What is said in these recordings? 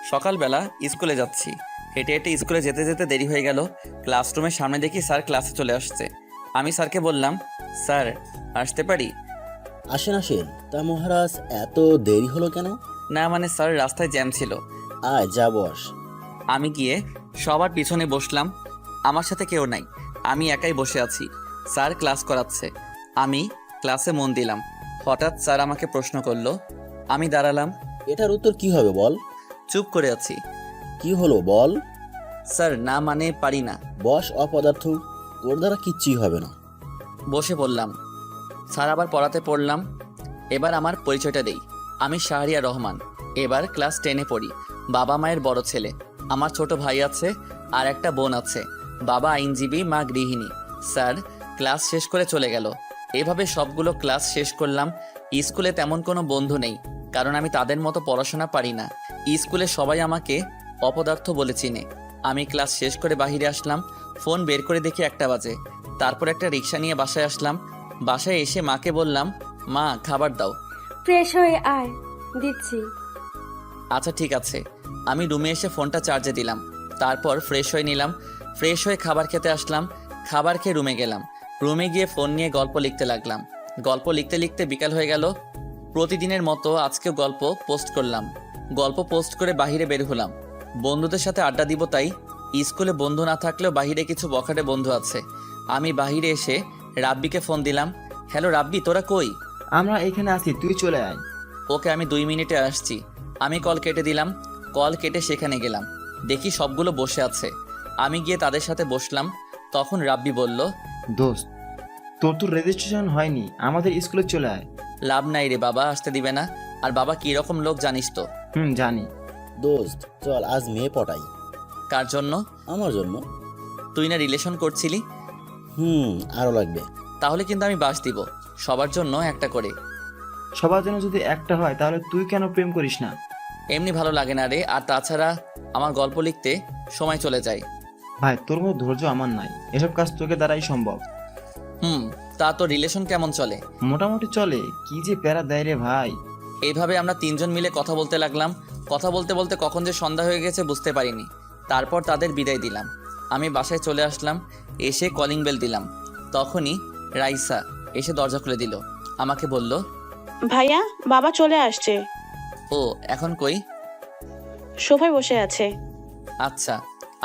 সকালবেলা স্কুলে যাচ্ছি। হেঁটে হেঁটে স্কুলে যেতে যেতে দেরি হয়ে গেল। ক্লাসরুমের সামনে দেখি স্যার ক্লাসে চলে আসছে। আমি স্যারকে বললাম, স্যার আসতে পারি? আসেন আসেন। তা মহারাজ, এত দেরি হলো কেন? না মানে স্যার, রাস্তায় জ্যাম ছিল। আয় যা বস। আমি গিয়ে সবার পিছনে বসলাম। আমার সাথে কেউ নাই, আমি একাই বসে আছি। স্যার ক্লাস করাচ্ছে, আমি ক্লাসে মন দিলাম। হঠাৎ স্যার আমাকে প্রশ্ন করলো। আমি দাঁড়ালাম, এটার উত্তর কি হবে বল? চুপ করে আছি। কি হলো বল? স্যার না মানে পারি না। বস অপদার্থ, তোর দ্বারা কিচ্ছুই হবে না। বসে পড়লাম। স্যার আবার পড়াতে পড়লাম। এবার আমার পরিচয়টা দেই। আমি শাহরিয়ার রহমান, এবার ক্লাস 10-এ পড়ি। বাবা মায়ের বড় ছেলে। আমার ছোট ভাই আছে আর একটা বোন আছে। বাবা আইনজীবী, মা গৃহিণী। স্যার ক্লাস শেষ করে চলে গেল। এভাবে সবগুলো ক্লাস শেষ করলাম। স্কুলে তেমন কোনো বন্ধু নেই, কারণ আমি তাদের মতো পড়াশোনা পারি না। স্কুলে সবাই আমাকে অপদার্থ বলে চিনে। আমি ক্লাস শেষ করে বাইরে আসলাম। ফোন বের করে দেখি 1টা বাজে। তারপর একটা রিক্সা নিয়ে বাসায় আসলাম। বাসায় এসে মাকে বললাম, মা খাবার দাও। ফ্রেশ হয়ে আয়, দিচ্ছি। আচ্ছা ঠিক আছে। আমি রুমে এসে ফোনটা চার্জে দিলাম। তারপর ফ্রেশ হয়ে নিলাম। ফ্রেশ হয়ে খাবার খেতে আসলাম। খাবার খেয়ে রুমে গেলাম। রুমে গিয়ে ফোন নিয়ে গল্প লিখতে লাগলাম। গল্প লিখতে লিখতে বিকাল হয়ে গেল। প্রতিদিনের মতো আজকেও গল্প পোস্ট করলাম। গল্প পোস্ট করে বাইরে বের হলাম। বন্ধুদের সাথে আড্ডা দিব তাই। স্কুলে বন্ধু না থাকলেও বাইরে কিছু বখাটে বন্ধু আছে। আমি বাইরে এসে রাব্বিকে ফোন দিলাম। হ্যালো রাব্বি, তোরা কই? আমরা এখানে আছি, তুই চলে আয়। ওকে, আমি 2 মিনিটে আসছি। আমি কল কেটে দিলাম। কল কেটে সেখানে গেলাম। দেখি সবগুলো বসে আছে। আমি গিয়ে তাদের সাথে বসলাম। তখন রাব্বি বলল, দোস্ত, তোর তো রেজিস্ট্রেশন হয়নি, আমাদের স্কুলে চলে আয়। লাভ নাই রে, বাবা আসতে দিবে না। আর বাবা কী রকম লোক জানিস তো। জানি। দোস্ত চল আজ মেয়ে পটাই। কার জন্য? আমার জন্য। তুই না রিলেশন করছিলি? আরো লাগবে। তাহলে কিন্তু আমি বাস দিব, সবার জন্য একটা করে। সবার জন্য যদি একটা হয় তাহলে তুই কেন প্রেম করিস না? এমনি ভালো লাগে না রে, আর তাছাড়া আমার গল্প লিখতে সময় চলে যায়। ভাই, তোর মতো ধৈর্য আমার নাই, এসব কাজ তোকে দ্বারাই সম্ভব। তা তো রিলেশন কেমন চলে? মোটামুটি চলে, কি যে প্যারা দেয় রে ভাই। এইভাবে আমরা 3জন মিলে কথা বলতে লাগলাম। কথা বলতে বলতে কখন যে সন্ধ্যা হয়ে গেছে বুঝতে পারিনি। তারপর তাদের বিদায় দিলাম। আমি বাসায় চলে আসলাম। এসে কলিং বেল দিলাম। তখনই রাইসা এসে দরজা খুলে দিল। আমাকে বলল, ভাইয়া, বাবা চলে আসছে। ও এখন কই? সোফায় বসে আছে। আচ্ছা।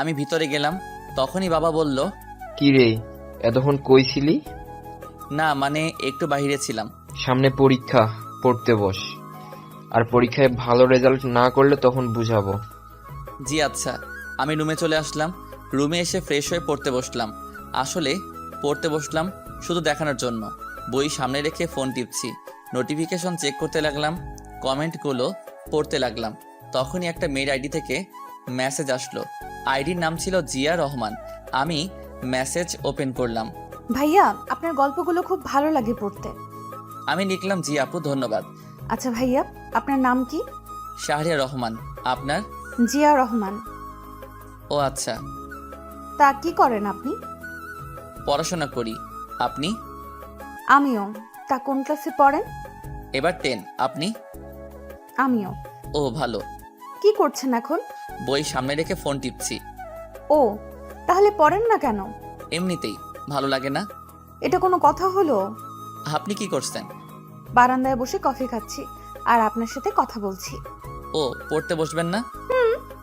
আমি ভিতরে গেলাম। তখনই বাবা বলল, কি রে, এতক্ষণ কই ছিলি? না মানে একটু বাইরে ছিলাম। সামনে পরীক্ষা, পড়তে বস। আর পরীক্ষায় ভালো রেজাল্ট না করলে তখন বুঝাবো। জি আচ্ছা। আমি রুমে চলে আসলাম। রুমে এসে ফ্রেশ হয়ে পড়তে বসলাম। আসলে পড়তে বসলাম শুধু দেখানোর জন্য। বই সামনে রেখে ফোন টিপছি। নোটিফিকেশন চেক করতে লাগলাম। কমেন্টগুলো পড়তে লাগলাম। তখনই একটা মেয়ের আইডি থেকে মেসেজ আসলো। আইডির নাম ছিল জিয়া রহমান। আমি মেসেজ ওপেন করলাম। ভাইয়া, আপনার গল্পগুলো খুব ভালো লাগে পড়তে। আমি লিখলাম, জি আপু ধন্যবাদ। আচ্ছা ভাইয়া, আপনার নাম কি? শাহরিয়া রহমান। আপনার? জিয়া রহমান। ও আচ্ছা। তা কি করেন আপনি? পড়াশোনা করি। আপনি? আমিও। তা কোন ক্লাসে পড়েন? এবার 10। আপনি? আমিও। ও ভালো। কি করছেন এখন? বই সামনে রেখে ফোন টিপছি। ও, তাহলে পড়েন না কেন? এমনিতেই ভালো লাগে না। এটা কোনো কথা হলো? আপনি কি করছেন? বারান্দায় বসে কফি খাচ্ছি আর আপনার সাথে কথা বলছি। ও, পড়তে বসবেন না?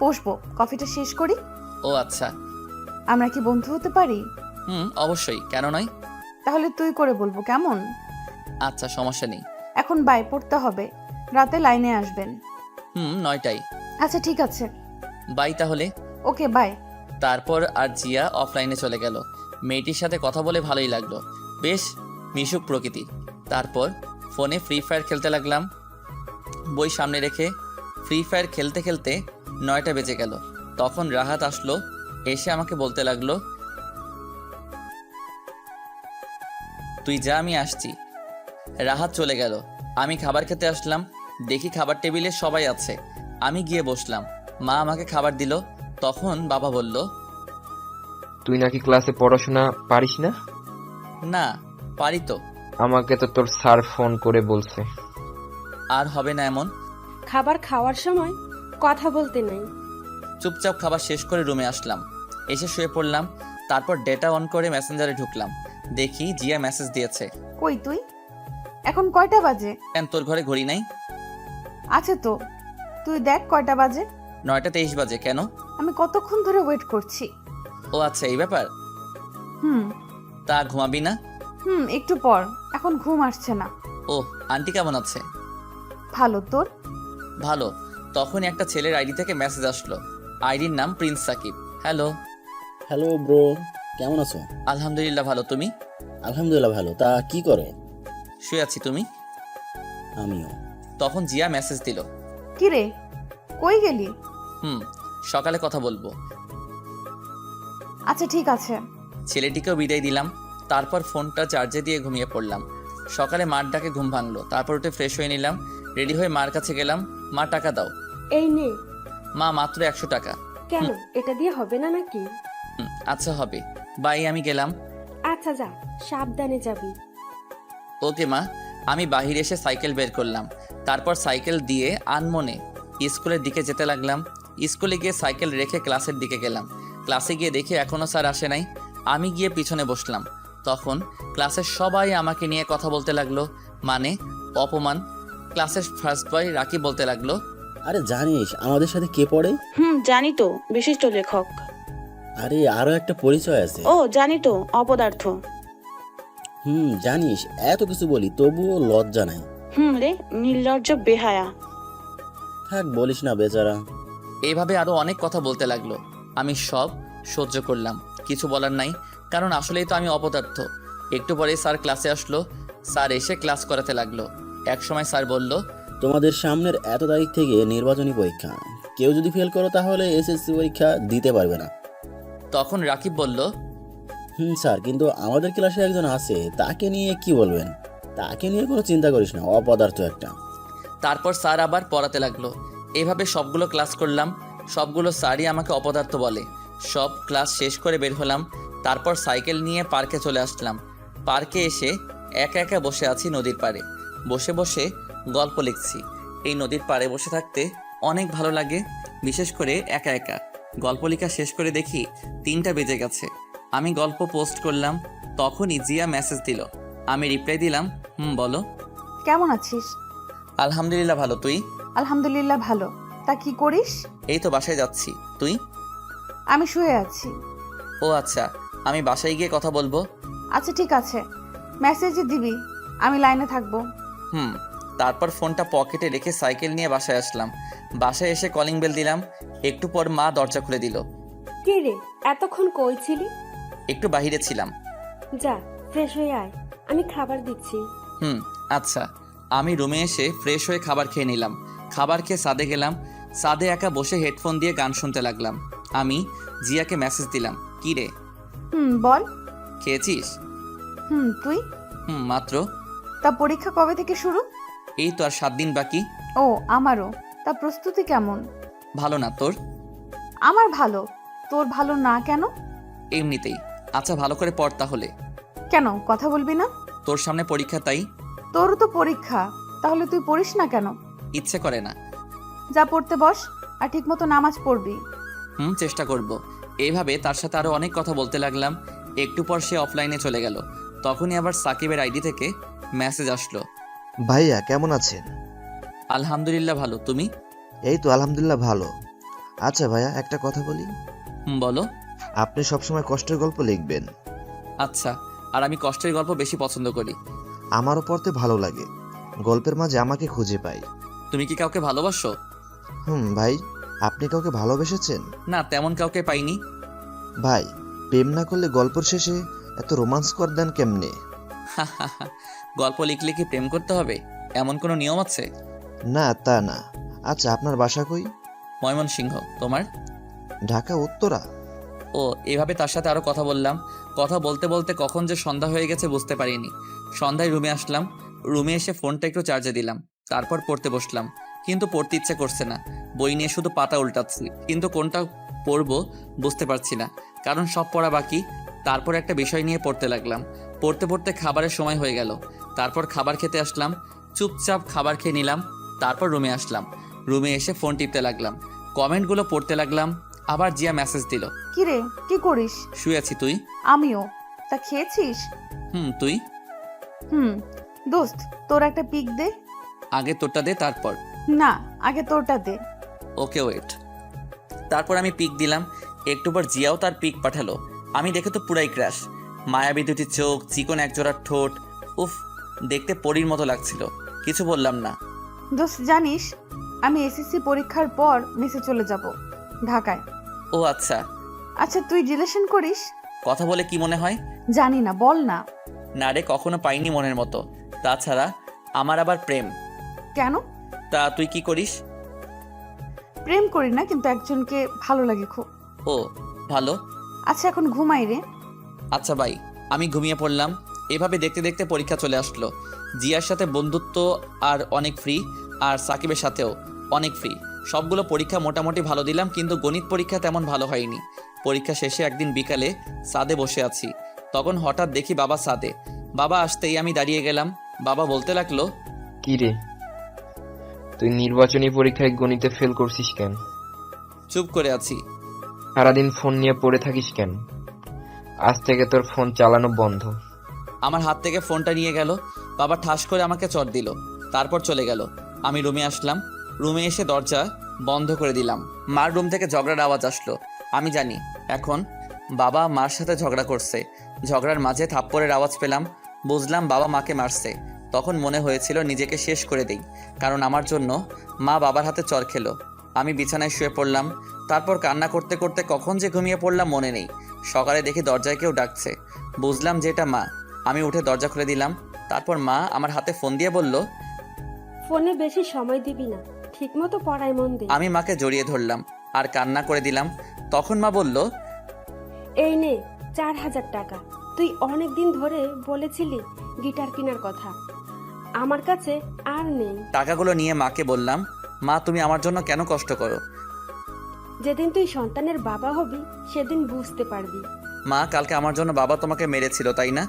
বসবো, কফিটা শেষ করি। ও আচ্ছা। আমরা কি বন্ধু হতে পারি? অবশ্যই, কেন নয়। তাহলে তুই করে বলবো, কেমন? আচ্ছা, সমস্যা নেই। এখন বাই, পড়তে হবে। রাতে লাইনে আসবেন। 9টায়। আচ্ছা ঠিক আছে। বাই তাহলে। Okay bye. তারপর আর জিয়া অফলাইনে চলে গেল। মেয়েটির সাথে কথা বলে ভালোই লাগলো, বেশ মিশুক প্রকৃতি। তারপর ফোনে ফ্রি ফায়ার খেলতে লাগলাম। বই সামনে রেখে ফ্রি ফায়ার খেলতে খেলতে 9টা বেজে গেল। তখন রাহাত আসলো। এসে আমাকে বলতে লাগলো, তুই যা, আমি আসছি। রাহাত চলে গেল। আমি খাবার খেতে আসলাম। দেখি খাবার টেবিলে সবাই আছে। আমি গিয়ে বসলাম। মা আমাকে খাবার দিল। তখন বাবা বলল, তুই নাকি ক্লাসে পড়াশোনা পারিস না? না পারি তো। আমাকে তো তোর স্যার ফোন করে বলছে। আর হবে না এমন। খাবার খাওয়ার সময় কথা বলতে নাই। চুপচাপ খাবার শেষ করে রুমে আসলাম, এসে শুয়ে পড়লাম। তারপর ডেটা অন করে মেসেঞ্জারে ঢুকলাম, দেখি জিয়া মেসেজ দিয়েছে। কই তুই? এখন কয়টা বাজে? কেন তোর ঘরে ঘড়ি নাই? আছে তো, তুই দেখ কয়টা বাজে। 9:23 বাজে। কেন? আমি কতক্ষণ ধরে ওয়েট করছি। ও আচ্ছা, এই ব্যাপার। হুম তা ঘুমাবি না? একটু পর, এখন ঘুম আসছে না। ও, আন্টি কেমন আছে? ভালো, তোর? ভালো। তখনই একটা ছেলের আইডি থেকে মেসেজ আসলো। আইডির নাম Prince Sakib. Hello. Hello bro, কেমন আছো? আলহামদুলিল্লাহ ভালো, তুমি? আলহামদুলিল্লাহ ভালো। তা কি করো? শুয়ে আছি, তুমি? আমিও। তখন জিয়া মেসেজ দিল। কি রে, কই গেলি? সকালে কথা বলবো। আচ্ছা ঠিক আছে। ছেলেটিকেও বিদায় দিলাম। তারপর ফোনটা চার্জে দিয়ে ঘুমিয়ে পড়লাম। সকালে মার ডাকে ঘুম ভাঙলো। তারপর উঠে ফ্রেশ হয়ে নিলাম, রেডি হয়ে মার কাছে গেলাম। মা, টাকা দাও। এই নে। মা, মাত্র 100 টাকা। কেন, এটা দিয়ে হবে না নাকি? আচ্ছা হবে, বাই, আমি গেলাম। আচ্ছা যা, সাবধানে যাবি। ওকে মা। আমি বাহিরে এসে সাইকেল বের করলাম। তারপর সাইকেল দিয়ে আনমনে স্কুলের দিকে যেতে লাগলাম। স্কুলে গিয়ে সাইকেল রেখে ক্লাসের দিকে গেলাম। ক্লাসে গিয়ে দেখি এখনও স্যার আসে নাই। আমি গিয়ে পিছনে বসলাম। তখন ক্লাসের সবাই আমাকে নিয়ে কথা বলতে লাগলো, মানে অপমান। ক্লাসের ফার্স্ট বয় রাকি বলতে লাগলো, আরে জানিস আমাদের সাথে কে পড়ে? জানি তো, বিশিষ্ট লেখক। আরে আরো একটা পরিচয় আছে। ও জানি তো, অপদার্থ। জানিস এত কিছু বলি তবুও লজ্জা নাই। রে, নির্লজ্জ বেহায়া। থাক বলিস না বেচারা। এইভাবে আরও অনেক কথা বলতে লাগলো। আমি সব সহ্য করলাম, কিছু বলার নাই, কারণ আসলেই তো আমি অপদার্থ। একটু পরেই স্যার ক্লাসে আসলো। স্যার এসে ক্লাস করাতে লাগলো। একসময় স্যার বলল, তোমাদের সামনের এত তারিখ থেকে নির্বাচনী পরীক্ষা, কেউ যদি ফেল করো তাহলে এসএসসি পরীক্ষা দিতে পারবে না। তখন রাকিব বলল, স্যার, কিন্তু আমাদের ক্লাসে একজন আছে, তাকে নিয়ে কি বলবেন? তাকে নিয়ে কোনো চিন্তা করিস না, অপদার্থ একটা। তারপর স্যার আবার পড়াতে লাগলো। এভাবে সবগুলো ক্লাস করলাম। সবগুলো স্যারই আমাকে অপদার্থ বলে। সব ক্লাস শেষ করে বের হলাম। তারপর সাইকেল নিয়ে পার্কে চলে আসলাম। পার্কে এসে একা একা বসে আছি নদীর পাড়ে। বসে বসে গল্প লিখছি। এই নদীর পাড়ে বসে থাকতে অনেক ভালো লাগে, বিশেষ করে একা একা। গল্প লেখা শেষ করে দেখি 3টা বেজে গেছে। আমি গল্প পোস্ট করলাম, তখনই জিয়া মেসেজ দিল। আমি রিপ্লাই দিলাম, বলো। কেমন আছিস? আলহামদুলিল্লাহ ভালো, তুই? আলহামদুলিল্লাহ ভালো। তা কি করিস? এই তো বাসায় যাচ্ছি, তুই? আমি শুয়ে আছি। ও আচ্ছা, আমি বাসায় গিয়ে কথা বলবো। আচ্ছা ঠিক আছে, মেসেজে দিবি, আমি লাইনে থাকবো। তারপর ফোনটা পকেটে রেখে সাইকেল নিয়ে বাসায় আসলাম। বাসায় এসে কলিং বেল দিলাম। একটু পর মা দরজা খুলে দিল। কে রে, এতক্ষণ কই ছিলি? একটু বাইরে ছিলাম। যা, ফ্রেশ হয়ে আয়, আমি খাবার দিচ্ছি। আচ্ছা। আমি রুমে এসে ফ্রেশ হয়ে খাবার খেয়ে নিলাম। খাবার খেয়ে ছাদে গেলাম। ছাদে একা বসে হেডফোন দিয়ে গান শুনতে লাগলাম। আমি জিয়াকে মেসেজ দিলাম, কি রে? বল। খেয়েছিস? তুই? মাত্র। তা পরীক্ষা কবে থেকে শুরু? এই তো আর 7 দিন বাকি। ও আমারও। তা প্রস্তুতি কেমন? ভালো না, তোর? আমার ভালো। তোর ভালো না কেন? এমনিতেই। আচ্ছা, ভালো করে পড় তাহলে। কেন, কথা বলবি না? তোর সামনে পরীক্ষা, তাই। তোরও তো পরীক্ষা, তাহলে তুই পড়িস না কেন? ইচ্ছে করে না। যা পড়তে বস, আর ঠিক মতো নামাজ পড়বি। চেষ্টা করব। এইভাবে তার সাথে আরো অনেক কথা বলতে লাগলাম। একটু পর সে অফলাইনে চলে গেল। তখনই আবার সাকিবের আইডি থেকে মেসেজ আসলো। ভাইয়া কেমন আছেন? আলহামদুলিল্লাহ ভালো, তুমি? এই তো আলহামদুলিল্লাহ ভালো। আচ্ছা ভাইয়া, একটা কথা বলি। বলো। আপনি সবসময় কষ্টের গল্প লিখবেন। আচ্ছা, আর আমি কষ্টের গল্প বেশি পছন্দ করি। আমারও পড়তে ভালো লাগে। গল্পের মাঝে আমাকে খুঁজে পাই। তুমি কি কাউকে ভালোবাসো? ভাই, আপনি কাউকে ভালোবেসেছেন? না, তেমন কাউকে পাইনি। ভাই, প্রেম না করলে গল্পের শেষে এত রোমান্স করে দেন কেমনে? গল্প লিখলে কি প্রেম করতে হবে, এমন কোনো নিয়ম আছে? না তা না। আচ্ছা, আপনার বাসা কই? ময়মনসিংহ। তোমার? ঢাকা উত্তরা। ও, এভাবে তার সাথে আরো কথা বললাম। কথা বলতে বলতে কখন যে সন্ধ্যা হয়ে গেছে বুঝতে পারিনি। সন্ধ্যায় রুমে আসলাম। রুমে এসে ফোনটা একটু চার্জে দিলাম। তারপর পড়তে বসলাম, কিন্তু পড়তে ইচ্ছে করছে না। বই নিয়ে শুধু পাতা উল্টাচ্ছি, কিন্তু কোনটা পড়বো বুঝতে পারছি না, কারণ সব পড়া বাকি। তারপর একটা বিষয় নিয়ে পড়তে লাগলাম। পড়তে পড়তে খাবারের সময় হয়ে গেল। তারপর খাবার খেতে আসলাম। চুপচাপ খাবার খেয়ে নিলাম। তারপর রুমে আসলাম। রুমে এসে ফোন টিপতে লাগলাম, কমেন্টগুলো পড়তে লাগলাম। আবার জিয়া মেসেজ দিল, কি রে, কি করিস? শুয়ে আছি, তুই? আমিও। তা খেয়েছিস? তুই? হুম। দোস্ত, তোর একটা পিক দে। আগে তোরটা দে, তারপর। না, আগে তোরটা দে। Okay wait. তারপর আমি পিক দিলাম, একটু পর জিয়াও তার পিক পাঠালো। আমি দেখে তো পুরাই ক্র্যাশ। মায়াবী দুটি চোখ, চিকন একজোড়া ঠোঁট, উফ, দেখতে পরীর মতো লাগছিল। কিছু বললাম না। দোস্ত, জানিস আমি এসএসসি পরীক্ষার পর মেসে চলে যাব ঢাকায়। ও আচ্ছা। আচ্ছা, তুই রিলেশন করিস? কথা বলে কি মনে হয়? জানি না, বল না। না রে, কখনো পাইনি মনের মতো। তাছাড়া আমার আবার প্রেম। কেন? তা তুই কি করিস? প্রেম করি না, কিন্তু একজনকে ভালো লাগে খুব। ও ভালো। আচ্ছা, এখন ঘুমাই রে। আচ্ছা ভাই। আমি ঘুমিয়ে পড়লাম। এভাবে দেখতে দেখতে পরীক্ষা চলে আসলো। জিয়ার সাথে বন্ধুত্ব আর অনেক ফ্রি, আর সাকিবের সাথেও অনেক ফ্রি। সবগুলো পরীক্ষা মোটামুটি ভালো দিলাম, কিন্তু গণিত পরীক্ষা তেমন ভালো হয়নি। পরীক্ষা শেষে একদিন বিকালে ছাদে বসে আছি, তখন হঠাৎ দেখি বাবা ছাদে। বাবা আসতেই আমি দাঁড়িয়ে গেলাম। বাবা বলতে লাগলো, কি রে, তুই নির্বাচনী পরীক্ষায় গণিতে ফেল করছিস কেন? চুপ করে আছি। সারাদিন ফোন নিয়ে পড়ে থাকিস কেন? আজ থেকে তোর ফোন চালানো বন্ধ। আমার হাত থেকে ফোনটা নিয়ে গেল। বাবা ঠাস করে আমাকে চট দিল, তারপর চলে গেল। আমি রুমে আসলাম। রুমে এসে দরজা বন্ধ করে দিলাম। মার রুম থেকে ঝগড়ার আওয়াজ আসলো। আমি জানি এখন বাবা মার সাথে ঝগড়া করছে। ঝগড়ার মাঝে থাপ্পড়ের আওয়াজ পেলাম। বুঝলাম বাবা মাকে মারছে। তখন মনে হয়েছিল নিজেকে শেষ করে দেই, কারণ আমার জন্য মা বাবার হাতে চর খেলো। আমি বিছানায় শুয়ে পড়লাম। তারপর কান্না করতে করতে কখন যে ঘুমিয়ে পড়লাম মনে নেই। সকালে দেখি দরজায় কেউ ডাকছে। বুঝলাম যে এটা মা। আমি উঠে দরজা খুলে দিলাম। তারপর মা আমার হাতে ফোন দিয়ে বলল, ফোনে বেশি সময় দিবি না, ঠিকমতো পড়ায় মন দে। আমি মাকে জড়িয়ে ধরলাম আর কান্না করে দিলাম। তখন মা বলল, এই নে 4,000 টাকা। তুই অনেক দিন ধরে বলেছিলি গিটার কেনার কথা, আমার কাছে আর নেই। টাকাগুলো নিয়ে মাকে বললাম, মা তুমি আমার জন্য কেন কষ্ট করো? যেদিন তুই সন্তানের বাবা হবি সেদিন বুঝতে পারবি। মা, কালকে আমার জন্য বাবা তোমাকে মেরেছিল, তাই না?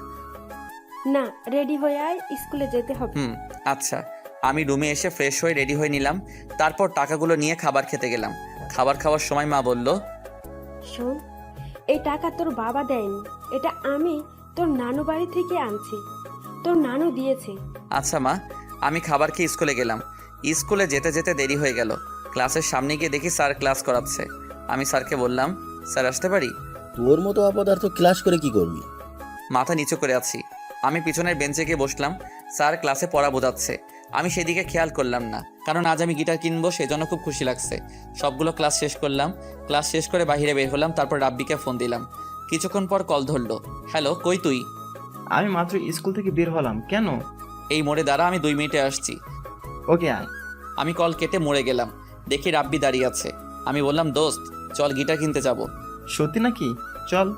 না, রেডি হয়ে আয়, স্কুলে যেতে হবে। আচ্ছা। আমি রুমে এসে ফ্রেশ হয়ে রেডি হয়ে নিলাম। তারপর টাকাগুলো নিয়ে খাবার খেতে গেলাম। খাবার খাওয়ার সময় মা বলল, শোন, এই টাকা তোর বাবা দেয়নি, এটা আমি তোর নানু বাড়ি থেকে আনছি, তোর নানু দিয়েছে। আচ্ছা মা। আমি খাবার খেয়ে স্কুলে গেলাম। স্কুলে যেতে যেতে দেরি হয়ে গেল। ক্লাসের সামনে গিয়ে দেখি স্যার ক্লাস করাচ্ছে। আমি স্যারকে বললাম, স্যার আসতে পারি? তোর মতো অপদার্থ ক্লাস করে কি করবি? মাথা নিচু করে আছি। আমি পিছনের বেঞ্চে গিয়ে বসলাম। স্যার ক্লাসে পড়া বোঝাচ্ছে। আমি সেদিকে খেয়াল করলাম না, কারণ আজ আমি গিটার কিনবো, সেজন্য খুব খুশি লাগছে। সবগুলো ক্লাস শেষ করলাম। ক্লাস শেষ করে বাইরে বের হলাম। তারপর রাব্বিকে ফোন দিলাম। কিছুক্ষণ পর কল ধরলো। হ্যালো, কই তুই? আমি মাত্র স্কুল থেকে বের হলাম। কেন? এই মোড়ে দাঁড়া, আমি 2 মিনিটে আসছি। ওকে আয়। আমি কল কেটে মোড়ে গেলাম। দেখি রাব্বি দাঁড়িয়ে আছে। আমি বললাম, দোস্ত চল গিটার কিনতে যাব। সত্যি নাকি? চল।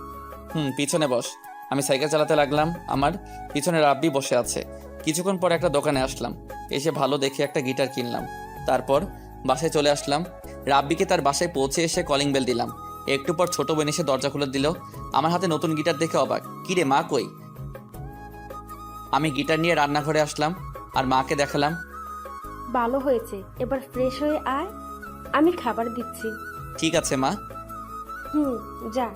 পিছনে বস। আমি সাইকেল চালাতে লাগলাম। আমার পিছনে রাব্বি বসে আছে। কিছুক্ষণ পর একটা দোকানে আসলাম। এসে ভালো দেখে একটা গিটার কিনলাম। তারপর বাসায় চলে আসলাম। রাব্বিকে তার বাসায় পৌঁছে এসে কলিং বেল দিলাম। একটু পর ছোট বোন এসে দরজা খুলে দিল। আমার হাতে নতুন গিটার দেখে অবাক। কিরে মা কই? আমি গিটার নিয়ে রান্নাঘরে আসলাম আর মাকে দেখালাম। ভালো হয়েছে, এবার ফ্রেশ হয়ে আয়, আমি খাবার দিচ্ছি। ঠিক আছে মা। যা।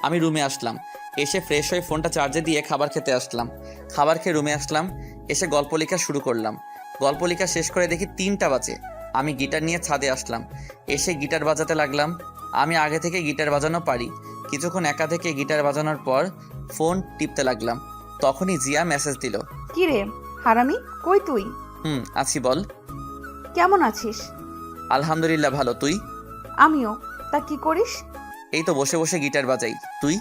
আমি রুমে আসলাম। এসে ফ্রেশ হয়ে ফোনটা চার্জে দিয়ে খাবার খেতে আসলাম। খাবার খেয়ে রুমে আসলাম। এসে গল্প লেখা শুরু করলাম। গল্প লেখা শেষ করে দেখি 3টা বাজে। আমি গিটার নিয়ে ছাদে আসলাম। এসে গিটার বাজাতে লাগলাম। আমি আগে থেকে গিটার বাজানো পারি। কিছুক্ষণ একা থেকে গিটার বাজানোর পর ফোন টিপতে লাগলাম। তখনই জিয়া মেসেজ দিল। কি রে হারামি, কই তুই? আছি, বল। কেমন আছিস? আলহামদুলিল্লাহ ভালো, তুই? আমিও। তা কি করিস? এই তো বসে বসে গিটার বাজাই। তুই?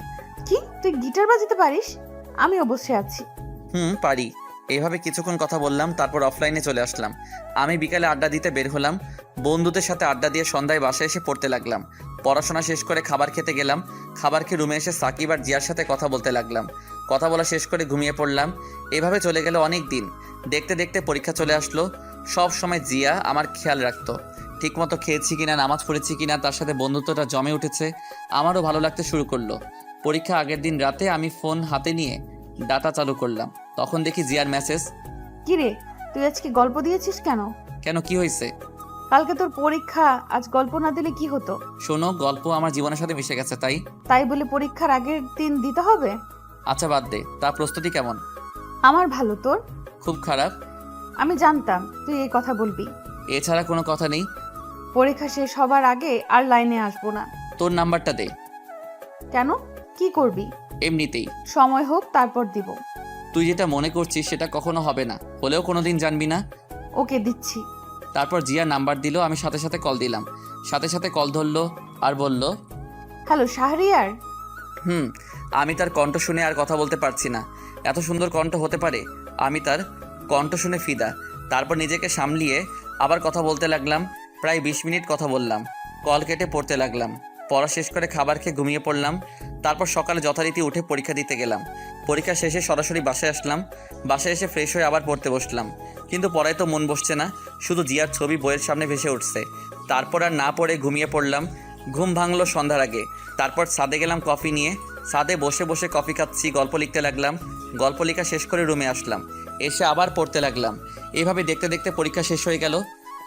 কি, তুই গিটার বাজাতে পারিস? আমিও বসে আছি। পারি। এইভাবে কিছুক্ষণ কথা বললাম, তারপর অফলাইনে চলে আসলাম। আমি বিকালে আড্ডা দিতে বের হলাম। বন্ধুদের সাথে আড্ডা দিয়ে সন্ধ্যায় বাসায় এসে পড়তে লাগলাম। পড়াশোনা শেষ করে খাবার খেতে গেলাম। খাবার খেয়ে রুমে এসে সাকিব আর জিয়ার সাথে কথা বলতে লাগলাম। কথা বলা শেষ করে ঘুমিয়ে পড়লাম। এভাবে চলে গেল অনেক দিন। দেখতে দেখতে পরীক্ষা চলে আসলো। সব সময় জিয়া আমার খেয়াল রাখতো। ঠিকমতো খেয়েছি কিনা, নামাজ পড়েছি কিনা, তার সাথে বন্ধুত্বটা জমে উঠেছে। আমারও ভালো লাগতে শুরু করলো। পরীক্ষা আগের দিন রাতে আমি ফোন হাতে নিয়ে ডাটা চালু করলাম। তখন দেখি জিয়ার মেসেজ। কি রে, তুই আজকে গল্প দিয়েছিস কেন? কেন, কি হয়েছে? কালকে তোর পরীক্ষা, আজ গল্প না দিলে কি হতো? শোনো, গল্প আমার জীবনের সাথে মিশে গেছে, তাই তাই বলে পরীক্ষার আগের দিন দিতে হবে? আচ্ছা বাদ দে। তা প্রস্তুতি কেমন? আমার ভালো, তোর? খুব খারাপ। আমি জানতাম তুই এই কথা বলবি। এছাড়া কোনো কথা নেই। পরীক্ষা শেষ হবার আগে আর লাইনে আসবো না। তোর নাম্বারটা দে। কেন? কি করবি? এমনিতেই। সময় হোক তারপর দিব। তুই যেটা মনে করছিস সেটা কখনো হবে না, হলেও কোনোদিন জানবি না। ওকে, দিচ্ছি। তারপর জিয়া নাম্বার দিল, আমি সাথে সাথে কল দিলাম। সাথে সাথে কল ধরলো আর বলল, হ্যালো শাহরিয়ার। আমি তার কণ্ঠ শুনে আর কথা বলতে পারছি না। এত সুন্দর কণ্ঠ হতে পারে? আমি তার কণ্ঠ শুনে ফিদা। তারপর নিজেকে সামলিয়ে আবার কথা বলতে লাগলাম। প্রায় 20 মিনিট কথা বললাম। কল কেটে পড়তে লাগলাম। পড়া শেষ করে খাবার খেয়ে ঘুমিয়ে পড়লাম। তারপর সকালে যথারীতি উঠে পরীক্ষা দিতে গেলাম। পরীক্ষা শেষে সরাসরি বাসায় আসলাম। বাসায় এসে ফ্রেশ হয়ে আবার পড়তে বসলাম, কিন্তু পড়ায় তো মন বসছে না। শুধু জিয়ার ছবি বইয়ের সামনে ভেসে উঠছে। তারপর আর না পড়ে ঘুমিয়ে পড়লাম। ঘুম ভাঙলো সন্ধ্যার আগে। তারপর ছাদে গেলাম কফি নিয়ে। ছাদে বসে বসে কফি খাচ্ছি, গল্প লিখতে লাগলাম। গল্প লেখা শেষ করে রুমে আসলাম। এসে আবার পড়তে লাগলাম। এভাবে দেখতে দেখতে পরীক্ষা শেষ হয়ে গেল।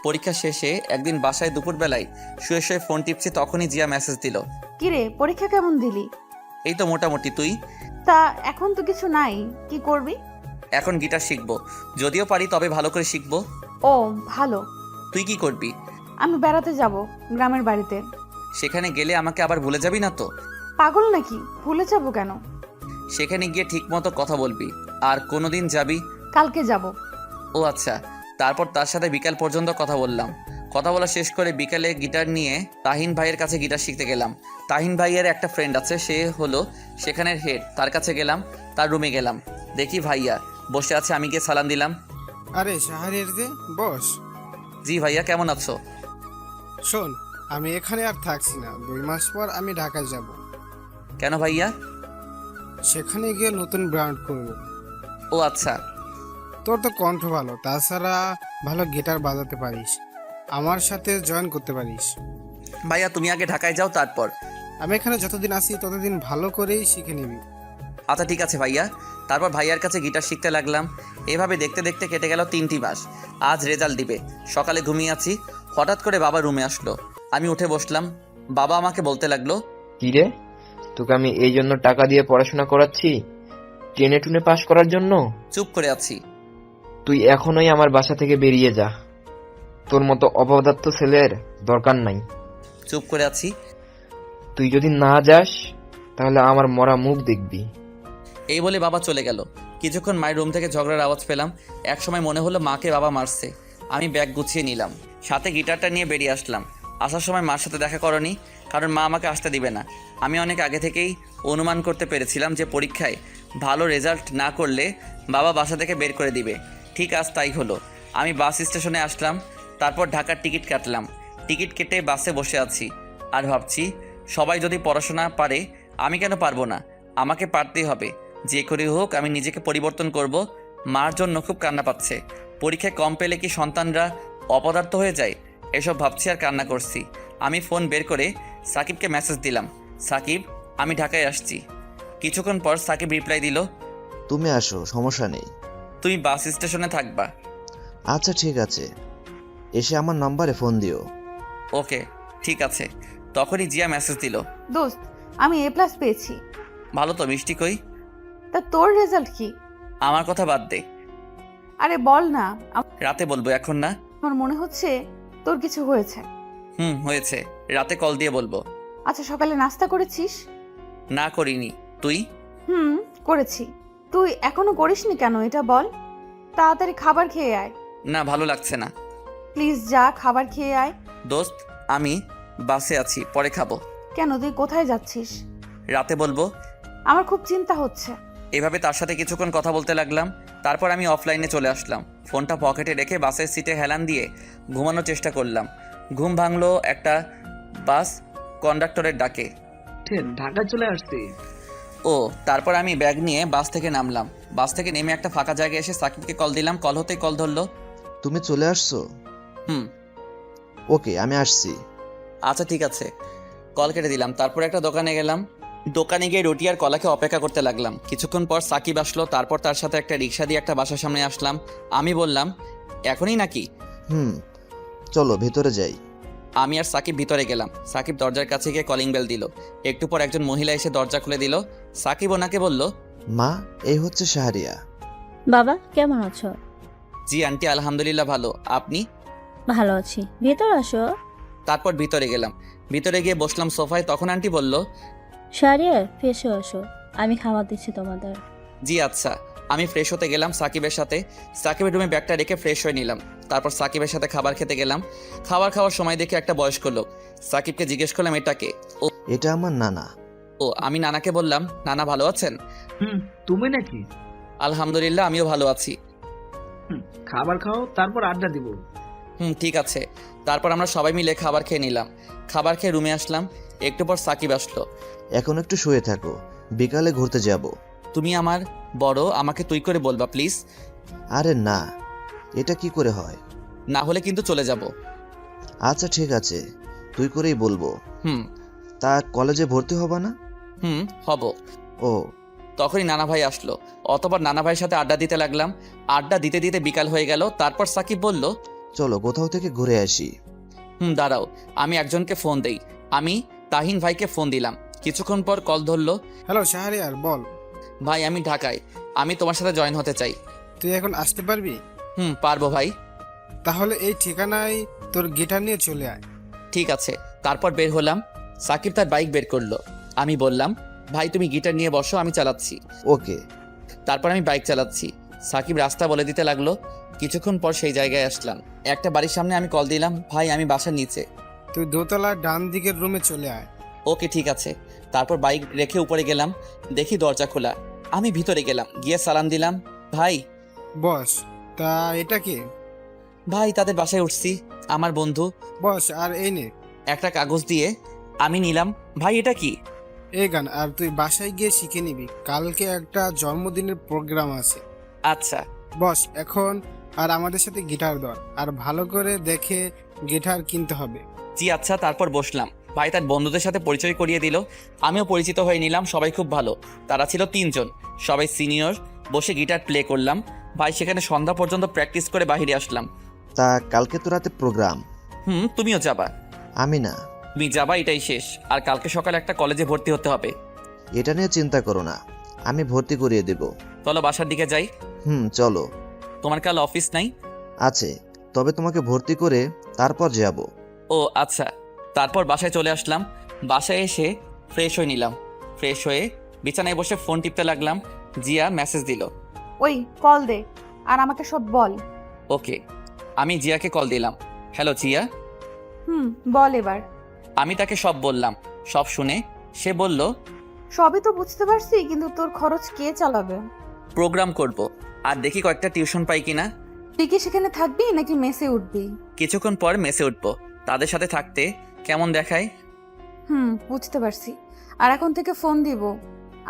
পরীক্ষা শেষে একদিন বাসায় দুপুরবেলায় শুয়ে শুয়ে ফোন টিপছি, তখনই জিয়া মেসেজ দিল। কিরে, পরীক্ষা কেমন দিলি? এই তো মোটামুটি। তুই? তা এখন তো কিছু নাই, কি করবি? এখন গিটার শিখবো, যদিও পারি তবে ভালো করে শিখবো। ও ভালো। তুই কি করবি? আমি বেড়াতে যাব গ্রামের বাড়িতে। সেখানে গেলে আমাকে আবার ভুলে যাবি না তো? পাগল নাকি, ভুলে যাব কেন? সেখানে গিয়ে ঠিক মতো কথা বলবি। আর কোনোদিন যাবি? কালকে যাব। ও আচ্ছা। তারপর তার সাথে বিকাল পর্যন্ত কথা বললাম। কথা বলা শেষ করে বিকালে গিটার নিয়ে তাহিন ভাইয়ের কাছে গিটার শিখতে গেলাম। তাহিন ভাইয়ের একটা ফ্রেন্ড আছে, সে হলো সেখানের হেড। তার কাছে গেলাম, তার রুমে গেলাম। দেখি ভাইয়া বসে আছে, আমি গিয়ে সালাম দিলাম। আরে শাহরিয়ার যে, বস। জি ভাইয়া, কেমন আছো? শোন, আমি এখানে আর থাকছি না, 2 মাস পর আমি ঢাকায় যাব। কেন ভাইয়া? সেখানে গিয়ে নতুন ব্র্যান্ড করব। ও আচ্ছা। তোর তো কণ্ঠ ভালো, তাছাড়া ভালো গিটার বাজাতে পারিস, আমার সাথে জয়েন করতে পারিস। ভাইয়া তুমি আগে ঢাকায় যাও, তারপর। আমি এখানে যতদিন আছি ততদিন ভালো করেই শিখে নিবি। আচ্ছা ঠিক আছে ভাইয়া। তারপর ভাইয়ার কাছে গিটার শিখতে লাগলাম। এভাবে দেখতে দেখতে কেটে গেল 3টি মাস। আজ রেজাল্ট দিবে। সকালে ঘুমিয়ে আছি, হঠাৎ করে বাবা রুমে আসলো। আমি উঠে বসলাম। বাবা আমাকে বলতে লাগলো, কি রে, তোকে আমি এই জন্য টাকা দিয়ে পড়াশোনা করাচ্ছি, টেনে টুনে পাশ করার জন্য? চুপ করে আছি। তুই এখনই আমার বাসা থেকে বেরিয়ে যা। তোর মতো অপদার্থ ছেলের দরকার নাই। চুপ করে আছি। তুই যদি না যাস তাহলে আমার মরা মুখ দেখবি। এই বলে বাবা চলে গেল। কিছুক্ষণ মায়ের রুম থেকে ঝগড়ার আওয়াজ পেলাম। এক সময় মনে হলো মাকে বাবা মারছে। আমি ব্যাগ গুছিয়ে নিলাম, সাথে গিটারটা নিয়ে বেরিয়ে আসলাম। আসার সময় মার সাথে দেখা করনি, কারণ মা আমাকে আসতে দিবে না। আমি অনেক আগে থেকেই অনুমান করতে পেরেছিলাম যে পরীক্ষায় ভালো রেজাল্ট না করলে বাবা বাসা থেকে বের করে দিবে। ঠিক আজ তাই হলো। আমি বাস স্টেশনে আসলাম, তারপর ঢাকার টিকিট কাটলাম। টিকিট কেটে বাসে বসে আছি আর ভাবছি, সবাই যদি পড়াশোনা পারে আমি কেন পারবো না? আমাকে পারতেই হবে। যে করে হোক আমি নিজেকে পরিবর্তন করব। মার জন্য খুব কান্না পাচ্ছে। পরীক্ষায় কম পেলে কি সন্তানরা অপদার্থ হয়ে যায়? এসব ভাবছি আর কান্না করছি। আমি ফোন বের করে সাকিবকে মেসেজ দিলাম, সাকিব আমি ঢাকায় আসছি। কিছুক্ষণ পর সাকিব রিপ্লাই দিল, তুমি আসো, সমস্যা নেই। তুমি বাস স্টেশনে থাকবা? আচ্ছা ঠিক আছে, এসে আমার নাম্বারে ফোন দিও। ওকে ঠিক আছে। তখনই জিয়া মেসেজ দিল, দোস্ত, আমি A+ পেয়েছি। ভালো তো। মিষ্টি কই? তা তোর রেজাল্ট কি? আমার কথা বাদ দে, আরে বল না, রাতে বলবো, এখন না। আমার মনে হচ্ছে তোর কিছু হয়েছে। হয়েছে, রাতে কল দিয়ে বলবো। আচ্ছা, সকালে নাস্তা করেছিস? না করিনি। তুই? করেছি। তুই এখনো করিসনি কেন এটা বল? তাড়াতাড়ি খাবার খেয়ে আয়। না, ভালো লাগছে না। প্লিজ যা, খাবার খেয়ে আয়। দোস্ত আমি বাসে আছি, পরে খাবো। কেন, তুই কোথায় যাচ্ছিস? রাতে বলবো। আমার খুব চিন্তা হচ্ছে। এভাবে তার সাথে কিছুক্ষণ কথা বলতে লাগলাম। তারপর আমি অফলাইনে চলে আসলাম। ফোনটা পকেটে রেখে বাসের সিটে হেলান দিয়ে ঘুমানোর চেষ্টা করলাম। ঘুম ভাঙলো একটা বাস কন্ডাক্টরের ডাকে। ঢাকা চলে আসছি। ও, তারপর আমি ব্যাগ নিয়ে বাস থেকে নামলাম। বাস থেকে নেমে একটা ফাঁকা জায়গায় এসে সাকিবকে কল দিলাম। কল হতেই কল ধরলো। তুমি চলে আসছো? ওকে, আমি আসছি। আচ্ছা ঠিক আছে। কল কেটে দিলাম। তারপর একটা দোকানে গেলাম। দোকানে গিয়ে রুটি আর কলাকে অপেক্ষা করতে লাগলাম। কিছুক্ষণ পর সাকিব আসলো। তারপর তার সাথে একটা রিক্সা দিয়ে একটা বাসার সামনে আসলাম। আমি বললাম, এখনই নাকি? চলো ভেতরে যাই। আমি আর সাকিব ভিতরে গেলাম। সাকিব দরজার কাছে গিয়ে কলিং বেল দিল। একটু পর একজন মহিলা এসে দরজা খুলে দিল। সাকিব ওনাকে বলল, মা, এই হচ্ছে শাহরিয়া। বাবা কেমন আছো? জি আন্টি, আলহামদুলিল্লাহ ভালো। আপনি? ভালো আছি, ভেতর আসো। তারপর ভিতরে গেলাম। ভিতরে গিয়ে বসলাম সোফায়। তখন আন্টি বলল, শাহরিয়ার ফ্রেশ হয়ে আসো, আমি খাবার দিচ্ছি তোমাদের। জি আচ্ছা। আমি ফ্রেশ হতে গেলাম সাকিবের সাথে। সাকিবের রুমে ব্যাগটা রেখে ফ্রেশ হয়ে নিলাম। তারপর সাকিবের সাথে খাবার খেতে গেলাম। খাওয়ার সময় দেখে একটা বয়স্ক লোক। সাকিবকে জিজ্ঞেস করলাম, এটাকে? এটা আমার নানা। আমি নানাকে বললাম, নানা ভালো আছেন? তুমি নাকি? আলহামদুলিল্লাহ, আমিও ভালো আছি। খাবার খাও, তারপর আড্ডা দিব। ঠিক আছে। তারপর আমরা সবাই মিলে খাবার খেয়ে নিলাম। খাবার খেয়ে রুমে আসলাম। একটু পর সাকিব আসলো। এখন একটু শুয়ে থাকো, বিকালে ঘুরতে যাব। তুমি আমার বড়, আমাকে তুই করে বলবা প্লিজ। আরে না, এটা কি করে হয়? না হলে কিন্তু চলে যাব। আচ্ছা ঠিক আছে, তুই করেই বলবো। হুম তা কলেজে ভর্তি হবা না? হব। ও, তখনই নানা ভাই আসলো। অতবার নানা ভাইয়ের সাথে আড্ডা দিতে লাগলাম। আড্ডা দিতে দিতে বিকাল হয়ে গেল। তারপর সাকিব বলল, চলো কোথাও থেকে ঘুরে আসি। দাঁড়াও, আমি একজনকে ফোন দেই। আমি তাহিন ভাইকে ফোন দিলাম। কিছুক্ষণ পর কল ধরলো। হ্যালো শাহরিয়ার, বল। ভাই আমি ঢাকায়, আমি তোমার সাথে জয়েন হতে চাই। তুই এখন আসতে পারবি? পারবো ভাই। তাহলে এই ঠিকানায় তোর গিটার নিয়ে চলে আয়। ঠিক আছে। তারপর বের হলাম। সাকিব তার বাইক বের করলো। আমি বললাম, ভাই তুমি গিটার নিয়ে বসো, আমি চালাচ্ছি। ওকে। তারপর আমি বাইক চালাচ্ছি। সাকিব রাস্তা বলে দিতে লাগলো। কিছুক্ষণ পর সেই জায়গায় আসলাম। একটা বাড়ির সামনে আমি কল দিলাম, ভাই আমি বাসার নিচে। তুই দোতলার ডান দিকের রুমে চলে আয়। ওকে ঠিক আছে। তারপর বাইক রেখে উপরে গেলাম। দেখি দরজা খোলা। আমি ভিতরে গেলাম, গিয়ে সালাম দিলাম। ভাই। বস। তা এটা কি? ভাই তাদের বাসায় উঠছি, আমার বন্ধু। বস, আর এই নে একটা কাগজ দিয়ে আমি নিলাম। ভাই এটা কি? এই গান, আর তুই বাসায় গিয়ে শিখে নিবি, কালকে একটা জন্মদিনের প্রোগ্রাম আছে। আচ্ছা। বস, এখন আর আমাদের সাথে গিটার ধর, আর ভালো করে দেখে গিটার কিনতে হবে। জি আচ্ছা। তারপর বসলাম। ভাই তার বন্ধুদের সাথে পরিচয় করিয়ে দিল। আমিও পরিচিত হয়ে নিলাম। সবাই খুব ভালো। তারা ছিল 3 জন, সবাই সিনিয়র। বসে গিটার প্লে করলাম। ভাই সেখানে সন্ধ্যা পর্যন্ত প্র্যাকটিস করে বাইরে আসলাম। তা কালকে তো রাতে প্রোগ্রাম। তুমিও যাবা? আমি না। তুমি যাবা, এটাই শেষ। আর কালকে সকালে একটা কলেজে ভর্তি হতে হবে। এটা নিয়ে চিন্তা করো না, আমি ভর্তি করিয়ে দেব। চলো বাসার দিকে যাই। চলো। তোমার কাল অফিস নাই? আছে, তবে তোমাকে ভর্তি করে তারপর যাব। ও আচ্ছা। তারপর বাসায় চলে আসলাম। বাসায় এসে ফ্রেশ হয়ে নিলাম। ফ্রেশ হয়ে বিছানায় বসে ফোন টিপতে লাগলাম। জিয়া মেসেজ দিল। ওই কল দে আর আমাকে সব বল। ওকে। আমি জিয়াকে কল দিলাম। হ্যালো জিয়া। বল এবার। আমি তাকে সব বললাম। সব শুনে সে বলল, সবই তো বুঝতে পারছি, কিন্তু তোর খরচ কে চালাবে? প্রোগ্রাম করব, আর দেখি কয়েকটা টিউশন পাই কিনা। তুই কি সেখানে থাকবি নাকি মেসে উঠবি? কিছুক্ষণ পর মেসে উঠবো। তাদের সাথে থাকতে কেমন দেখায়? বুঝতে পারছি। আর এখন থেকে ফোন দিব।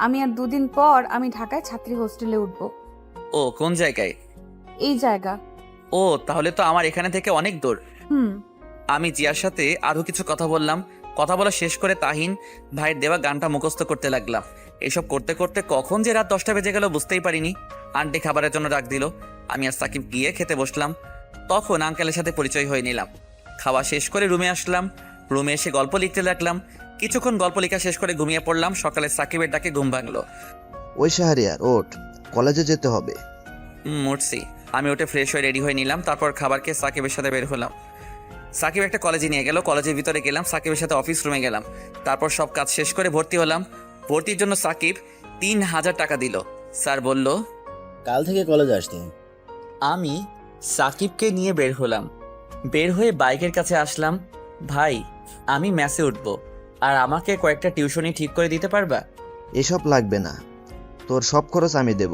আমি আর 2 দিন পর আমি ঢাকায় ছাত্রী হোস্টেলে উঠবো। ও কোন জায়গায়? এই জায়গা। ও তাহলে তো আমার এখানে থেকে অনেক দূর। আমি জিয়ার সাথে আরো কিছু কথা বললাম। কথা বলা শেষ করে তাহিন ভাইয়ের দেওয়া গানটা মুখস্থ করতে লাগলাম। এসব করতে করতে কখন যে রাত 10টা বেজে গেল বুঝতেই পারিনি। আন্টি খাবারের জন্য ডাক দিল। আমি আর সাকিব গিয়ে খেতে বসলাম। তখন আঙ্কেলের সাথে পরিচয় হয়ে নিলাম। খাওয়া শেষ করে রুমে আসলাম। রুমে এসে গল্প লিখতে লাগলাম। কিছুক্ষণ গল্প লেখা শেষ করে ঘুমিয়ে পড়লাম। সকালে সাকিবের ডাকে ঘুম ভাঙলো। ওই শাহরিয়ার ওঠ, কলেজে যেতে হবে। উঠছি। আমি উঠে ফ্রেশ হয়ে রেডি হয়ে নিলাম। তারপর খাবার খেয়ে সাকিবের সাথে বের হলাম। সাকিব একটা কলেজে নিয়ে গেল। কলেজের ভিতরে গেলাম। সাকিবের সাথে অফিস রুমে গেলাম। তারপর সব কাজ শেষ করে ভর্তি হলাম। ভর্তির জন্য সাকিব 3000 টাকা দিল। স্যার বলল, কাল থেকে কলেজে আসতে। আমি সাকিবকে নিয়ে বের হলাম। বের হয়ে বাইকের কাছে আসলাম। ভাই আমি ম্যাসে উঠব, আর আমাকে কয়েকটা টিউশনি ঠিক করে দিতে পারবা? এসব লাগবে না, তোর সব খরচ আমি দেব।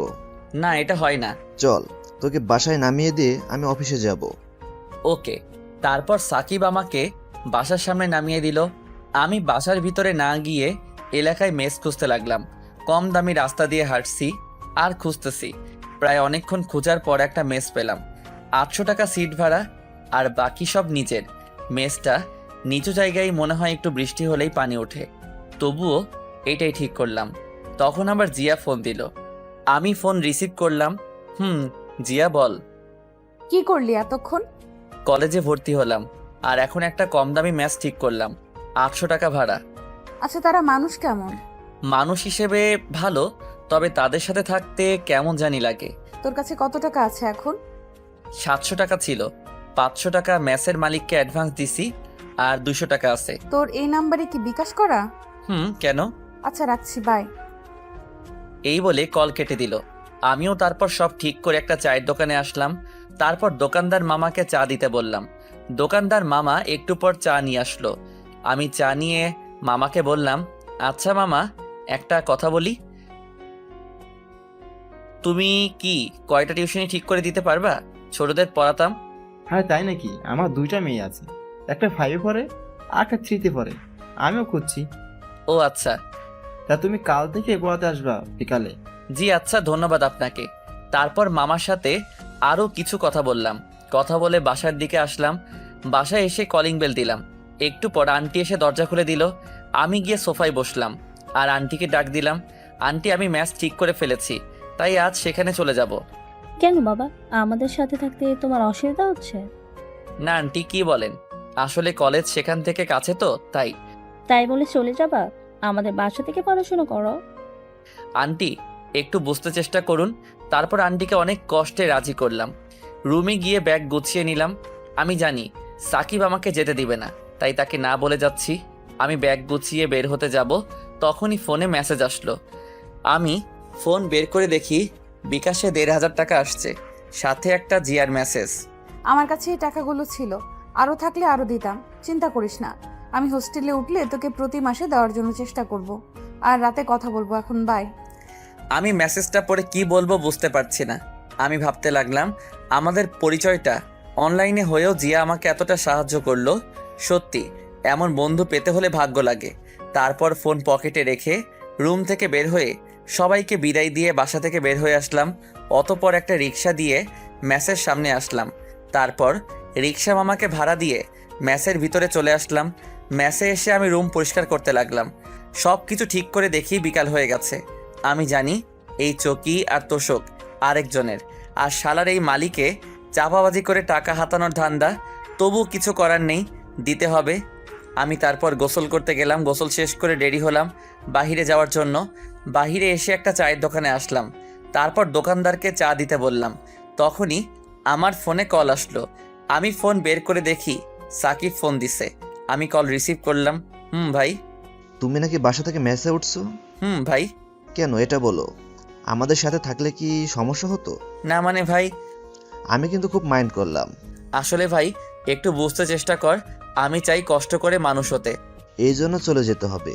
না এটা হয় না। চল, তোকে বাসায় নামিয়ে দিয়ে আমি অফিসে যাব। ওকে। তারপর সাকিব আমাকে বাসার সামনে নামিয়ে দিল। আমি বাসার ভিতরে না গিয়ে এলাকায় মেস খুঁজতে লাগলাম। কম দামি রাস্তা দিয়ে হাঁটছি আর খুঁজতেছি। প্রায় অনেকক্ষণ খোঁজার পর একটা মেস পেলাম। 800 টাকা সিট ভাড়া, আর বাকি সব নিচের। মেসটা নিচু জায়গায়, মনে হয় একটু বৃষ্টি হলেই পানি ওঠে। তবুও এইটাই ঠিক করলাম। তখন আবার জিয়া ফোন দিল। আমি ফোন রিসিভ করলাম। জিয়া বল। কি করলি এতক্ষণ? কলেজে ভর্তি হলাম আর এখন একটা কম দামি ম্যাচ ঠিক করলাম। 800 টাকা ভাড়া। আচ্ছা, তারা মানুষ কেমন? মানুষ হিসেবে ভালো, তবে তাদের সাথে থাকতে কেমন জানি লাগে। তোর কাছে কত টাকা আছে এখন? 700 টাকা ছিল, 500 টাকা ম্যাচের মালিককে অ্যাডভান্স দিছি, আর 200 টাকা আছে। তোর এই নাম্বারে কি বিকাশ করা? কেন? আচ্ছা, রাখছি, বাই। এই বলে কল কেটে দিল। আমিও তারপর সব ঠিক করে একটা চায়ের দোকানে আসলাম। তারপর দোকানদার মামাকে চা দিতে বললাম। দোকানদার মামা একটু পর চা নিয়ে আসলো। আমি চা নিয়ে মামাকে বললাম, আচ্ছা মামা, একটা কথা বলি, তুমি কি কয়টা টিউশনি ঠিক করে দিতে পারবা? ছোটদের পড়াতাম। হ্যাঁ তাই নাকি? আমার 2টা মেয়ে আছে, একটা 5-এ পড়ে আর একটা 3-তে পড়ে। আমিও খুঁজছি। ও আচ্ছা। তা তুমি কাল থেকে পড়াতে আসবা বিকালে? জি আচ্ছা, ধন্যবাদ আপনাকে। তারপর মামার সাথে আরও কিছু কথা বললাম। কথা বলে বাসার দিকে আসলাম। বাসায় এসে কলিং বেল দিলাম। একটু পর আন্টি এসে দরজা খুলে দিল। আমি গিয়ে সোফায় বসলাম আর আন্টিকে ডাক দিলাম। আন্টি, আমি ম্যাচ ঠিক করে ফেলেছি, তাই আজ সেখানে চলে যাব। কেন বাবা, আমাদের সাথে থাকতে তোমার অসুবিধা হচ্ছে? না আন্টি, কি বলেন, আসলে কলেজ সেখান থেকে কাছে তো তাই। তাই বলে চলে যাবা? আমাদের বাসা থেকে পড়াশোনা করো। আন্টি, একটু বুঝতে চেষ্টা করুন। তারপর আন্টিকে অনেক কষ্টে রাজি করলাম। রুমে গিয়ে ব্যাগ গুছিয়ে নিলাম। আমি জানি সাকিব আমাকে যেতে দিবে না, তাই তাকে না বলে যাচ্ছি। আমি ব্যাগ গুছিয়ে বের হতে যাব, তখনই ফোনে মেসেজ আসলো। আমি ফোন বের করে দেখি বিকাশে 1500 টাকা আসছে, সাথে একটা জিআর মেসেজ। আমার কাছে এই টাকাগুলো ছিল, আরও থাকলে আরও দিতাম, চিন্তা করিস না। আমি হোস্টেলে উঠলে তোকে প্রতি মাসে দেওয়ার জন্য চেষ্টা করব। আর রাতে কথা বলবো, এখন বাই। আমি মেসেজটা পড়ে কি বলবো বুঝতে পারছি না। আমি ভাবতে লাগলাম, আমাদের পরিচয়টা অনলাইনে হয়েও জিয়া আমাকে এতটা সাহায্য করলো। সত্যি এমন বন্ধু পেতে হলে ভাগ্য লাগে। তারপর ফোন পকেটে রেখে রুম থেকে বের হয়ে সবাইকে বিদায় দিয়ে বাসা থেকে বের হয়ে আসলাম। অতপর একটা রিক্সা দিয়ে ম্যাচের সামনে আসলাম। তারপর রিক্সা মামাকে ভাড়া দিয়ে ম্যাচের ভিতরে চলে আসলাম। ম্যাচে এসে আমি রুম পরিষ্কার করতে লাগলাম। সব কিছু ঠিক করে দেখি বিকাল হয়ে গেছে। আমি জানি এই চকি আর তোষক আরেকজনের, আর শালার এই মালিকে চাপাবাজি করে টাকা হাতানোর ধান্দা। তবু কিছু করার নেই, দিতে হবে। আমি তারপর গোসল করতে গেলাম। গোসল শেষ করে রেডি হলাম বাহিরে যাওয়ার জন্য। বাহিরে এসে একটা চায়ের দোকানে আসলাম। তারপর দোকানদারকে চা দিতে বললাম। তখনই আমার ফোনে কল আসলো। আমি ফোন বের করে দেখি সাকিব ফোন দিছে। আমি কল রিসিভ করলাম। ভাই। তুমি নাকি বাসা থেকে মেসে উঠছো? ভাই। কেন, এটা বলো। আমাদের সাথে থাকলে কি সমস্যা হতো? না মানে ভাই, আমি কিন্তু খুব মাইন্ড করলাম। আসলে ভাই একটু বুঝতে চেষ্টা কর, আমি চাই কষ্ট করে মানুষ হতে। এই জন্য চলে যেতে হবে?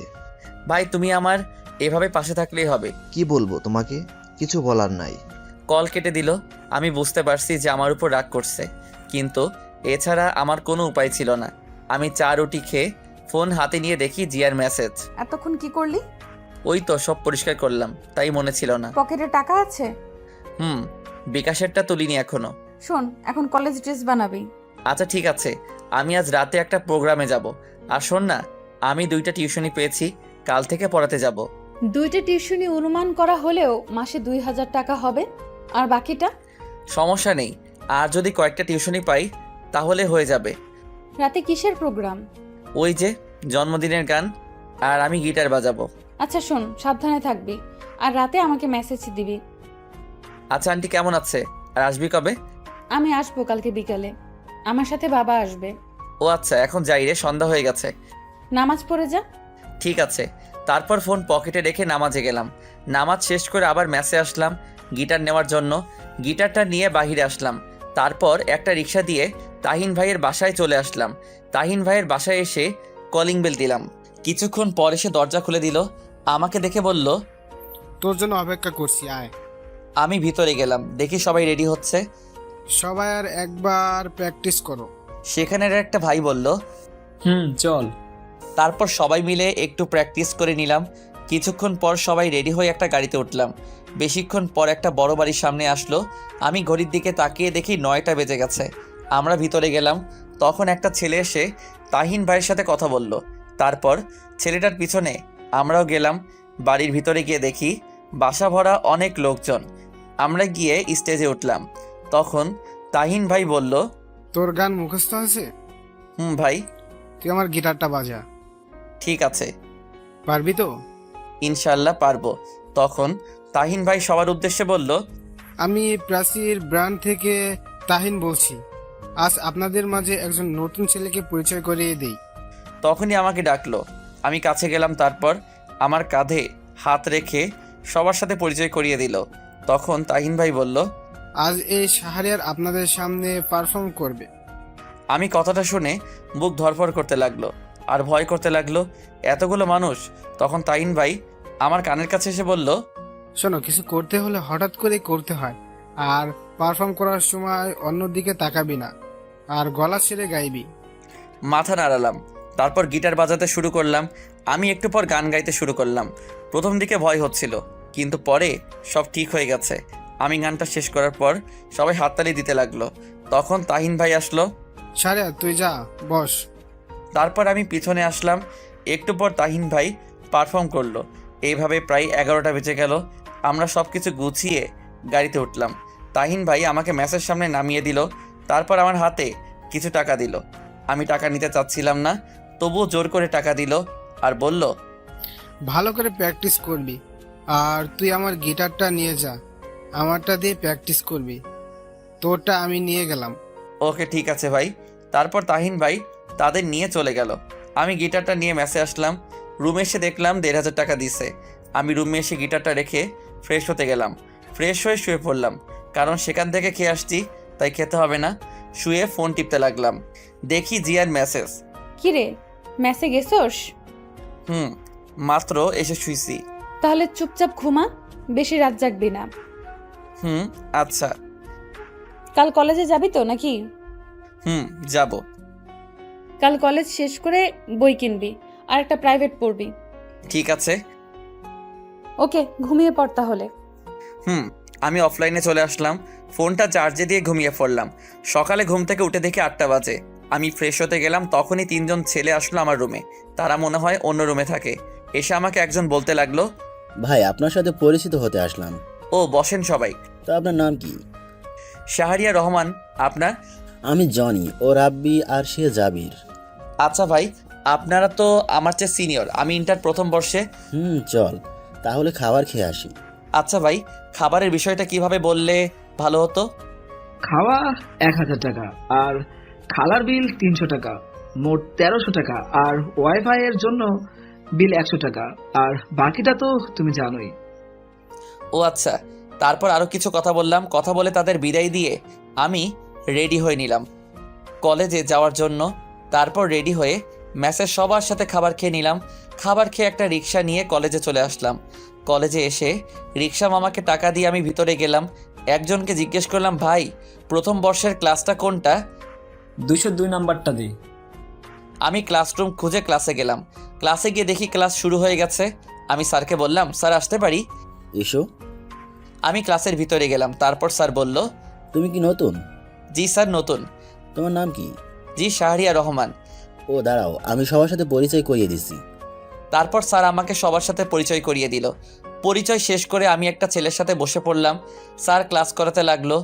ভাই তুমি আমার এভাবে পাশে থাকলেই হবে। কি বলবো তোমাকে, কিছু বলার নাই। কল কেটে দিল। আমি বুঝতে পারছি যে আমার উপর রাগ করছে, কিন্তু এছাড়া আমার কোনো উপায় ছিল না। আমি চা রুটি খেয়ে ফোন হাতে নিয়ে দেখি জিয়ার মেসেজ। এতক্ষণ কি করলি? ওই তো সব পরিষ্কার করলাম, তাই মনে ছিল না। পকেটে টাকা আছে? বিকাশেরটা তুলিনি এখনো। শোন, এখন কলেজ ড্রেস বানাবি। আচ্ছা ঠিক আছে, আমি আজ রাতে একটা প্রোগ্রামে যাব। আর শোন না, আমি 2টা টিউশনি পেয়েছি, কাল থেকে পড়াতে যাব। 2টা টিউশনি অনুমান করা হলেও মাসে 2000 টাকা হবে। আর বাকিটা? সমস্যা নেই, আর যদি কয়েকটা টিউশনি পাই তাহলে হয়ে যাবে। রাতে কিসের প্রোগ্রাম? ওই যে জন্মদিনের গান, আর আমি গিটার বাজাবো। আচ্ছা শোন, সাবধানে থাকবি, আর রাতে আমাকে মেসেজ দিবি। আচ্ছা আন্টি কেমন আছে, আর আসবি কবে? আমি আসবো কালকে বিকালে, আমার সাথে বাবা আসবে। ও আচ্ছা, এখন যাই রে, সন্ধ্যা হয়ে গেছে। নামাজ পড়ে যা। ঠিক আছে। তারপর ফোন পকেটে রেখে নামাজে গেলাম। নামাজ শেষ করে আবার ম্যাচে আসলাম গিটার নেওয়ার জন্য। গিটারটা নিয়ে বাহিরে আসলাম। তারপর একটা রিক্সা দিয়ে তাহিন ভাইয়ের বাসায় চলে আসলাম। তাহিন ভাইয়ের বাসায় এসে কলিং বেল দিলাম। কিছুক্ষণ পর এসে দরজা খুলে দিল। আমাকে দেখে বলল, তোর জন্য অপেক্ষা করছি, আয়। আমি ভিতরে গেলাম, দেখি সবাই রেডি হচ্ছে। সবাই আর একবার প্র্যাকটিস করো। সেখানের একটা ভাই বলল, চল। তারপর সবাই মিলে একটু প্র্যাকটিস করে নিলাম। কিছুক্ষণ পর সবাই রেডি হয়ে একটা গাড়িতে উঠলাম। বেশিক্ষণ পর একটা বড় বাড়ির সামনে আসলো। আমি ঘড়ির দিকে তাকিয়ে দেখি 9টা বেজে গেছে। আমরা ভিতরে গেলাম। তখন একটা ছেলে এসে তাহিন ভাইয়ের সাথে কথা বলল। তারপর ছেলেটার পিছনে আমরাও গেলাম। বাড়ির ভিতরে গিয়ে দেখি বাসা ভরা অনেক লোকজন। আমরা গিয়ে স্টেজে উঠলাম। তখন তাহিন ভাই বলল, তোর গান মুখস্থ আছে? ভাই। তুই আমার গিটারটা বাজা। ঠিক আছে। পারবি তো? ইনশাল্লাহ পারবো। তখন তাহিন ভাই সবার উদ্দেশ্যে বলল, আমি প্রাচীর ব্র্যান্ড থেকে তাহিন বলছি। আজ আপনাদের মাঝে একজন নতুন ছেলেকে পরিচয় করিয়ে দেই। তখনই আমাকে ডাকলো। আমি কাছে গেলাম, তারপর আমার কাঁধে হাত রেখে সবার সাথে পরিচয় করিয়ে দিল। তখন তাহিন ভাই বলল, আজ এই শাহরিয়ার আপনাদের সামনে পারফর্ম করবে। আমি কথাটা শুনে বুক ধড়ফড় করতে লাগলো আর ভয় করতে লাগলো, এতগুলো মানুষ। তখন তাহিন ভাই আমার কানের কাছে এসে বলল, শোনো, কিছু করতে হলে হঠাৎ করেই করতে হয়, আর পারফর্ম করার সময় অন্যদিকে তাকাবি না, আর গলা ছেড়ে গাইবি। মাথা নাড়ালাম, তারপর গিটার বাজাতে শুরু করলাম। আমি একটু পর গান গাইতে শুরু করলাম। প্রথম দিকে ভয় হচ্ছিল, কিন্তু পরে সব ঠিক হয়ে গেছে। আমি গানটা শেষ করার পর সবাই হাততালি দিতে লাগলো। তখন তাহিন ভাই আসলো। শাহরিয়ার, তুই যা, বস। তারপর আমি পিছনে আসলাম। একটু পর তাহিন ভাই পারফর্ম করলো। এইভাবে প্রায় 11টা বেজে গেল। আমরা সব কিছু গুছিয়ে গাড়িতে উঠলাম। তাহিন ভাই আমাকে ম্যাচের সামনে নামিয়ে দিল। তারপর আমার হাতে কিছু টাকা দিল। আমি টাকা নিতে চাচ্ছিলাম না, তবুও জোর করে টাকা দিল আর বলল, ভালো করে প্র্যাকটিস করবি, আর তুই আমার গিটারটা নিয়ে যা, আমারটা দিয়ে প্র্যাকটিস করবি। তোরটা আমি নিয়ে গেলাম। ওকে ঠিক আছে ভাই। তারপর তাহিন ভাই তাদের নিয়ে চলে গেল। আমি গিটারটা নিয়ে ম্যাচে আসলাম। রুমে এসে দেখলাম 1,500 টাকা দিছে। আমি রুমে এসে গিটারটা রেখে ফ্রেশ হতে গেলাম। ফ্রেশ হয়ে শুয়ে পড়লাম, কারণ সেখান থেকে খেয়ে আসছি, তাই খেতে হবে না। শুয়ে ফোন টিপতে লাগলাম। দেখি জিয়ার মেসেজ। কিরে, মেসে গেছোস? মাত্র এসে শুইছি। তাহলে চুপচাপ ঘুমা, বেশি রাত জাগবি না। আচ্ছা। কাল কলেজে যাবি তো নাকি? যাব। কাল কলেজ শেষ করে বই কিনবি আর একটা প্রাইভেট পড়বি। ঠিক আছে। ওকে, ঘুমিয়ে পড় তাহলে। আমি অফলাইনে চলে আসলাম। ফোনটা চার্জে দিয়ে ঘুমিয়ে পড়লাম। সকালে ঘুম থেকে উঠে দেখি 8টা বাজে। আমি ফ্রেশ হতে গেলাম, তখনই 3জন ছেলে আসলো আমার রুমে। তারা মনে হয় অন্য রুমে থাকে। এসে আমাকে একজন বলতে লাগলো, ভাই, আপনার সাথে পরিচিত হতে আসলাম। ও বসেন সবাই। তো আপনার নাম কি? শাহরিয়া রহমান। আপনার? আমি জনি, ও রাব্বি, আর সে জাবির। আচ্ছা ভাই, আপনারা তো আমার চেয়ে সিনিয়র। আমি ইন্টার প্রথম বর্ষে। চল তাহলে খাবার খেয়ে আসি। আচ্ছা ভাই, খাবারের বিষয়টা কিভাবে বললে ভালো হতো? খাওয়া 1,000 টাকা, আর খালার বিল 300 টাকা, মোট 1300 টাকা, আর ওয়াইফাই এর জন্য বিল 100 টাকা, আর বাকিটা তো তুমি জানোই। ও আচ্ছা। তারপর আরও কিছু কথা বললাম। কথা বলে তাদের বিদায় দিয়ে আমি রেডি হয়ে নিলাম কলেজে যাওয়ার জন্য। তারপর রেডি হয়ে ম্যাসের সবার সাথে খাবার খেয়ে নিলাম। খাবার খেয়ে একটা রিক্সা নিয়ে কলেজে চলে আসলাম। কলেজে এসে রিক্সা মামাকে টাকা দিয়ে আমি ভিতরে গেলাম। একজনকে জিজ্ঞেস করলাম, ভাই প্রথম বর্ষের ক্লাসটা কোনটা? 202 নাম্বারটা দে। আমি ক্লাসরুম খুঁজে ক্লাসে গেলাম। ক্লাসে গিয়ে দেখি ক্লাস শুরু হয়ে গেছে। আমি স্যারকে বললাম, স্যার আসতে পারি? এসো। আমি ক্লাসের ভিতরে গেলাম। তারপর স্যার বলল, তুমি কি নতুন? জি স্যার, নতুন। তোমার নাম কি? জি, শাহরিয়া রহমান। ও দাঁড়াও, আমি সবার সাথে পরিচয় করিয়ে দিচ্ছি। তারপর স্যার আমাকে সবার সাথে পরিচয় করিয়ে দিল। পরিচয় শেষ করে আমি একটা ছেলের সাথে বসে পড়লাম। স্যার ক্লাস করাতে লাগলো,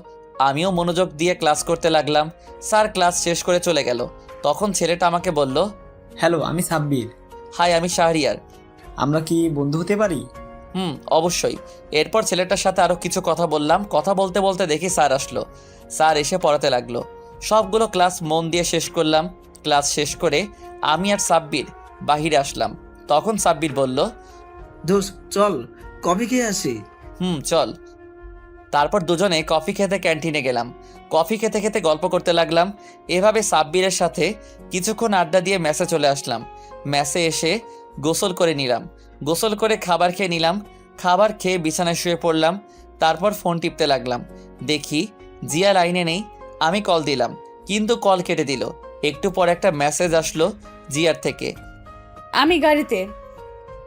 আমিও মনোযোগ দিয়ে ক্লাস করতে লাগলাম। স্যার ক্লাস শেষ করে চলে গেল। তখন ছেলেটা আমাকে বলল, হ্যালো, আমি সাব্বির। হাই, আমি শাহরিয়ার। আমরা কি বন্ধু হতে পারি? অবশ্যই। এরপর ছেলেটার সাথে আরও কিছু কথা বললাম। কথা বলতে বলতে দেখি স্যার আসলো। স্যার এসে পড়াতে লাগলো। সবগুলো ক্লাস মন দিয়ে শেষ করলাম। ক্লাস শেষ করে আমি আর সাব্বির বাহিরে আসলাম। তখন সাব্বির বলল, দোস্ত চল কফি খেয়ে আসি। চল। তারপর দুজনে কফি খেতে ক্যান্টিনে গেলাম। কফি খেতে খেতে গল্প করতে লাগলাম। এভাবে সাব্বিরের সাথে কিছুক্ষণ আড্ডা দিয়ে ম্যাসে চলে আসলাম। ম্যাসে এসে গোসল করে নিলাম। গোসল করে খাবার খেয়ে নিলাম। খাবার খেয়ে বিছানায় শুয়ে পড়লাম। তারপর ফোন টিপতে লাগলাম। দেখি জিয়া লাইনে নেই। আমি কল দিলাম, কিন্তু কল কেটে দিল। একটু পর একটা মেসেজ আসলো জিয়ার থেকে, আমি গাড়িতে,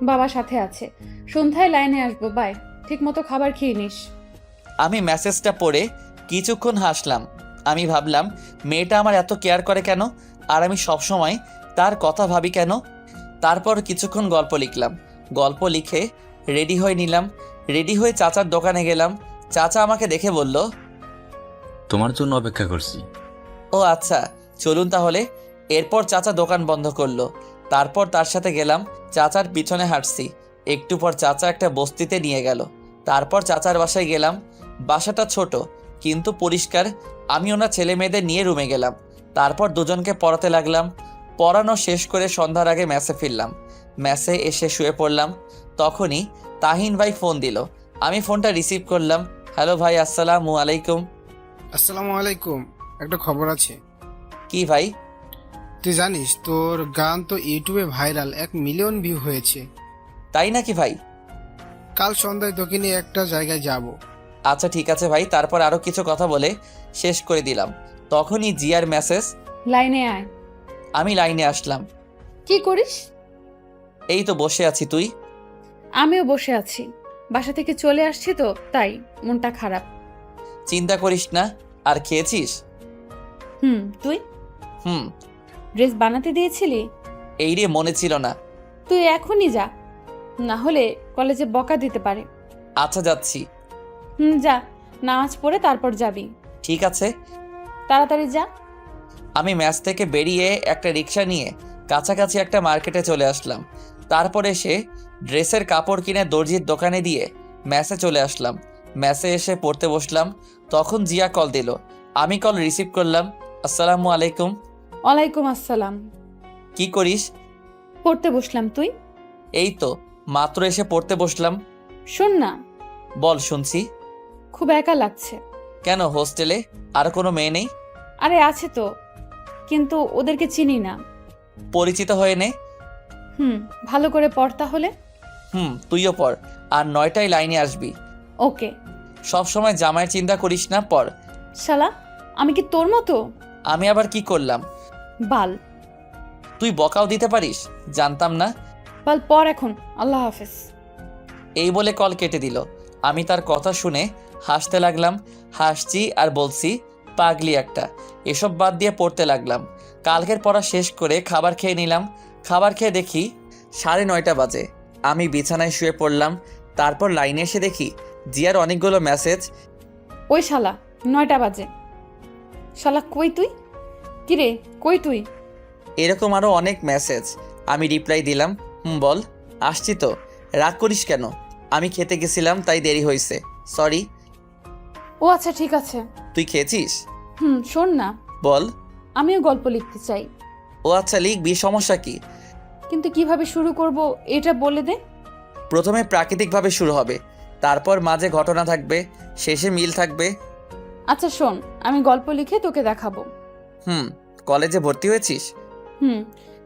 বাবা সাথে আছে, সন্ধ্যায় লাইনে আসবো, বাই, ঠিক মতো খাবার খেয়ে নিস। আমি মেসেজটা পড়ে কিছুক্ষণ হাসলাম। আমি ভাবলাম, মেয়েটা আমার এত কেয়ার করে কেন, আর আমি সবসময় তার কথা ভাবি কেন। তারপর কিছুক্ষণ গল্প লিখলাম। গল্প লিখে রেডি হয়ে নিলাম। রেডি হয়ে চাচার দোকানে গেলাম। চাচা আমাকে দেখে বলল, তোমার জন্য অপেক্ষা করছি। ও আচ্ছা, চলুন তাহলে। এরপর চাচা দোকান বন্ধ করলো। তারপর তার সাথে গেলাম, চাচার পিছনে হাঁটছি। একটু পর চাচা একটা বস্তিতে নিয়ে গেল। তারপর চাচার বাসায় গেলাম। বাসাটা ছোট কিন্তু পরিষ্কার। আমি ওনার ছেলে মেয়েদের নিয়ে রুমে গেলাম। তারপর দুজনকে পড়াতে লাগলাম। পড়ানো শেষ করে সন্ধ্যার আগে ম্যাসে ফিরলাম। ম্যাসে এসে শুয়ে পড়লাম। তখনই তাহিন ভাই ফোন দিল। আমি ফোনটা রিসিভ করলাম। হ্যালো ভাই, আসসালামু আলাইকুম। আসসালামু আলাইকুম। একটা খবর আছে। কি ভাই? তুই জানিস তোর গান তো ইউটিউবে ভাইরাল, 1 মিলিয়ন ভিউ হয়েছে। তাই নাকি ভাই? কাল সন্ধ্যায় তোকে নিয়ে একটা জায়গায় যাব। আচ্ছা ঠিক আছে ভাই। তারপর আরও কিছু কথা বলে শেষ করে দিলাম। তখনই জিয়ার মেসেজ। লাইনে আয়। আমি লাইনে আসলাম। কি করিস? এই তো বসে আছি। তুই? আমিও বসে আছি। বাসা থেকে চলে আসছি তো তাই মনটা খারাপ। চিন্তা করিস না। আর খেয়েছিস? তুই হুম। ড্রেস বানাতে দিয়েছিলি? এই রে, মনে ছিল না। তুই এখনই যা, না হলে কলেজে বকা দিতে পারে। আচ্ছা যাচ্ছি। যা, নামাজ পড়ে তারপর যাবি। ঠিক আছে। তাড়াতাড়ি যা। আমি ম্যাচ থেকে বেরিয়ে একটা রিক্সা নিয়ে কাছাকাছি একটা মার্কেটে চলে আসলাম। তারপর এসে ড্রেসের কাপড় কিনে দর্জির দোকানে দিয়ে ম্যাচে চলে আসলাম। ম্যাচে এসে পড়তে বসলাম। তখন জিয়া কল দিল। আমি কল রিসিভ করলাম। আসসালামু আলাইকুম। ওয়ালাইকুম আসসালাম। কি করিস? পড়তে বসলাম। তুই? এই তো মাত্র এসে পড়তে বসলাম। শোন না। বল, শুনছি। খুব একা লাগছে। কেন, হোস্টেলে আর কোনো মেয়ে নেই? আরে আছে তো, কিন্তু ওদেরকে চিনি না। পরিচিত হয়ে নে। ভালো করে পড় তাহলে। তুইও পড়। আর 9টায় লাইনে আসবি। ওকে। সব সময় জামাইয়ের চিন্তা করিস না, পড়। শালা, আমি কি তোর মতো? আমি আবার কি করলাম? বাল। তুই বকাও দিতে পারিস? জানতাম না। বাল, পড় এখন। আল্লাহ হাফেজ। এই বলে কল কেটে দিল। আমি তার কথা শুনে হাসতে লাগলাম। হাসছি আর বলছি, পাগলি একটা। এসব বাদ দিয়ে পড়তে লাগলাম। কালকের পড়া শেষ করে খাবার খেয়ে নিলাম। খাবার খেয়ে দেখি 9:30 বাজে। আমি বিছানায় শুয়ে পড়লাম। তারপর লাইনে এসে দেখি জিয়ার অনেকগুলো মেসেজ। ওই শালা, 9টা বাজে। শালা কই তুই? কিরে কই তুই? এরকম আরও অনেক মেসেজ। আমি রিপ্লাই দিলাম, বল। আসছি তো। রাগ করিস কেন? আমি খেতে গেছিলাম তাই দেরি হয়েছে, সরি। ও আচ্ছা ঠিক আছে। তুই খেয়েছিস? শোন না, বল। আমিও গল্প লিখতে চাই। ও আচ্ছা, লিখবি, সমস্যা কি? কিন্তু কিভাবে শুরু করব এটা বলে দে। প্রথমে প্রাকৃতিকভাবে শুরু হবে, তারপর মাঝে ঘটনা থাকবে, শেষে মিল থাকবে। আচ্ছা শোন, আমি গল্প লিখে তোকে দেখাবো। কলেজে ভর্তি হয়েছিস?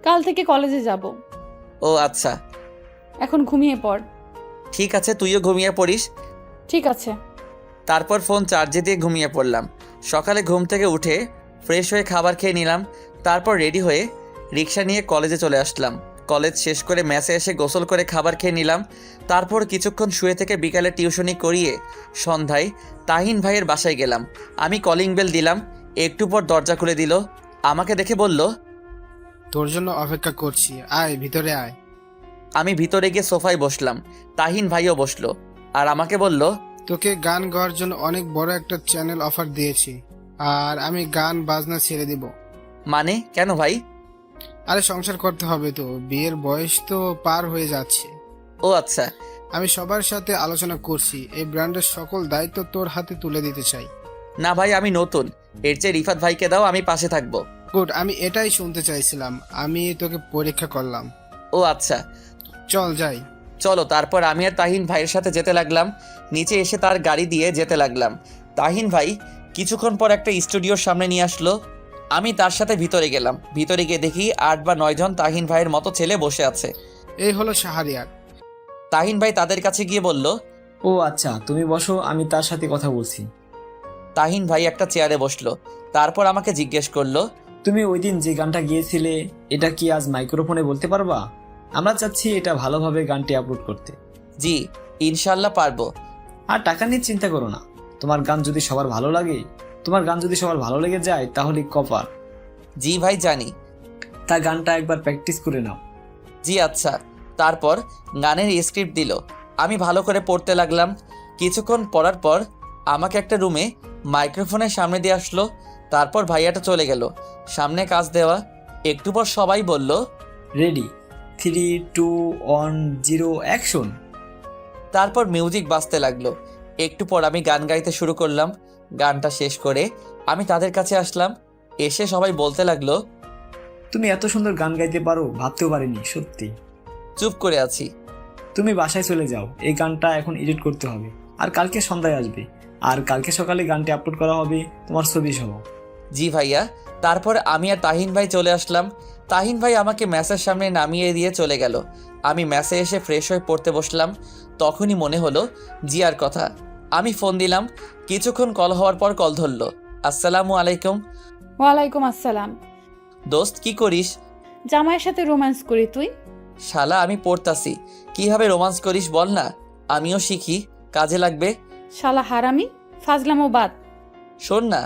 কাল থেকে কলেজে যাব। ও আচ্ছা। এখন ঘুমিয়ে পড়। ঠিক আছে, তুইও ঘুমিয়ে পড়িস। ঠিক আছে। তারপর ফোন চার্জে দিয়ে ঘুমিয়ে পড়লাম। সকালে ঘুম থেকে উঠে ফ্রেশ হয়ে খাবার খেয়ে নিলাম। তারপর রেডি হয়ে রিক্সা নিয়ে কলেজে চলে আসলাম। কলেজ শেষ করে ম্যাসে এসে গোসল করে খাবার খেয়ে নিলাম। তারপর কিছুক্ষণ শুয়ে থেকে বিকালে টিউশনি করিয়ে সন্ধ্যায় তাহিন ভাইয়ের বাসায় গেলাম। আমি কলিং বেল দিলাম। একটু পর দরজা খুলে দিল। আমাকে দেখে বলল, তোর জন্য অপেক্ষা করছি, আয় ভিতরে আয়। আমি ভিতরে গিয়ে সোফায় বসলাম। তাহিন ভাইও বসলো আর আমাকে বলল, তোকে গান গাওয়ার জন্য অনেক বড় একটা চ্যানেল অফার দিয়েছি, আর আমি গান বাজনা ছেড়ে দিব। মানে কেন ভাই? আরে সংসার করতে হবে তো, বিয়ের বয়স তো পার হয়ে যাচ্ছে। ও আচ্ছা। আমি সবার সাথে আলোচনা করছি, এই ব্র্যান্ডের সকল দায়িত্ব তোর হাতে তুলে দিতে চাই। না ভাই, আমি নতুন, এর চেয়ে রিফাত ভাইকে দাও, আমি পাশে থাকবো। গুড, আমি এটাই শুনতে চাইছিলাম। আমি তোকে পরীক্ষা করলাম। ও আচ্ছা, চল যাই। চলো। তারপর আমি আর তাহিন ভাইয়ের সাথে যেতে লাগলাম। নিচে এসে তার গাড়ি দিয়ে যেতে লাগলাম। তাহিন ভাই কিছুক্ষণ পর একটা স্টুডিওর সামনে নিয়ে আসলো। আমি তার সাথে ভিতরে গেলাম। ভিতরে গিয়ে দেখি 8 বা 9 জন তাহিন ভাইয়ের মতো ছেলে বসে আছে। এই হলো শাহরিয়ার। তাহিন ভাই তাদের কাছে গিয়ে বলল, ও আচ্ছা, তুমি বসো, আমি তার সাথে কথা বলছি। তাহিন ভাই একটা চেয়ারে বসলো। তারপর আমাকে জিজ্ঞেস করলো, তুমি ওই দিন যে গানটা গিয়েছিলে এটা কি আজ মাইক্রোফোনে বলতে পারবা? আমরা চাচ্ছি এটা ভালোভাবে গানটি আপলোড করতে। জি ইনশাল্লাহ পারবো। আর টাকা নিয়ে চিন্তা করো না, তোমার গান যদি সবার ভালো লেগে যায় তাহলে কপার। জি ভাই জানি। তা গানটা একবার প্র্যাকটিস করে নাও। জি আচ্ছা। তারপর গানের স্ক্রিপ্ট দিল। আমি ভালো করে পড়তে লাগলাম। কিছুক্ষণ পড়ার পর আমাকে একটা রুমে মাইক্রোফোনের সামনে দিয়ে আসলো। তারপর ভাইয়াটা চলে গেল। সামনে কাজ দেওয়া। একটু পর সবাই বলল, রেডি, 3, 2, 1, 0 অ্যাকশন। তারপর মিউজিক বাজতে লাগলো। একটু পর আমি গান গাইতে শুরু করলাম। গানটা শেষ করে আমি তাদের কাছে আসলাম। এসে সবাই বলতে লাগলো, তুমি এত সুন্দর গান গাইতে পারো ভাবতেও পারিনি, সত্যি। চুপ করে আছি। তুমি বাসায় চলে যাও, এই গানটা এখন এডিট করতে হবে, আর কালকে সন্ধ্যায় আসবে, আর কালকে সকালে গানটি আপলোড করা হবে তোমার ছবি সহ। জি ভাইয়া। তারপর আমি আর তাহিন ভাই চলে আসলাম। তাহিন ভাই আমাকে ম্যাসের সামনে নামিয়ে দিয়ে চলে গেল। আমি ম্যাসে এসে ফ্রেশ হয়ে পড়তে বসলাম। তখনই মনে হলো জিয়ার কথা। আমি ফোন দিলাম। কিছুক্ষণ কল হওয়ার পর কল ধরলো। আসসালামু আলাইকুম। ওয়ালাইকুম আসসালাম। দোস্ত কি করিস? জামাইয়ের সাথে রোম্যান্স করি। তুই? শালা আমি পড়তাছি। কিভাবে রোমান্স করিস বল না, আমিও শিখি, কাজে লাগবে। শালা হারামি, ফাজলামো বাদ। শোন না।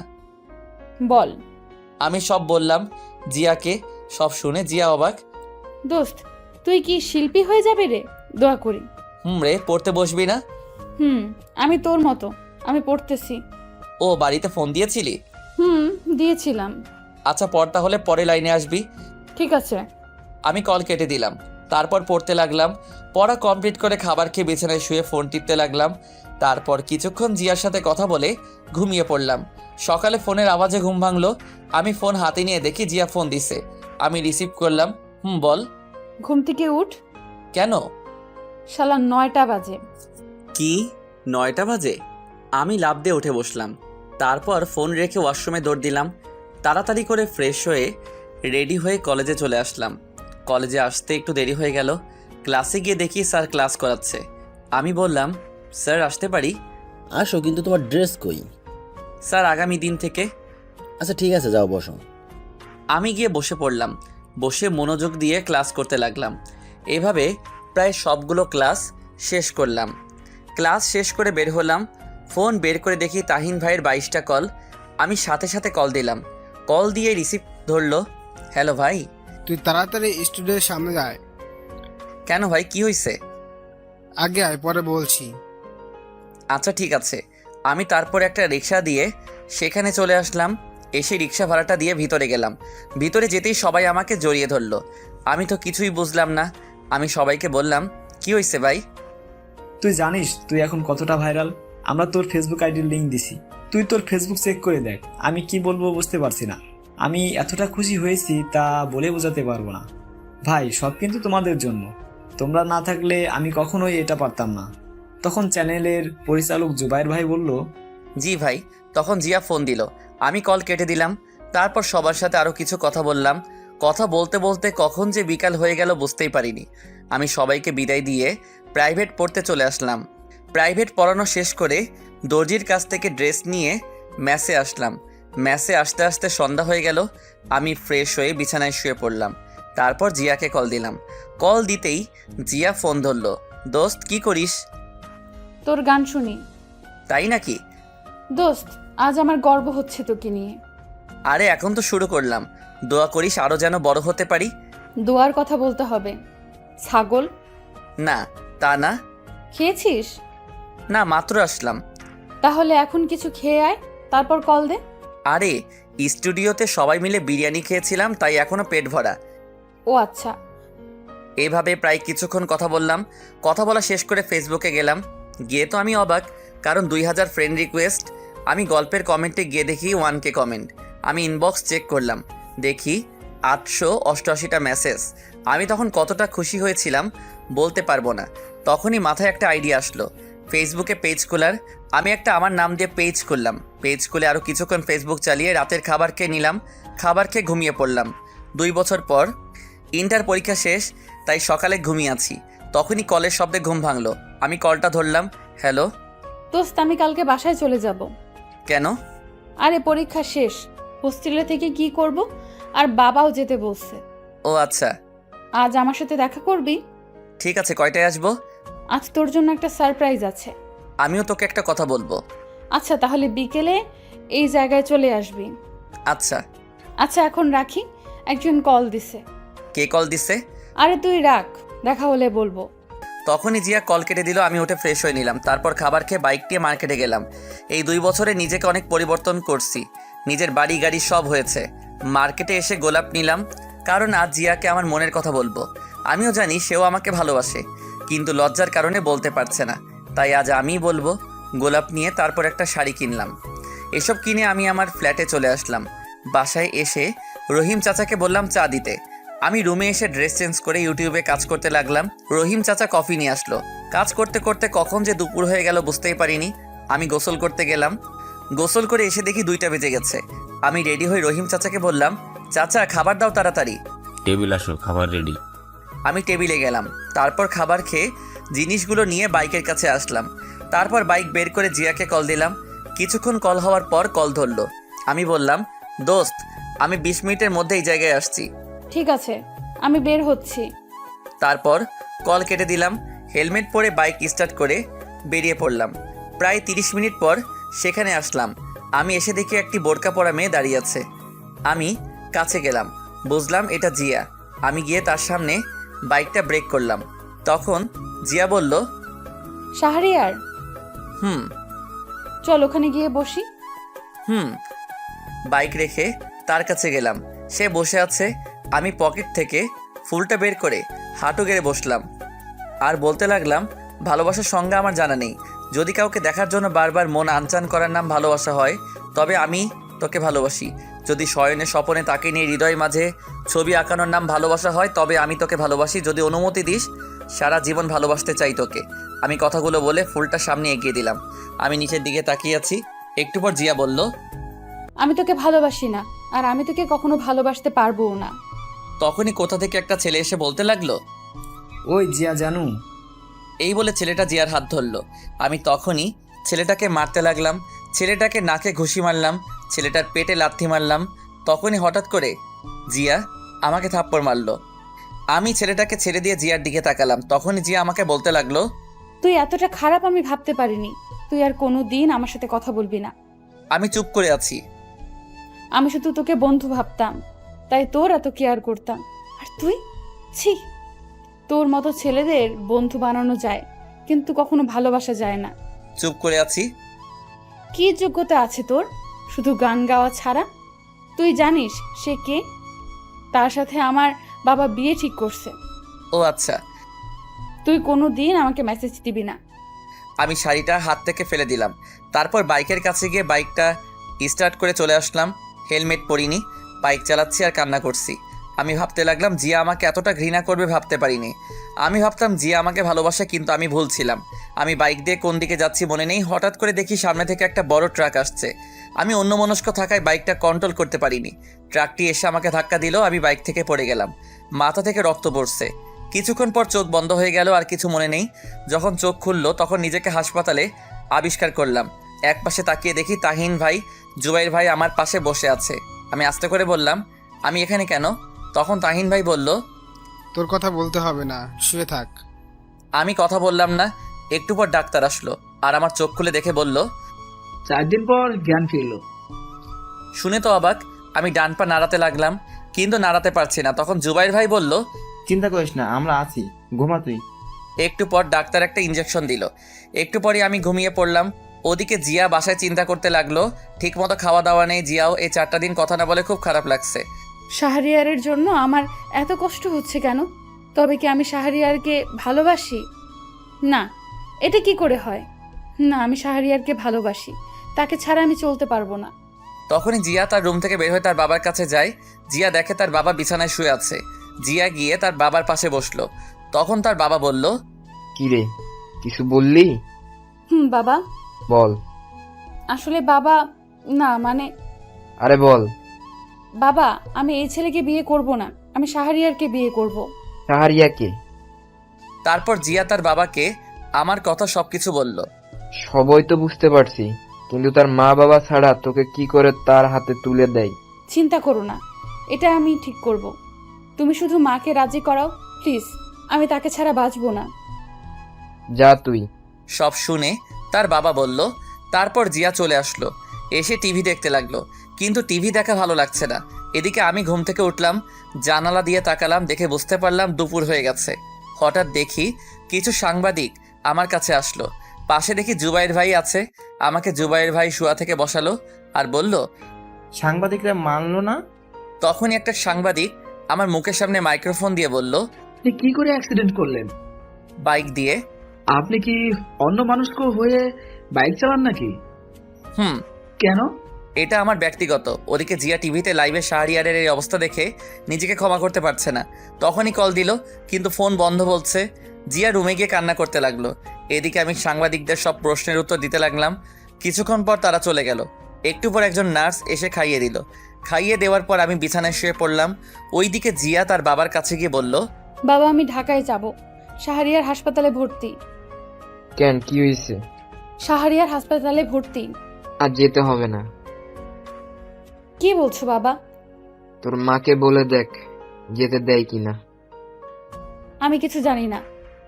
বল। আমি সব বললাম জিয়াকে। সব শুনে জিয়া অবাক। দোস্ত, তুই কি শিল্পী হয়ে যাবে রে? দোয়া করি। রে, পড়তে বসবি না? আমি তোর মতো, আমি পড়তেছি। ও, বাড়িতে ফোন দিয়েছিলি? দিয়েছিলাম। আচ্ছা পড়, তাহলে পরে লাইনে আসবি। ঠিক আছে। আমি কল কেটে দিলাম। তারপর পড়তে লাগলাম। পড়া কমপ্লিট করে খাবার খেয়ে বিছানায় শুয়ে ফোন টিপতে লাগলাম। তারপর কিছুক্ষণ জিয়ার সাথে কথা বলে ঘুমিয়ে পড়লাম। সকালে ফোনের আওয়াজে ঘুম ভাঙলো। আমি ফোন হাতে নিয়ে দেখি জিয়া ফোন দিছে। আমি রিসিভ করলাম। বল। ঘুম থেকে উঠ। কেন? শালা 9টা বাজে। কি 9টা বাজে? আমি লাফ দিয়ে উঠে বসলাম। তারপর ফোন রেখে ওয়াশরুমে দৌড় দিলাম। তাড়াতাড়ি করে ফ্রেশ হয়ে রেডি হয়ে কলেজে চলে আসলাম। কলেজে আসতে একটু দেরি হয়ে গেল। ক্লাসে গিয়ে দেখি স্যার ক্লাস করাচ্ছে। আমি বললাম, স্যার আসতে পারি? আসো, কিন্তু তোমার ড্রেস কই? স্যার আগামী দিন থেকে। আচ্ছা ঠিক আছে, যাও বসো। আমি গিয়ে বসে পড়লাম। বসে মনোযোগ দিয়ে ক্লাস করতে লাগলাম। এভাবে প্রায় সবগুলো ক্লাস শেষ করলাম। ক্লাস শেষ করে বের হলাম। ফোন বের করে দেখি তাহিন ভাইয়ের 22টা কল। আমি সাথে সাথে কল দিলাম। কল দিয়ে রিসিভ ধরলো। হ্যালো ভাই। তুই তাড়াতাড়ি স্টুডিওর সামনে যায়। কেন ভাই, কি হয়েছে? আগে আয়, পরে বলছি। আচ্ছা ঠিক আছে। আমি তারপর একটা রিক্সা দিয়ে সেখানে চলে আসলাম। এসে রিক্সা ভাড়াটা দিয়ে ভিতরে গেলাম। ভিতরে যেতেই সবাই আমাকে জড়িয়ে ধরলো। আমি তো কিছুই বুঝলাম না। আমি সবাইকে বললাম, কি হয়েছে ভাই? তুই জানিস তুই এখন কতটা ভাইরাল? আমরা তোর ফেসবুক আইডির লিঙ্ক দিছি, তুই তোর ফেসবুক চেক করে দেখ। আমি কি বলবো বুঝতে পারছি না। আমি এতটা খুশি হয়েছি তা বলে বোঝাতে পারবো না। ভাই, সব কিন্তু তোমাদের জন্য। তোমরা না থাকলে আমি কখনোই এটা পারতাম না। তখন চ্যানেলের পরিচালক জুবাইর ভাই বলল, জি ভাই। তখন জিয়া ফোন দিল। আমি কল কেটে দিলাম। তারপর সবার সাথে আরও কিছু কথা বললাম। কথা বলতে বলতে কখন যে বিকাল হয়ে গেল বুঝতেই পারিনি। আমি সবাইকে বিদায় দিয়ে প্রাইভেট পড়তে চলে আসলাম। প্রাইভেট পড়ানো শেষ করে দর্জির কাছ থেকে ড্রেস নিয়ে ম্যাসে আসলাম। ম্যাসে আসতে আসতে সন্ধ্যা হয়ে গেল। আমি ফ্রেশ হয়ে বিছানায় শুয়ে পড়লাম। তারপর জিয়াকে কল দিলাম। কল দিতেই জিয়া ফোন ধরলো। দোস্ত কি করিস? তোর গান শুনি। তাই নাকি? দোস্ত, আজ আমার গর্ব হচ্ছে তোকে নিয়ে। আরে এখন তো শুরু করলাম। দোয়া করিস আরও যেন বড় হতে পারি। দোয়ার কথা বলতে হবে। ছাগল। না, তা না। খেয়েছিস? না, মাত্র আসলাম। তাহলে এখন কিছু খেয়ে আয়, তারপর কল দে। আরে স্টুডিওতে সবাই মিলে বিরিয়ানি খেয়েছিলাম, তাই এখনো পেট ভরা। ও আচ্ছা। এইভাবে প্রায় কিছুক্ষণ কথা বললাম। কথা বলা শেষ করে ফেসবুকে গেলাম। গিয়ে তো আমি অবাক, কারণ 2000 ফ্রেন্ড রিকোয়েস্ট। আমি গল্পের কমেন্টে গিয়ে দেখি 1K কমেন্ট। আমি ইনবক্স চেক করলাম, দেখি 888টা মেসেজ। আমি তখন কতটা খুশি হয়েছিলাম বলতে পারবো না। তখনই মাথায় একটা আইডিয়া আসলো, ফেসবুকে পেজ খোলার। আমি একটা আমার নাম দিয়ে পেজ খুললাম। পেজ খুলে আরও কিছুক্ষণ ফেসবুক চালিয়ে রাতের খাবার খেয়ে নিলাম। খাবার খেয়ে ঘুমিয়ে পড়লাম। 2 বছর পর ইন্টার পরীক্ষা শেষ, তাই সকালে ঘুমিয়ে আছি। তখনই কলের শব্দে ঘুম ভাঙলো। আমি কলটা ধরলাম। হ্যালো দোস্ত, আমি কালকে বাসায় চলে যাব। কেন? আরে পরীক্ষা শেষ, হোস্টেলে থেকে কি করব, আর বাবাও যেতে বলছে। ও আচ্ছা। আজ আমার সাথে দেখা করবি? ঠিক আছে, কয়টায় আসবো? আজ তোর জন্য একটা সারপ্রাইজ আছে। আমিও তোকে একটা কথা বলবো। আচ্ছা, তাহলে বিকেলে এই জায়গায় চলে আসবি। আচ্ছা। আচ্ছা, এখন রাখি, একজন কল দিছে। কে কল দিছে? আরে তুই রাখ, দেখা হলে বলবো। তখনই জিয়া কল কেটে দিল। আমি উঠে ফ্রেশ হয়ে নিলাম। তারপর খাবার খেয়ে বাইক নিয়ে মার্কেটে গেলাম। এই 2 বছরে নিজেকে অনেক পরিবর্তন করছি। নিজের বাড়ি গাড়ি সব হয়েছে। মার্কেটে এসে গোলাপ নিলাম, কারণ আজ জিয়াকে আমার মনের কথা বলবো। আমিও জানি সেও আমাকে ভালোবাসে, কিন্তু লজ্জার কারণে বলতে পারছে না, তাই আজ আমিই বলবো। গোলাপ নিয়ে তারপর একটা শাড়ি কিনলাম। এসব কিনে আমি আমার ফ্ল্যাটে চলে আসলাম। বাসায় এসে রহিম চাচাকে বললাম চা দিতে। আমি রুমে এসে ড্রেস চেঞ্জ করে ইউটিউবে কাজ করতে লাগলাম। রহিম চাচা কফি নিয়ে আসলো। কাজ করতে করতে কখন যে দুপুর হয়ে গেল বুঝতেই পারিনি। আমি গোসল করতে গেলাম। গোসল করে এসে দেখি 2টা বেজে গেছে। আমি রেডি হয়ে রহিম চাচাকে বললাম, চাচা খাবার দাও তাড়াতাড়ি। টেবিল আসো, খাবার রেডি। আমি টেবিলে গেলাম। তারপর খাবার খেয়ে জিনিসগুলো নিয়ে বাইকের কাছে আসলাম। তারপর বাইক বের করে জিয়াকে কল দিলাম। কিছুক্ষণ কল হওয়ার পর কল ধরলো। আমি বললাম, দোস্ত আমি 20 মিনিটের মধ্যে এই জায়গায় আসছি। ঠিক আছে, আমি বের হচ্ছি। তারপর কল কেটে দিলাম। হেলমেট পরে বাইক স্টার্ট করে বেরিয়ে পড়লাম। প্রায় 30 মিনিট পর সেখানে আসলাম। আমি এসে দেখি একটি বোরকা পরা মেয়ে দাঁড়িয়ে আছে। আমি কাছে গেলাম, বুঝলাম এটা জিয়া। আমি গিয়ে তার সামনে বাইকটা ব্রেক করলাম। তখন জিয়া বলল, শাহরিয়ার, হুম। চল ওখানে গিয়ে বসি। হুম। বাইক রেখে তার কাছে গেলাম। সে বসে আছে। আমি পকেট থেকে ফুলটা বের করে হাঁটু গেড়ে বসলাম আর বলতে লাগলাম, ভালোবাসার সংজ্ঞা আমার জানা নেই। যদি কাউকে দেখার জন্য বারবার মন আনচান করার নাম ভালোবাসা হয়, তবে আমি তোকে ভালোবাসি। যদি শয়নে স্বপনে তাকে নিয়ে হৃদয় মাঝে ছবি আঁকানোর নাম ভালোবাসা হয়, তবে আমি তোকে ভালোবাসি। যদি অনুমতি দিস, সারা জীবন ভালোবাসতে চাই তোকে। আমি কথাগুলো বলে ফুলটা সামনে এগিয়ে দিলাম। আমি নিচের দিকে তাকিয়ে আছি। একটু পর জিয়া বলল, আমি তোকে ভালোবাসি না, আর আমি তোকে কখনো ভালোবাসতে পারবোও না। তখনই কোথা থেকে একটা ছেলে এসে বলতে লাগলো, ওই জিয়া জানু। এই বলে ছেলেটা জিয়ার হাত ধরলো। আমি তখনই ছেলেটাকে মারতে লাগলাম। ছেলেটাকে নাকে ঘুষি মারলাম, ছেলেটার পেটে লাথি মারলাম। তখনই হঠাৎ করে জিয়া আমাকে থাপ্পড় মারলো। আমি ছেলেটাকে ছেড়ে দিয়ে জিয়ার দিকে তাকালাম। তখনই জিয়া আমাকে বলতে লাগলো, তুই এতটা খারাপ আমি ভাবতে পারিনি। তুই আর কোনো দিন আমার সাথে কথা বলবি না। আমি চুপ করে আছি। আমি শুধু তোকে বন্ধু ভাবতাম, তাই তোর এত কেয়ার করতাম। আর তুই, ছি, তোর মতো ছেলেদের বন্ধু বানানো যায়, কিন্তু কখনো ভালোবাসা যায় না। চুপ করে আছি। কি যোগ্যতা আছে তোর শুধু গান গাওয়া ছাড়া? তুই জানিস সে কে? তার সাথে আমার বাবা বিয়ে ঠিক করছে। ও আচ্ছা। তুই কোনো দিন আমাকে মেসেজ দিবি না। আমি শাড়িটা হাত থেকে ফেলে দিলাম। তারপর বাইকের কাছে গিয়ে বাইকটা স্টার্ট করে চলে আসলাম। হেলমেট পরিনি, বাইক চালাচ্ছি আর কান্না করছি। আমি ভাবতে লাগলাম, জিয়া আমাকে এতটা ঘৃণা করবে ভাবতে পারিনি। আমি ভাবতাম জিয়া আমাকে ভালোবাসে, কিন্তু আমি ভুল ছিলাম। আমি বাইক দিয়ে কোন দিকে যাচ্ছি মনে নেই। হঠাৎ করে দেখি সামনে থেকে একটা বড় ট্রাক আসছে। আমি অন্যমনস্ক থাকায় বাইকটা কন্ট্রোল করতে পারিনি। ট্রাকটি এসে আমাকে ধাক্কা দিল। আমি বাইক থেকে পড়ে গেলাম। মাথা থেকে রক্ত পড়ছে। কিছুক্ষণ পর চোখ বন্ধ হয়ে গেল, আর কিছু মনে নেই। যখন চোখ খুললো তখন নিজেকে হাসপাতালে আবিষ্কার করলাম। এক পাশে তাকিয়ে দেখি তাহিন ভাই, জুবাইর ভাই আমার পাশে বসে আছে। আমি আস্তে করে বললাম, আমি এখানে কেন? তখন তাহিন ভাই বলল, তোর কথা বলতে হবে না, শুয়ে থাক। আমি কথা বললাম না। একটু পর ডাক্তার আসলো আর আমার চোখ খুলে দেখে বলল, 4 দিন পর জ্ঞান ফিরল। শুনে তো অবাক। আমি ডান পা নাড়াতে লাগলাম, কিন্তু নাড়াতে পারছি না। তখন জুবাইর ভাই বলল, চিন্তা করিস না, আমরা আছি, ঘুমা তুই। একটু পর ডাক্তার একটা ইঞ্জেকশন দিল। একটু পরে আমি ঘুমিয়ে পড়লাম। ওদিকে জিয়া বাসায় চিন্তা করতে লাগলো। ঠিকমতো খাওয়া দাওয়া নেই জিয়াও। এই 4টা দিন কথা না বলে খুব খারাপ লাগছে। শাহরিয়ারের জন্য আমার এত কষ্ট হচ্ছে কেন? তবে কি আমি শাহরিয়ারকে ভালোবাসি? না, এটা কি করে হয়? না, আমি শাহরিয়ারকে ভালোবাসি। তাকে ছাড়া আমি চলতে পারবো না। তখনই জিয়া তার রুম থেকে বের হয়ে তার বাবার কাছে যায়। জিয়া দেখে তার বাবা বিছানায় শুয়ে আছে। জিয়া গিয়ে তার বাবার পাশে বসলো। তখন তার বাবা বলল, কি রে, কিছু বললি? বাবা। বল। আসলে বাবা, না মানে, আরে বল। বাবা, আমি এই ছেলেকে বিয়ে করব না। আমি শাহরিয়ারকে বিয়ে করব। শাহরিয়াকে? তারপর জিয়া তার বাবাকে আমার কথা সবকিছু বলল। সবই তো বুঝতে পারছি, কিন্তু তার মা বাবা ছাড়া তোকে কি করে তার হাতে তুলে দেয়? চিন্তা করো না, এটা আমি ঠিক করব। তুমি শুধু মাকে রাজি করাও প্লিজ। আমি তাকে ছাড়া বাঁচবো না। যা তুই। সব শুনে তার বাবা বলল। তারপর জিয়া চলে আসলো। এসে টিভি দেখতে লাগলো, কিন্তু টিভি দেখা ভালো লাগছে না। এদিকে আমি ঘুম থেকে উঠলাম, জানালা দিয়ে তাকালাম, দেখে বুঝতে পারলাম দুপুর হয়ে গেছে। হঠাৎ দেখি কিছু সাংবাদিক আমার কাছে আসলো। পাশে দেখি জুবাইর ভাই আছে। আমাকে জুবাইর ভাই শুয়া থেকে বসালো আর বলল, সাংবাদিকরা মানলো না? তখনই একটা সাংবাদিক আমার মুখের সামনে মাইক্রোফোন দিয়ে বলল, আপনি কি করে অ্যাক্সিডেন্ট করলেন? বাইক দিয়ে। আপনি কি অন্য মানুষকে হয়ে বাইক চালান নাকি? হুম, কেন? এটা আমার ব্যক্তিগত। ওদিকে জিয়া টিভিতে লাইভে শাহরিয়ারের এই অবস্থা দেখে নিজেকে ক্ষমা করতে পারছে না। তখনই কল দিল, কিন্তু ফোন বন্ধ বলছে। জিয়া রুমে গিয়ে কান্না করতে লাগলো। এদিকে আমি সাংবাদিকদের সব প্রশ্নের উত্তর দিতে লাগলাম। কিছুক্ষণ পর তারা চলে গেল। একটু পর একজন নার্স এসে খাইয়ে দিল। খাইয়ে দেওয়ার পর আমি বিছানায় শুয়ে পড়লাম। ওইদিকে জিয়া তার বাবার কাছে গিয়ে বলল, বাবা, আমি ঢাকায় যাব। শাহরিয়ার হাসপাতালে ভর্তি। কেন, কি হয়েছে? শাহরিয়ার হাসপাতালে ভর্তি। আর যেতে হবে না। কি বলছো বাবা? তোর মাকে বলে দেখ যেতে দেয় কিনা। আমি কিছু জানি না।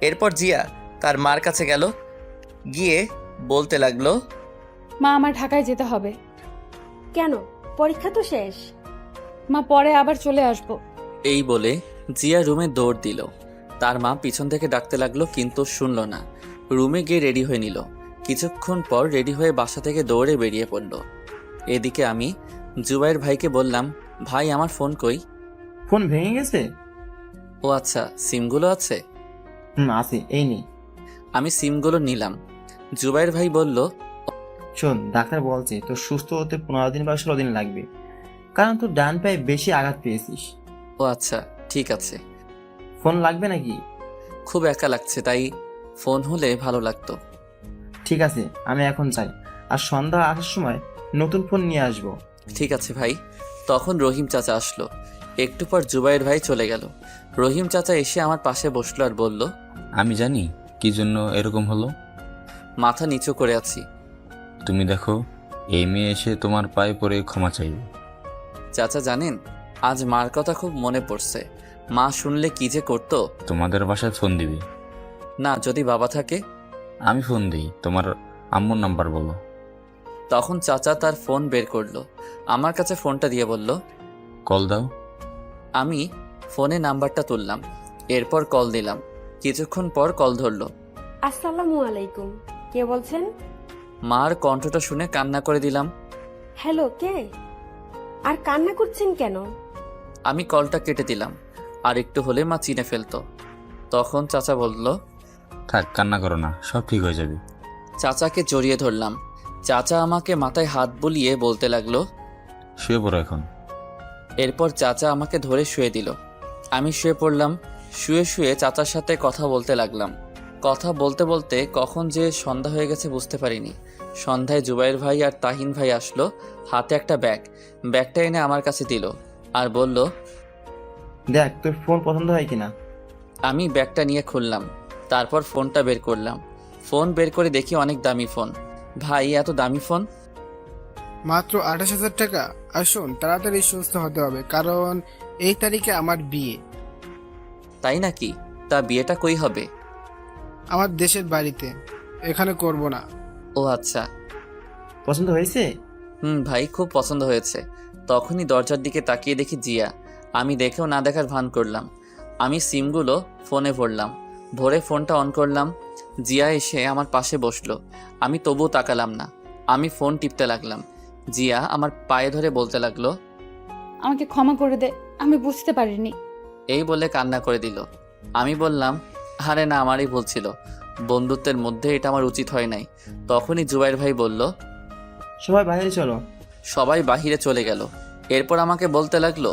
এরপর জিয়া তার মার কাছে গেল, গিয়ে বলতে লাগলো, মা, আমার ঢাকায় যেতে হবে। কেন? পরীক্ষা তো শেষ। মা, পরে আবার চলে আসবো। এই বলে জিয়া রুমে দৌড় দিল। তার মা পিছন থেকে ডাকতে লাগলো, কিন্তু শুনল না। রুমে গিয়ে রেডি হয়ে নিল। কিছুক্ষণ পর রেডি হয়ে বাসা থেকে দৌড়ে বেরিয়ে পড়ল। এদিকে আমি জুবাইর ভাইকে বললাম, ভাই আমার ফোন কই? ফোন ভেঙে গেছে? ও আচ্ছা, সিমগুলো আছে? আছে, এই নে। আমি সিমগুলো নিলাম। জুবাইর ভাই বলল, শোন, ডাক্তার বলছে তোর সুস্থ হতে 15 দিন বা 16 দিন লাগবে, কারণ তোর ডান পায়ে বেশি আঘাত পেয়েছিস। ও আচ্ছা, ঠিক আছে। ফোন লাগবে নাকি? খুব একা লাগছে, তাই ফোন হলে ভালো লাগতো। ঠিক আছে, আমি এখন যাই, আর সন্ধ্যা আসার সময় নতুন ফোন নিয়ে আসবো। ঠিক আছে ভাই। তখন রহিম চাচা আসলো। একটু পর জুবাইর ভাই চলে গেল। রহিম চাচা এসে আমার পাশে বসলো আর বলল, আমি জানি কি জন্য এরকম হলো। মাথা নিচু করে আছি। তুমি দেখো, এই মেয়ে এসে তোমার পায়ে পড়ে ক্ষমা চাইবে। চাচা জানেন, আজ মার কথা খুব মনে পড়ছে। মা শুনলে কি যে করতো। তোমাদের বাসায় ফোন দিবি? না, যদি বাবা থাকে। আমি ফোন দিই, তোমার আম্মুর নাম্বার বলো। তখন চাচা তার ফোন বের করলো, আমার কাছে ফোনটা দিয়ে বলল, কল দাও। আমি ফোনে নাম্বারটা তুললাম, এরপর কল দিলাম। কিছুক্ষণ পর কল ধরলো। আসসালামু আলাইকুম, কে বলছেন? মার কণ্ঠটা শুনে কান্না করে দিলাম। হ্যালো, কে? আর কান্না করছেন কেন? আমি কলটা কেটে দিলাম, আর একটু হলে মা চিনে ফেলতো। তখন চাচা বলল, থাক, কান্না করো না, সব ঠিক হয়ে যাবে। চাচাকে জড়িয়ে ধরলাম। চাচা আমাকে মাথায় হাত বুলিয়ে বলতে লাগলো, শুয়ে পড়ো এখন। এরপর চাচা আমাকে ধরে শুয়ে দিল। আমি শুয়ে পড়লাম। শুয়ে শুয়ে চাচার সাথে কথা বলতে লাগলাম। কথা বলতে বলতে কখন যে সন্ধ্যা হয়ে গেছে বুঝতে পারিনি। সন্ধ্যায় জুবাইর ভাই আর তাহিন ভাই আসলো, হাতে একটা ব্যাগটা এনে আমার কাছে দিল আর বলল, দেখ তোর ফোন পছন্দ হয় কিনা। আমি ব্যাগটা নিয়ে খুললাম। তারপর ফোনটা বের করলাম। ফোন বের করে দেখি অনেক দামি ফোন। ভাই, এত দামি ফোন? মাত্র 28,000 টাকা। আর শোন, তাড়াতাড়ি সুস্থ হতে হবে, কারণ এই তারিখে আমার বিয়ে। তাই নাকি? তা বিয়েটা কই হবে? আমার দেশের বাড়িতে, এখানে করব না। ও আচ্ছা। পছন্দ হয়েছে? ভাই, খুব পছন্দ হয়েছে। তখনই দরজার দিকে তাকিয়ে দেখি জিয়া। আমি দেখেও না দেখার ভান করলাম। আমি সিমগুলো ফোনে ভরলাম। ভরে ফোনটা অন করলাম। জিয়া এসে আমার পাশে বসলো। আমি তবুও তাকালাম না। আমি ফোন টিপতে লাগলাম। জিয়া আমার পায়ে ধরে বলতে লাগলো, আমাকে ক্ষমা করে দে, আমি বুঝতে পারিনি। এই বলে কান্না করে দিল। আমি বললাম, আরে না, আমারই ভুল ছিল। বন্ধুত্বের মধ্যে এটা আমার উচিত হয় নাই। তখনই জুবাইর ভাই বলল, সবাই বাইরে চলো। সবাই বাহিরে চলে গেল। এরপর আমাকে বলতে লাগলো,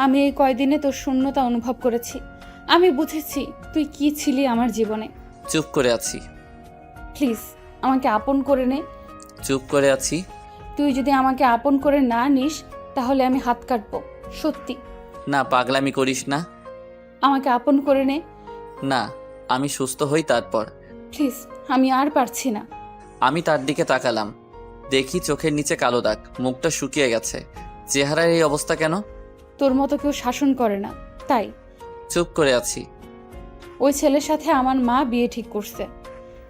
আমি এই কয়দিনে তোর শূন্যতা অনুভব করেছি। আমি বুঝেছি তুই কি ছিলি আমার জীবনে। চুপ করে আছি। প্লিজ আমাকে আপন করে নে। চুপ করে আছি। তুই যদি আমাকে আপন করে না নিস, তাহলে আমি হাত কাটবো। সত্যি। না, পাগলামি করিস না। আমাকে আপন করে নে। না, আমি সুস্থ হই তারপর। প্লিজ, আমি আর পারছি না। আমি তার দিকে তাকালাম। দেখি চোখের নিচে কালো দাগ, মুখটা শুকিয়ে গেছে। চেহারার এই অবস্থা কেন? তোর মতো কেউ শাসন করে না, তাই। চুপ করে আছি। ওই ছেলের সাথে আমার মা বিয়ে ঠিক করছে,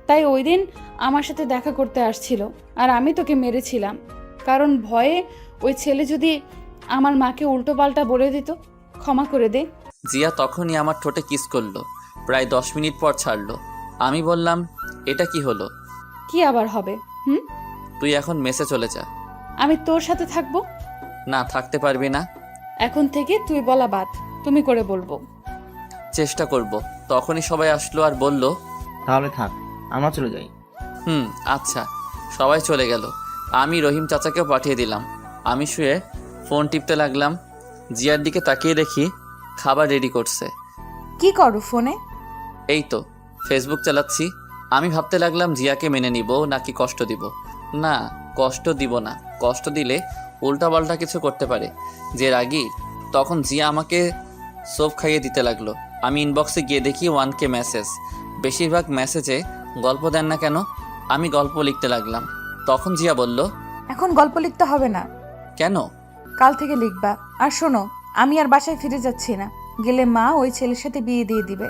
তাই ওই দিন আমার সাথে দেখা করতে আসছিল, আর আমি তোকে মেরেছিলাম, কারণ ভয়ে ওই ছেলে যদি আমার মাকে উল্টো পাল্টা বলে দিত। ক্ষমা করে দে। জিয়া তখনই আমার ঠোঁটে কিস করলো। প্রায় 10 মিনিট পর ছাড়লো। আমি বললাম, এটা কি হলো? কি আবার হবে? তুই এখন মেসে চলে যা। আমি তোর সাথে থাকবো? না, থাকতে পারবি না। এখন থেকে তুই বলা বাদ, তুমি করে বলবো। চেষ্টা করব। তখনই সবাই আসলো আর বলল, তাহলে থাক, আমরা চলে যাই। আচ্ছা। সবাই চলে গেল। আমি রহিম চাচাকেও পাঠিয়ে দিলাম। আমি শুয়ে ফোন টিপতে লাগলাম। জিয়ার দিকে তাকিয়ে দেখি খাবার রেডি করছে। কি করো ফোনে? এই তো ফেসবুক চালাচ্ছি। আমি ভাবতে লাগলাম জিয়াকে মেনে নিব নাকি কষ্ট দিব। না, কষ্ট দিব না। কষ্ট দিলে উল্টাপাল্টা কিছু করতে পারে। যে রাগী, তখন জিয়া আমাকে সোপ খাইয়ে দিতে লাগলো। আমি ইনবক্সে গিয়ে দেখি 1K মেসেজ। বেশিরভাগ মেসেজে গল্প দেন না কেন? আমি গল্প লিখতে লাগলাম। তখন জিয়া বলল, এখন গল্প লিখতে হবে না, কেন? কাল থেকে লিখবা। আর শোনো, আমি আর বাসায় ফিরে যাচ্ছি না। গেলে মা ওই ছেলের সাথে বিয়ে দিয়ে দিবে।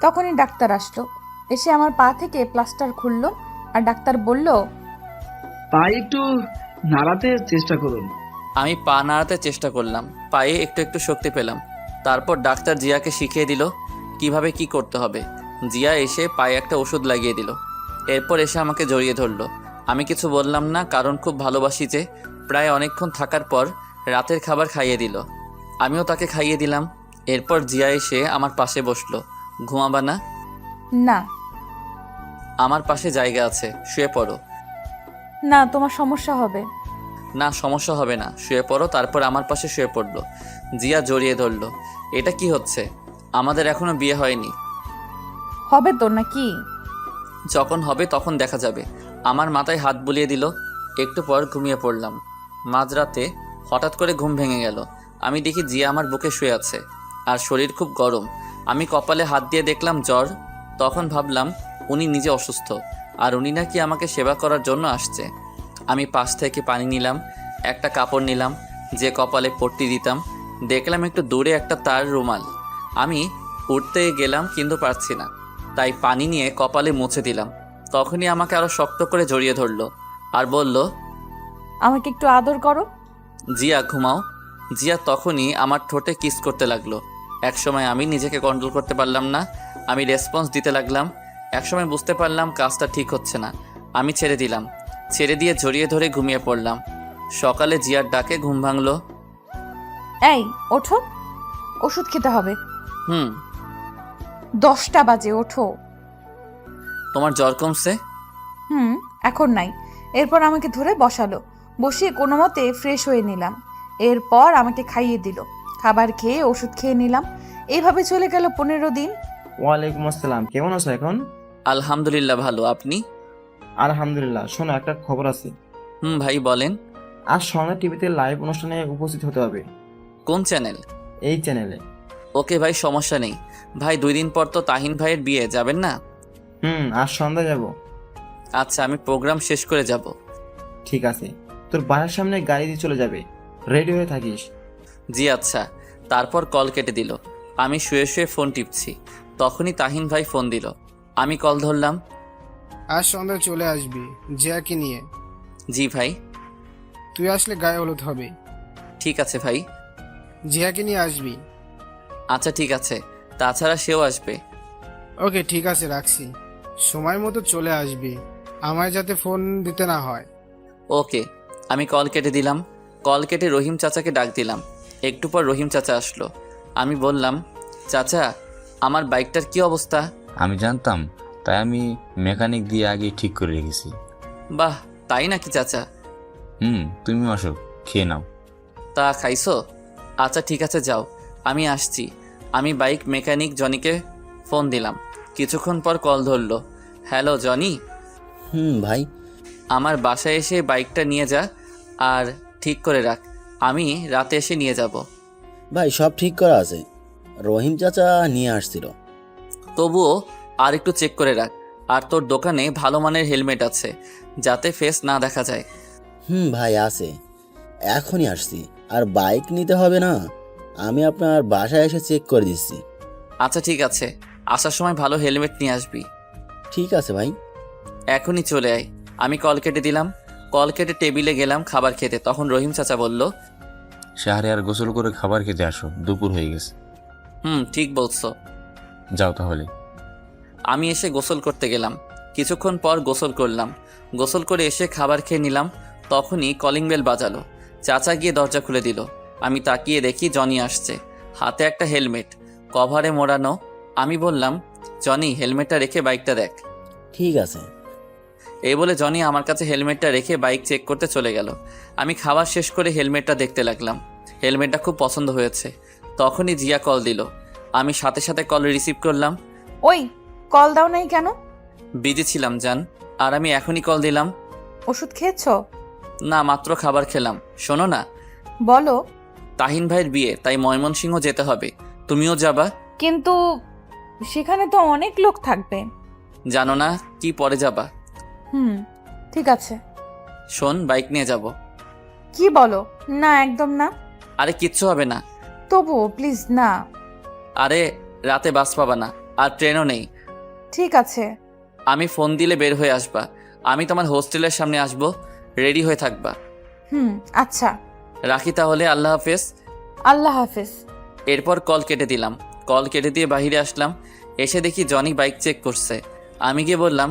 তখনই ডাক্তার আসলো, এসে আমার পা থেকে প্লাস্টার খুললো। আর ডাক্তার বলল, পা একটু নাড়াতে চেষ্টা করুন। আমি পা নাড়াতে চেষ্টা করলাম। পায়ে একটু একটু শক্তি পেলাম। তারপর ডাক্তার জিয়াকে শিখিয়ে দিল কিভাবে কি করতে হবে। জিয়া এসে পায়ে একটা ওষুধ লাগিয়ে দিল। এরপর এসে আমাকে জড়িয়ে ধরলো। আমি কিছু বললাম না, কারণ খুব ভালোবাসি যে। প্রায় অনেকক্ষণ থাকার পর রাতের খাবার খাইয়ে দিল। আমিও তাকে খাইয়ে দিলাম। এরপর জিয়া এসে আমার পাশে বসলো। ঘুমাবা না? না। আমার পাশে জায়গা আছে, শুয়ে পড়ো। না, তোমার সমস্যা হবে। না, সমস্যা হবে না, শুয়ে পড়ো। তারপর আমার পাশে শুয়ে পড়লো। জিয়া জড়িয়ে ধরলো। এটা কি হচ্ছে? আমাদের এখনো বিয়ে হয়নি। হবে তো নাকি? যখন হবে তখন দেখা যাবে। আমার মাথায় হাত বুলিয়ে দিল। একটু পর ঘুমিয়ে পড়লাম। মাঝরাতে হঠাৎ করে ঘুম ভেঙে গেল। আমি দেখি জিয়া আমার বুকে শুয়ে আছে আর শরীর খুব গরম। আমি কপালে হাত দিয়ে দেখলাম জ্বর। তখন ভাবলাম উনি নিজে অসুস্থ আর উনি নাকি আমাকে সেবা করার জন্য আসছে। আমি পাশ থেকে পানি নিলাম, একটা কাপড় নিলাম যে কপালে পট্টি দিতাম। দেখলাম একটু দূরে একটা তার রুমাল। আমি উঠতে গেলাম কিন্তু পারছি না, তাই পানি নিয়ে কপালে মুছে দিলাম। তখনই আমাকে আরো শক্ত করে জড়িয়ে ধরলো আর বলল, আমাকে একটু আদর করো। জিয়া ঘুমাও। জিয়া তখনই আমার ঠোঁটে কিস করতে লাগলো। একসময় আমি নিজেকে কন্ট্রোল করতে পারলাম না। আমি রেসপন্স দিতে লাগলাম। একসময় বুঝতে পারলাম কাজটা ঠিক হচ্ছে না। আমি ছেড়ে দিলাম। ছেড়ে দিয়ে জড়িয়ে ধরে ঘুমিয়ে পড়লাম। সকালে জিয়ার ডাকে ঘুম ভাঙলো। এই ওঠো, ওষুধ খেতে হবে। 10টা বাজে, ওঠো। তোমার জ্বর কমছে? এখন নাই। এরপর আমাকে ধরে বসালো। বসিয়ে কোনো মতে ফ্রেশ হয়ে নিলাম। এরপর আমাকে খাইয়ে দিল। খাবার খেয়ে ওষুধ খেয়ে নিলাম। এইভাবে চলে গেল 15 দিন। ওয়ালাইকুম আসসালাম, কেমন আছো এখন? আলহামদুলিল্লাহ ভালো, আপনি? আলহামদুলিল্লাহ। শোনো, একটা খবর আছে। ভাই বলেন। আজ সন্ধ্যা টিভিতে লাইভ অনুষ্ঠানে উপস্থিত হতে হবে। কোন চ্যানেল? এই চ্যানেলে। ওকে ভাই, সমস্যা নেই। ভাই 2 দিন পর তো তাহিন ভাইয়ের বিয়ে, যাবেন না? আজ সন্ধ্যা যাব। আচ্ছা, আমি প্রোগ্রাম শেষ করে যাব। ঠিক আছে, তোর বাসার সামনে গাড়ি দিয়ে চলে যাবে, রেডি হয়ে থাকিস। জি আচ্ছা। তারপর কল কেটে দিল। আমি শুয়ে শুয়ে ফোন টিপছি। তখনই তাহিন ভাই ফোন দিল। আমি কল ধরলাম। আজ সন্ধ্যায় চলে আসবি জিয়াকে নিয়ে। জি ভাই। তুই আসলে গায়ে হলুদ হবে। ঠিক আছে ভাই। জিয়াকে নিয়ে আসবি। আচ্ছা ঠিক আছে, তাছাড়া সেও আসবে। ওকে ঠিক আছে, রাখছি। সময় মতো চলে আসবি, আমায় যাতে ফোন দিতে না হয়। ওকে। আমি কল কেটে দিলাম। কল কেটে রহিম চাচাকে ডাক দিলাম। একটু পর রহিম চাচা আসলো। আমি বললাম, চাচা আমার বাইকটার কি অবস্থা? আমি জানতাম, তাই আমি মেকানিক দিয়ে আগে ঠিক করে রেখেছি। বাহ, তাই নাকি চাচা? তুমি আসো, খেয়ে নাও। তা খাইছো? আচ্ছা ঠিক আছে, যাও, আমি আসছি। আমি বাইক মেকানিক জনিকে ফোন দিলাম। কিছুক্ষণ পর কল ধরলো। Hello Johnny. ভাই। আমার বাসায় এসে বাইকটা নিয়ে যা আর ঠিক করে রাখ। আমি রাতে এসে নিয়ে যাব। ভাই সব ঠিক করা আছে, রহিম চাচা নিয়ে আসছিল। তবুও আর একটু চেক করে রাখ। আর তোর দোকানে ভালো মানের হেলমেট আছে, যাতে ফেস না দেখা যায়। ভাই আছে, এখনই আসছি। আর বাইক নিতে হবে না, আমি আপনার বাসায় এসে চেক করে দিচ্ছি। আচ্ছা ঠিক আছে, আসার সময় ভালো হেলমেট নিয়ে আসবি। ঠিক আছে ভাই। এখনই চলে আয়। আমি কল কেটে দিলাম। কল কেটে টেবিলে গেলাম খাবার খেতে। তখন রহিম চাচা বলল, শাহরিয়ার গোসল করে খাবার খেতে আসো, দুপুর হয়ে গেছে। ঠিক বলছো। যাও তাহলে। আমি এসে গোসল করতে গেলাম। কিছুক্ষণ পর গোসল করলাম। গোসল করে এসে খাবার খেয়ে নিলাম। তখনই কলিং বেল বাজালো। চাচা গিয়ে দরজা খুলে দিল। আমি তাকিয়ে দেখি জনি আসছে, হাতে একটা হেলমেট, কভারে মোড়ানো। আমি বললাম, জনি হেলমেটটা রেখে বাইকটা দেখ। ঠিক আছে। এই বলে জনি আমার কাছে হেলমেটটা রেখে বাইক চেক করতে চলে গেল। আমি খাওয়া শেষ করে হেলমেটটা দেখতে লাগলাম। হেলমেটটা খুব পছন্দ হয়েছে। তখনই জিয়া কল দিল। আমি সাথে সাথে কল রিসিভ করলাম। ওই, কল দাও নাই কেন? বিজি ছিলাম জান, আর আমি এখনই কল দিলাম। ওষুধ খেয়েছো? না, মাত্র খাবার খেলাম। শোনো না, বলো। তাহিন ভাইয়ের বিয়ে, তাই ময়মনসিংহ যেতে হবে। তুমিও যাবা? কিন্তু সেখানে তো অনেক লোক থাকবে। জানো না কি পরে যাবা? ঠিক আছে। শোন, বাইক নিয়ে যাব। কি বলো? না, একদম না। আরে কিচ্ছু হবে না। তবুও প্লিজ না। আরে রাতে বাস পাবা না, আর ট্রেনও নেই। ঠিক আছে। আমি ফোন দিলে বের হয়ে আসবা। আমি তোমার হোস্টেলের সামনে আসবো, রেডি হয়ে থাকবা। আচ্ছা। রাখি তাহলে, আল্লাহ হাফেজ। আল্লাহ হাফেজ। এরপর কল কেটে দিলাম। কল কেটে দিয়ে বাইরে আসলাম। এসে দেখি জনি বাইক চেক করছে। আমি গিয়ে বললাম,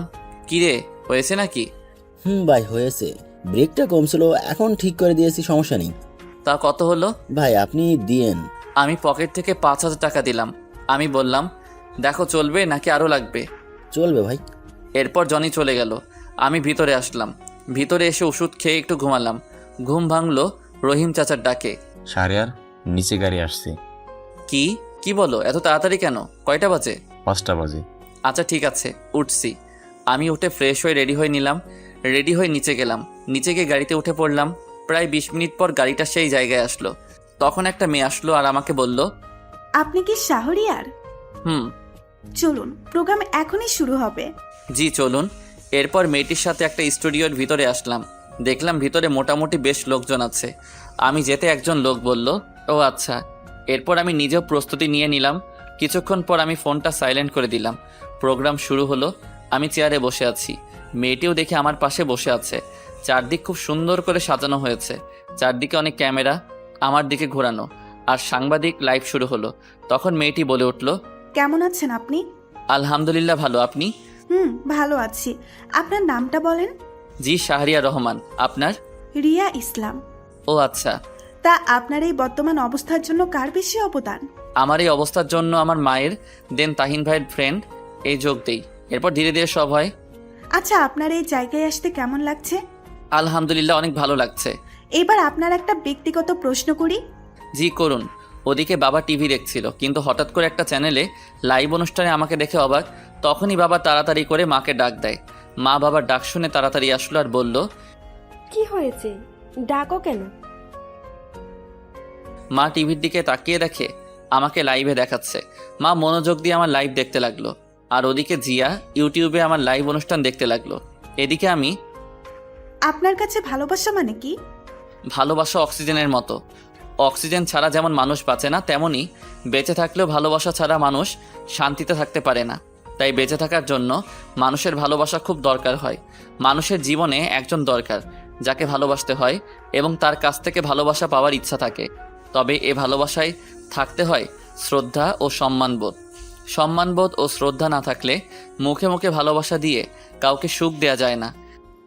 কি রে, হয়েছে নাকি? ভাই হয়েছে, ব্রেকটা কম ছিল, এখন ঠিক করে দিয়েছি, সমস্যা নেই। তা কত হলো? ভাই আপনি দিয়েন। আমি পকেট থেকে 5,000 টাকা দিলাম। আমি বললাম, দেখো চলবে নাকি আরও লাগবে? চলবে ভাই। এরপর জনি চলে গেল। আমি ভিতরে আসলাম। ভিতরে এসে ওষুধ খেয়ে একটু ঘুমালাম। ঘুম ভাঙলো রহিম চাচার ডাকে। শাহরিয়ার, নিচে গাড়ি আসছে। কি বলো, এত তাড়াতাড়ি কেন? কয়টা বাজে? 5টা বাজে। আচ্ছা ঠিক আছে, উঠছি। আমি উঠে ফ্রেশ হয়ে রেডি হয়ে নিলাম। রেডি হয়ে নিচে গেলাম। নিচে গিয়ে গাড়িতে উঠে পড়লাম। প্রায় 20 মিনিট পর গাড়িটা সেই জায়গায় আসলো। তখন একটা মেয়ে আসলো আর আমাকে বলল, আপনি কি শাহরিয়ার? হুম। চলুন, প্রোগ্রাম এখনই শুরু হবে। জি চলুন। এরপর মেয়েটির সাথে একটা স্টুডিওর ভিতরে আসলাম। দেখলাম ভিতরে মোটামুটি বেশ লোকজন আছে। আমি যেতে একজন লোক বলল, ও আচ্ছা। এরপর আমি নিজেও প্রস্তুতি নিয়ে নিলাম। কিছুক্ষণ পর আমি ফোনটা সাইলেন্ট করে দিলাম। প্রোগ্রাম শুরু হলো। আমি চেয়ারে বসে আছি। মেয়েটিও দেখে আমার পাশে বসে আছে। চারদিক খুব সুন্দর করে সাজানো হয়েছে। চারদিকে অনেক ক্যামেরা আমার দিকে ঘোরানো, আর সাংবাদিক লাইভ শুরু হলো। তখন মেয়েটি বলে উঠল, কেমন আছেন আপনি? আলহামদুলিল্লাহ ভালো, আপনি? ভালো আছি। আপনার নামটা বলেন। জি শাহরিয়া রহমান। আপনার? রিয়া ইসলাম। ও আচ্ছা। তা আপনার এই বর্তমান অবস্থার জন্য কার বেশি অবদান? আমার এই অবস্থার জন্য আমার মায়ের, দেন তাহিন ভাইয়ের ফ্রেন্ড, এই যোগ দেই। এরপর ধীরে ধীরে সব হয়। আচ্ছা, আপনার এই জায়গায় আসতে কেমন লাগছে? আলহামদুলিল্লাহ অনেক ভালো লাগছে। এবার আপনার একটা ব্যক্তিগত প্রশ্ন করি। জি করুন। ওদিকে বাবা টিভি দেখছিল, কিন্তু হঠাৎ করে একটা চ্যানেলে লাইভ অনুষ্ঠানে আমাকে দেখে অবাক। তখনই বাবা তাড়াতাড়ি করে মাকে ডাক দেয়। মা বাবার ডাক শুনে তাড়াতাড়ি আসলো আর বলল, কি হয়েছে, ডাকো কেন? মা টিভির দিকে তাকিয়ে দেখে আমাকে লাইভে দেখাচ্ছে। মা মনোযোগ দিয়ে আমার লাইভ দেখতে লাগলো, আর ওদিকে জিয়া ইউটিউবে আমার লাইভ অনুষ্ঠান দেখতে লাগলো। এদিকে আমি। আপনার কাছে ভালোবাসা মানে কি? ভালোবাসা অক্সিজেনের মতো। অক্সিজেন ছাড়া যেমন মানুষ বাঁচে না, তেমনি বেঁচে থাকলেও ভালোবাসা ছাড়া মানুষ শান্তিতে থাকতে পারে না। তাই বেঁচে থাকার জন্য মানুষের ভালোবাসা খুব দরকার হয়। মানুষের জীবনে একজন দরকার যাকে ভালোবাসতে হয় এবং তার কাছ থেকে ভালোবাসা পাওয়ার ইচ্ছা থাকে। তবে এ ভালোবাসায় থাকতে হয় শ্রদ্ধা ও সম্মানবোধ। সম্মানবোধ ও শ্রদ্ধা না থাকলে মুখে মুখে ভালোবাসা দিয়ে কাউকে সুখ দেয়া যায় না।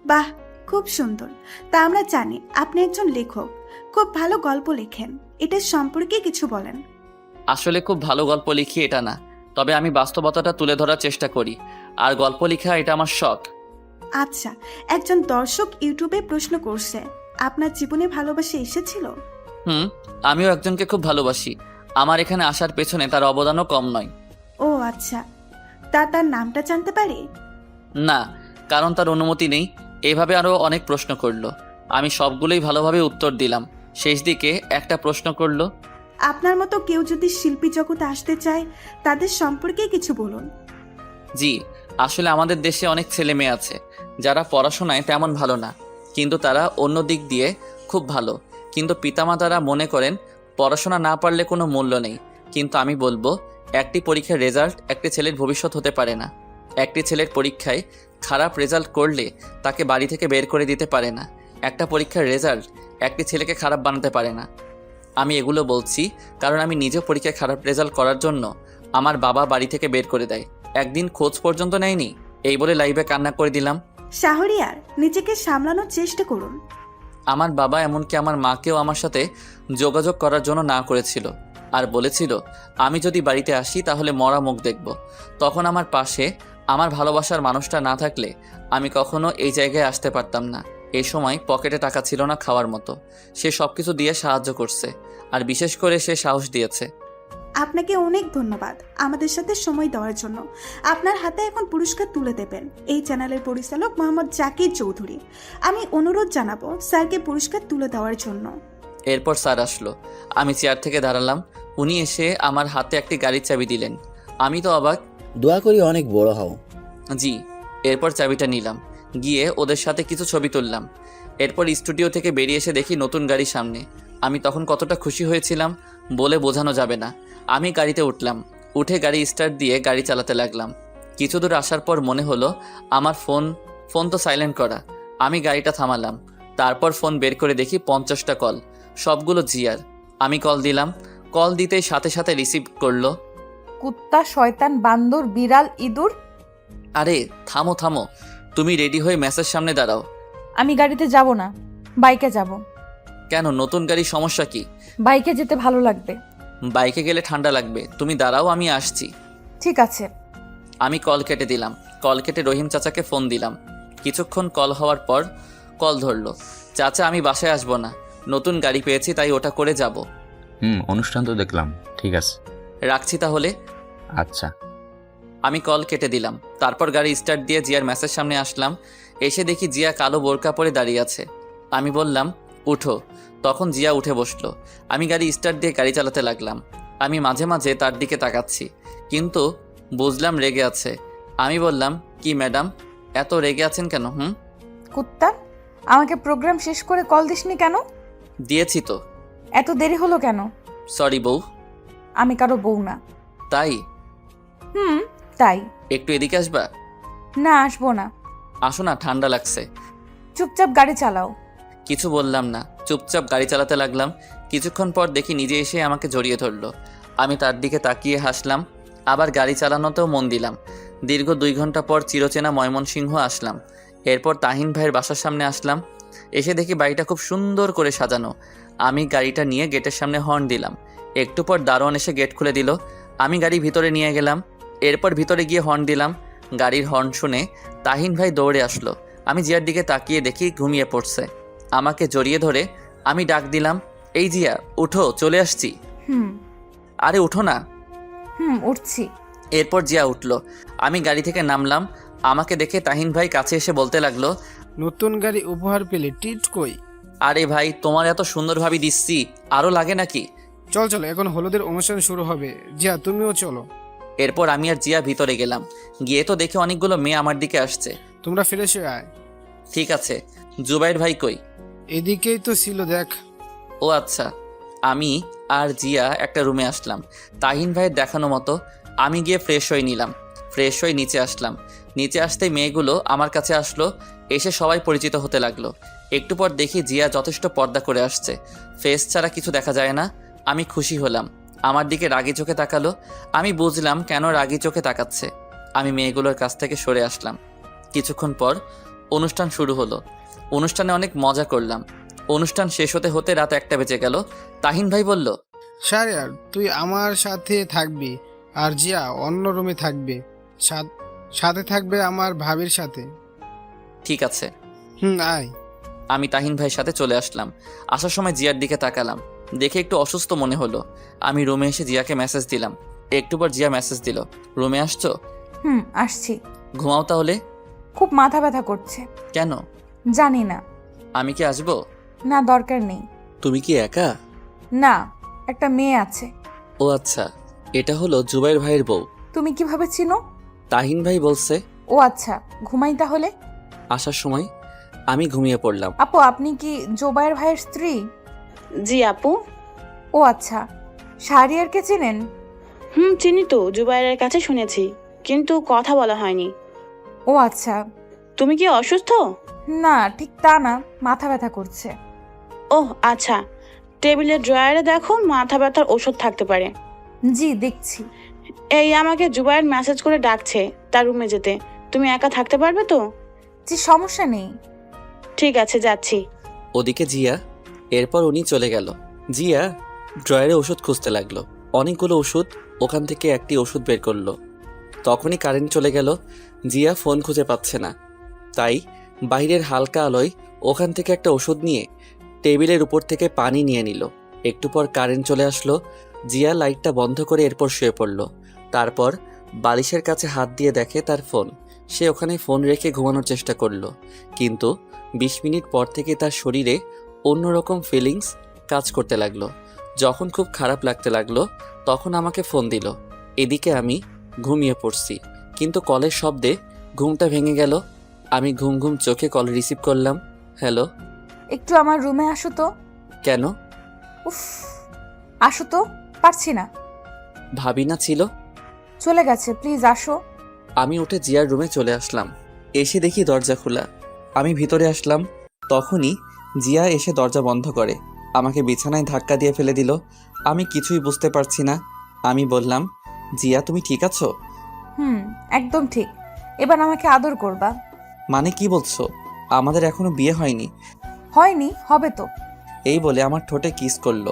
বাহ, খুব সুন্দর। তা আমরা জানি আপনি একজন লেখক, খুব ভালো গল্প লেখেন। এটার সম্পর্কে কিছু বলেন। আসলে খুব ভালো গল্প লিখি এটা না, তবে আমি বাস্তবতাটা তুলে ধরার চেষ্টা করি, আর গল্প লেখা এটা আমার শখ। আচ্ছা, একজন দর্শক ইউটিউবে প্রশ্ন করছে, আপনার জীবনে ভালোবাসা এসেছিল? আমিও একজনকে খুব ভালোবাসি। আমার এখানে আসার পেছনে তার অবদানও কম নয়। ও আচ্ছা, তার নামটা জানতে পারি? না, কারণ তার অনুমতি নেই। এভাবে আরও অনেক প্রশ্ন করলো। আমি সবগুলোই ভালোভাবে উত্তর দিলাম। শেষ দিকে একটা প্রশ্ন করলো, আপনার মতো কেউ যদি শিল্পী জগতে আসতে চায় তাদের সম্পর্কে কিছু বলুন। জি, আসলে আমাদের দেশে অনেক ছেলে মেয়ে আছে যারা পড়াশোনায় তেমন ভালো না, কিন্তু তারা অন্য দিক দিয়ে খুব ভালো। কিন্তু পিতামাতারা মনে করেন পড়াশোনা না পারলে কোনো মূল্য নেই। কিন্তু আমি বলবো, একটি পরীক্ষার রেজাল্ট একটি ছেলের ভবিষ্যৎ হতে পারে না। একটি ছেলের পরীক্ষায় খারাপ রেজাল্ট করলে তাকে বাড়ি থেকে বের করে দিতে পারে না। একটা পরীক্ষার রেজাল্ট একটি ছেলেকে খারাপ বানাতে পারে না। আমি এগুলো বলছি কারণ আমি নিজে পরীক্ষায় খারাপ রেজাল্ট করার জন্য আমার বাবা বাড়ি থেকে বের করে দেয়, একদিন খোঁজ পর্যন্ত নেয়নি। এই বলে লাইভে কান্না করে দিলাম। শাহরিয়ার, নিজেকে সামলানোর চেষ্টা করুন। আমার বাবা এমনকি আমার মাকেও আমার সাথে যোগাযোগ করার জন্য না করেছিল আর বলেছিল আমি যদি বাড়িতে আসি তাহলে মরা মুখ দেখব। তখন আমার পাশে আমার ভালোবাসার মানুষটা না থাকলে আমি কখনো এই জায়গায় আসতে পারতাম না। এই সময় পকেটে টাকা ছিল না খাওয়ার মতো, সে সব কিছু দিয়ে সাহায্য করছে আর বিশেষ করে সে সাহস দিয়েছে। আপনাকে অনেক ধন্যবাদ আমাদের সাথে সময় দেওয়ার জন্য। আপনার হাতে এখন পুরস্কার তুলে দেবেন এই চ্যানেলের পরিচালক মোহাম্মদ জাকির চৌধুরী। আমি অনুরোধ জানাবো স্যারকে পুরস্কার তুলে দেওয়ার জন্য। এরপর স্যার আসলো, আমি চেয়ার থেকে দাঁড়ালাম, উনি এসে আমার হাতে একটি গাড়ির চাবি দিলেন। আমি তো অবাক। দোয়া করি অনেক বড় হও। জি। এরপর চাবিটা নিলাম, গিয়ে ওদের সাথে কিছু ছবি তুললাম। এরপর স্টুডিও থেকে বেরিয়ে এসে দেখি নতুন গাড়ি সামনে। আমি তখন কতটা খুশি হয়েছিলাম বলে বোঝানো যাবে না। আমি গাড়িতে উঠলাম, উঠে গাড়ি স্টার্ট দিয়ে গাড়ি চালাতে লাগলাম। কিছু দূর আসার পর মনে হলো আমার ফোন তো সাইলেন্ট করা। আমি গাড়িটা থামালাম, তারপর ফোন বের করে দেখি 50টা কল, সবগুলো জিয়ার। আমি কল দিলাম, কল দিতেই সাথে সাথে রিসিভ করলো। কুত্তা, শয়তান, বান্দর, বিড়াল, ইঁদুর। আরে থামো থামো, তুমি রেডি হয়ে মেসের সামনে দাঁড়াও। আমি গাড়িতে যাব না, বাইকে যাব। কেন, নতুন গাড়ির সমস্যা কি? বাইকে যেতে ভালো লাগবে। বাইকে গেলে ঠান্ডা লাগবে, তুমি দাঁড়াও আমি আসছি। ঠিক আছে। আমি কল কেটে দিলাম, কল কেটে রহিম চাচাকে ফোন দিলাম। কিছুক্ষণ কল হওয়ার পর কল ধরলো। চাচা আমি বাসায় আসবো না, নতুন গাড়ি পেয়েছি তাই ওটা করে যাব। অনুষ্ঠান তো দেখলাম, ঠিক আছে রাখছি তাহলে। আচ্ছা। আমি কল কেটে দিলাম, তারপর গাড়ি স্টার্ট দিয়ে জিয়ার মেসের সামনে আসলাম। এসে দেখি জিয়া কালো বোরকা পরে দাঁড়িয়ে আছে। আমি বললাম উঠো, তখন জিয়া উঠে বসলো। আমি গাড়ি স্টার্ট দিয়ে গাড়ি চালাতে লাগলাম। আমি মাঝে মাঝে তার দিকে তাকাচ্ছি, কিন্তু বুঝলাম রেগে আছে। আমি বললাম কি ম্যাডাম, এত রেগে আছেন কেন? কুত্তা, আমাকে প্রোগ্রাম শেষ করে কল দিসনি কেন? দিয়েছি তো। এত দেরি হলো কেন? সরি বউ। আমি কারো বউ না। তাই? তাই। একটু এদিকে আসবা? না, আসবো না। আসো না, ঠান্ডা লাগছে। চুপচাপ গাড়ি চালাও। কিছু বললাম না, চুপচাপ গাড়ি চালাতে লাগলাম। কিছুক্ষণ পর দেখি নিজে এসে আমাকে জড়িয়ে ধরলো। আমি তার দিকে তাকিয়ে হাসলাম, আবার গাড়ি চালানোতেও মন দিলাম। দীর্ঘ 2 ঘন্টা পর চিরচেনা ময়মনসিংহ আসলাম। এরপর তাহিন ভাইয়ের বাসার সামনে আসলাম। এসে দেখি বাড়িটা খুব সুন্দর করে সাজানো। আমি গাড়িটা নিয়ে গেটের সামনে হর্ন দিলাম। একটু পর দারোয়ান এসে গেট খুলে দিল। আমি গাড়ি ভিতরে নিয়ে গেলাম। এরপর ভিতরে গিয়ে হর্ন দিলাম। গাড়ির হর্ন শুনে তাহিন ভাই দৌড়ে আসলো। আমি জিয়ার দিকে তাকিয়ে দেখি ঘুমিয়ে পড়ছে। আমাকে জড়িয়ে ধরে আমি ডাক দিলাম, এই জিয়া উঠো, চলে আসছি। আরে উঠো না। উঠছি। এরপর জিয়া উঠলো। আমি গাড়ি থেকে নামলাম। আমাকে দেখে তাহিন ভাই কাছে এসে বলতে লাগলো, নতুন গাড়ি উপহার পেলে ট্রিট কই? আরে ভাই তোমার এত সুন্দর ভাবি দিচ্ছি, আরো লাগে নাকি? চল চল, এখন হলুদের অনুষ্ঠান শুরু হবে, জিয়া তুমিও চলো। এরপর আমি আর জিয়া ভিতরে গেলাম। গিয়ে তো দেখে অনেকগুলো মেয়ে আমার দিকে আসছে। তোমরা ফ্রেশ হয়ে আয়। ঠিক আছে। জুবাইর ভাই কই? এদিকেই তো ছিল, দেখ। ও আচ্ছা। আমি আর জিয়া একটা রুমে আসলাম তাহিন ভাইয়ের দেখানো মতো। আমি গিয়ে ফ্রেশ হয়ে নিলাম। ফ্রেশ হয়ে নিচে আসলাম। নিচে আসতেই মেয়েগুলো আমার কাছে আসলো। এসে সবাই পরিচিত হতে লাগলো। একটু পর দেখি জিয়া যথেষ্ট পর্দা করে আসছে, ফেস ছাড়া কিছু দেখা যায় না। আমি খুশি হলাম। আমার দিকে রাগি চোখে তাকালো। আমি বুঝলাম কেন রাগি চোখে তাকাচ্ছে। আমি মেয়েগুলোর কাছ থেকে সরে আসলাম। কিছুক্ষণ পর অনুষ্ঠান শুরু হলো। অনুষ্ঠানে অনেক মজা করলাম। অনুষ্ঠান শেষ হতে হতে রাত 1টা বেজে গেল। তাহিন ভাই বলল, শাহরিয়ার তুই আমার সাথে থাকবি আর জিয়া অন্য রুমে থাকবে, সাথে থাকবে আমার ভাবির সাথে। ঠিক আছে। আয়। আমি তাহিন ভাইয়ের সাথে চলে আসলাম। আসার সময় জিয়ার দিকে তাকালাম, দেখে একটু অসুস্থ মনে হলো। আমি রুমে এসে জিয়াকে মেসেজ দিলাম। একটু পর জিয়া মেসেজ দিল, রুমে আসছো? আসছি। ঘুমাও তাহলে। খুব মাথা ব্যথা করছে। কেন? জানি না। আমি কি আসবো? না, দরকার নেই। তুমি কি একা? না, একটা মেয়ে আছে। ও আচ্ছা, এটা হলো জুবাইর ভাইয়ের বউ। তুমি কিভাবে চিনো? তাহিন ভাই বলছে। ও আচ্ছা, ঘুমাই তাহলে। আসার সময় আমি ঘুমিয়ে পড়লাম। আপু, আপনি কি জুবাইর ভাইয়ের স্ত্রী? জি আপু। ও আচ্ছা, শাহরিয়ারকে চেনেন? চিনি তো, জুবাইরের কাছে শুনেছি, কিন্তু কথা বলা হয়নি। ও আচ্ছা। তুমি কি অসুস্থ? না, ঠিক তা না, মাথা ব্যথা করছে। ওহ আচ্ছা, টেবিলের ড্রয়ারে দেখো, মাথা ব্যথার ওষুধ থাকতে পারে। জি দেখছি। এই আমাকে জুবাইর মেসেজ করে ডাকছে তার রুমে যেতে। তুমি একা থাকতে পারবে তো? জি, সমস্যা নেই। ঠিক আছে, যাচ্ছি। ওদিকে জিয়া। এরপর উনি চলে গেল। জিয়া ড্রয়ারে ওষুধ খুঁজতে লাগলো। অনেকগুলো ওষুধ, ওখান থেকে একটি ওষুধ বের করলো। তখনই কারেন্ট চলে গেল। জিয়া ফোন খুঁজে পাচ্ছে না, তাই বাইরের হালকা আলোয় ওখান থেকে একটা ওষুধ নিয়ে টেবিলের উপর থেকে পানি নিয়ে নিল। একটু পর কারেন্ট চলে আসলো। জিয়া লাইটটা বন্ধ করে এরপর শুয়ে পড়ল। তারপর বালিশের কাছে হাত দিয়ে দেখে তার ফোন। সে ওখানে ফোন রেখে ঘুমানোর চেষ্টা করলো, কিন্তু 20 মিনিট পর থেকে তার শরীরে অন্যরকম ফিলিংস কাজ করতে লাগলো। যখন খুব খারাপ লাগতে লাগলো তখন আমাকে ফোন দিল। এদিকে আমি ঘুমিয়ে পড়ছি, কিন্তু কলের শব্দে ঘুমটা ভেঙে গেল। আমি ঘুম ঘুম চোখে কল রিসিভ করলাম। হ্যালো। একটু আমার রুমে আসো তো। কেন? উফ, আসো তো, পারছি না। ভাবি না ছিল? চলে গেছে, প্লিজ আসো। আমি উঠে জিয়ার রুমে চলে আসলাম। এসে দেখি দরজা খোলা। আমি ভিতরে আসলাম, তখনই জিয়া এসে দরজা বন্ধ করে আমাকে বিছানায় ধাক্কা দিয়ে ফেলে দিল। আমি কিছুই বুঝতে পারছি না। আমি বললাম, জিয়া তুমি ঠিক আছো? একদম ঠিক। এবার আমাকে আদর করবা। মানে কি বলছো? আমাদের এখনো বিয়ে হয়নি। হয়নি, হবে তো। এই বলে আমার ঠোঁটে কিস করলো।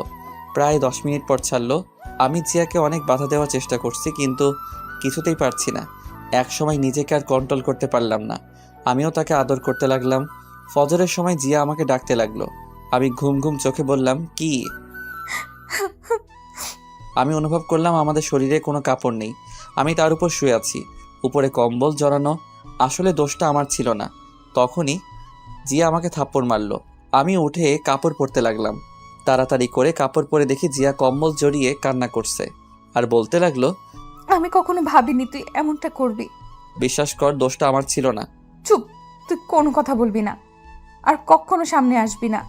প্রায় 10 মিনিট পর ছাড়লো। আমি জিয়াকে অনেক বাধা দেওয়ার চেষ্টা করছি, কিন্তু কিছুতেই পারছি না। এক সময় নিজেকে আর কন্ট্রোল করতে পারলাম না। আমিও তাকে আদর করতে লাগলাম। ফজরের সময় জিয়া আমাকে ডাকতে লাগলো। আমি ঘুম ঘুম চোখে বললাম, কি? আমি অনুভব করলাম আমাদের শরীরে কোনো কাপড় নেই। আমি তার উপর শুয়ে আছি, উপরে কম্বল জড়ানো। আসলে দোষটা আমার ছিল না। তখনই জিয়া আমাকে থাপ্পড় মারলো। আমি উঠে কাপড় পরতে লাগলাম। তাড়াতাড়ি করে কাপড় পরে দেখি জিয়া কম্বল জড়িয়ে কান্না করছে আর বলতে লাগলো, আমি কখনো ভাবিনি তুই এমনটা করবি। বিশ্বাস কর, দোষটা আমার ছিল না। চুপ, তুই কোনো কথা বলবি না, আর কখনো সামনে আসবি না।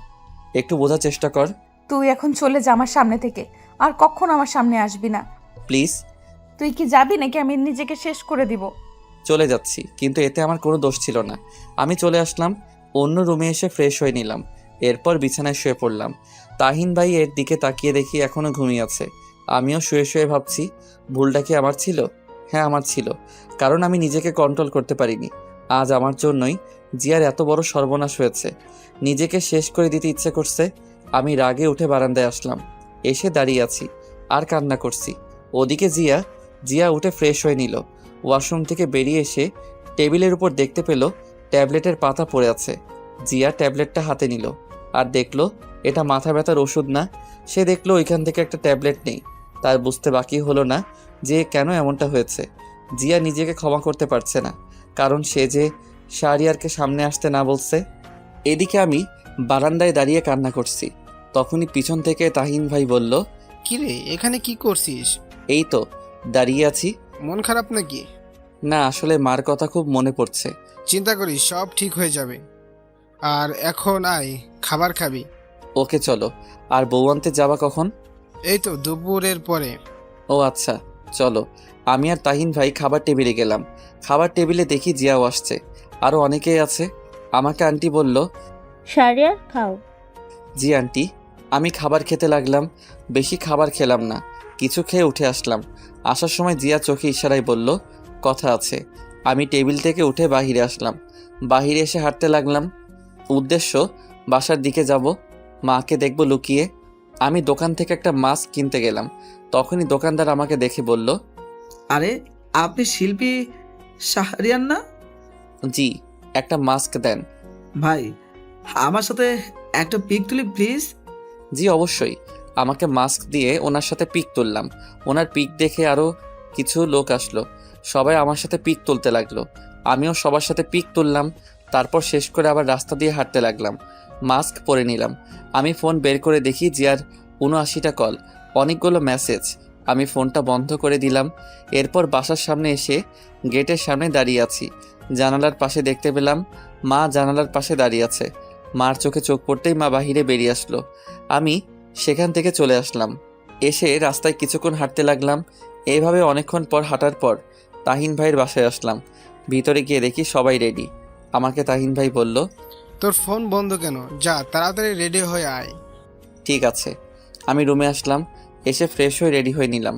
একটু বোঝার চেষ্টা কর। তুই এখন চলে যা আমার সামনে থেকে, আর কখনো আমার সামনে আসবি না প্লিজ। তুই কি যাবি নাকি আমি নিজেকে শেষ করে দিব? চলে যাচ্ছি, কিন্তু এতে আমার কোনো দোষ ছিল না। আমি চলে আসলাম, অন্য রুমে এসে ফ্রেশ হয়ে নিলাম। এরপর বিছানায় শুয়ে পড়লাম। তাহিন ভাই এর দিকে তাকিয়ে দেখি এখনো ঘুমিয়ে আছে। আমিও শুয়ে শুয়ে ভাবছি, ভুলটা কি আমার ছিল? হ্যাঁ, আমার ছিল, কারণ আমি নিজেকে কন্ট্রোল করতে পারিনি। আজ আমার জন্যই জিয়ার এত বড় সর্বনাশ হয়েছে। নিজেকে শেষ করে দিতে ইচ্ছে করছে। আমি রাগে উঠে বারান্দায় আসলাম। এসে দাঁড়িয়ে আছি আর কান্না করছি। ওদিকে জিয়া উঠে ফ্রেশ হয়ে নিল। ওয়াশরুম থেকে বেরিয়ে এসে টেবিলের উপর দেখতে পেল ট্যাবলেটের পাতা পড়ে আছে। জিয়া ট্যাবলেটটা হাতে নিল আর দেখলো এটা মাথা ব্যথার ওষুধ না। সে দেখলো ওইখান থেকে একটা ট্যাবলেট নেই। তার বুঝতে বাকি হলো না যে কেন এমনটা হয়েছে। জিয়া নিজেকে ক্ষমা করতে পারছে না, কারণ সে যে শাহরিয়ারকে সামনে আসতে না বলছে। এদিকে আমি বারান্দায় দাঁড়িয়ে কান্না করছি। তখনই পিছন থেকে তাহিন ভাই বলল, কিরে, এখানে কি করছিস? এই তো দাঁড়িয়ে আছি। মন খারাপ নাকি? না, আসলে মার কথা খুব মনে পড়ছে। চিন্তা করিস, সব ঠিক হয়ে যাবে। আর এখন আয়, খাবার খাবি। ওকে চলো। আর বউ আনতে যাবা কখন? এই তো দুপুরের পরে। ও আচ্ছা, চলো। আমি আর তাহিন ভাই খাবার টেবিলে গেলাম। খাবার টেবিলে দেখি জিয়াও আসছে, আরও অনেকেই আছে। আমাকে আন্টি বলল, শাহরিয়ার খাও। জি আন্টি। আমি খাবার খেতে লাগলাম। বেশি খাবার খেলাম না, কিছু খেয়ে উঠে আসলাম। আসার সময় জিয়া চোখে ইশারায় বলল, কথা আছে। আমি টেবিল থেকে উঠে বাহিরে আসলাম। বাহিরে এসে হাঁটতে লাগলাম। উদ্দেশ্য, বাসার দিকে যাব, মাকে দেখব লুকিয়ে। আমি দোকান থেকে একটা মাস্ক কিনতে গেলাম। তখনই দোকানদার আমাকে দেখে বলল, আরে আপনি শিল্পী শাহরিয়ার না? জি, একটা মাস্ক দেন। ভাই, আমার সাথে একটা পিক তুলি প্লিজ। জি অবশ্যই। আমাকে মাস্ক দিয়ে ওনার সাথে পিক তুললাম। ওনার পিক দেখে আরও কিছু লোক আসলো। সবাই আমার সাথে পিক তুলতে লাগলো। আমিও সবার সাথে পিক তুললাম। তারপর শেষ করে আবার রাস্তা দিয়ে হাঁটতে লাগলাম। মাস্ক পরে নিলাম। আমি ফোন বের করে দেখি জিয়ার ৭৯টা কল, অনেকগুলো মেসেজ। আমি ফোনটা বন্ধ করে দিলাম। এরপর বাসার সামনে এসে গেটের সামনে দাঁড়িয়ে আছি। জানালার পাশে দেখতে পেলাম মা জানালার পাশে দাঁড়িয়ে আছে। মার চোখে চোখ পড়তেই মা বাহিরে বেরিয়ে আসলো। আমি সেখান থেকে চলে আসলাম। এসে রাস্তায় কিছুক্ষণ হাঁটতে লাগলাম। এইভাবে অনেকক্ষণ পর হাঁটার পর তাহিন ভাইয়ের বাসায় আসলাম। ভিতরে গিয়ে দেখি সবাই রেডি। আমাকে তাহিন ভাই বলল, তোর ফোন বন্ধ কেন? যা তাড়াতাড়ি রেডি হয়ে আয়। ঠিক আছে। আমি রুমে আসলাম। এসে ফ্রেশ হয়ে রেডি হয়ে নিলাম।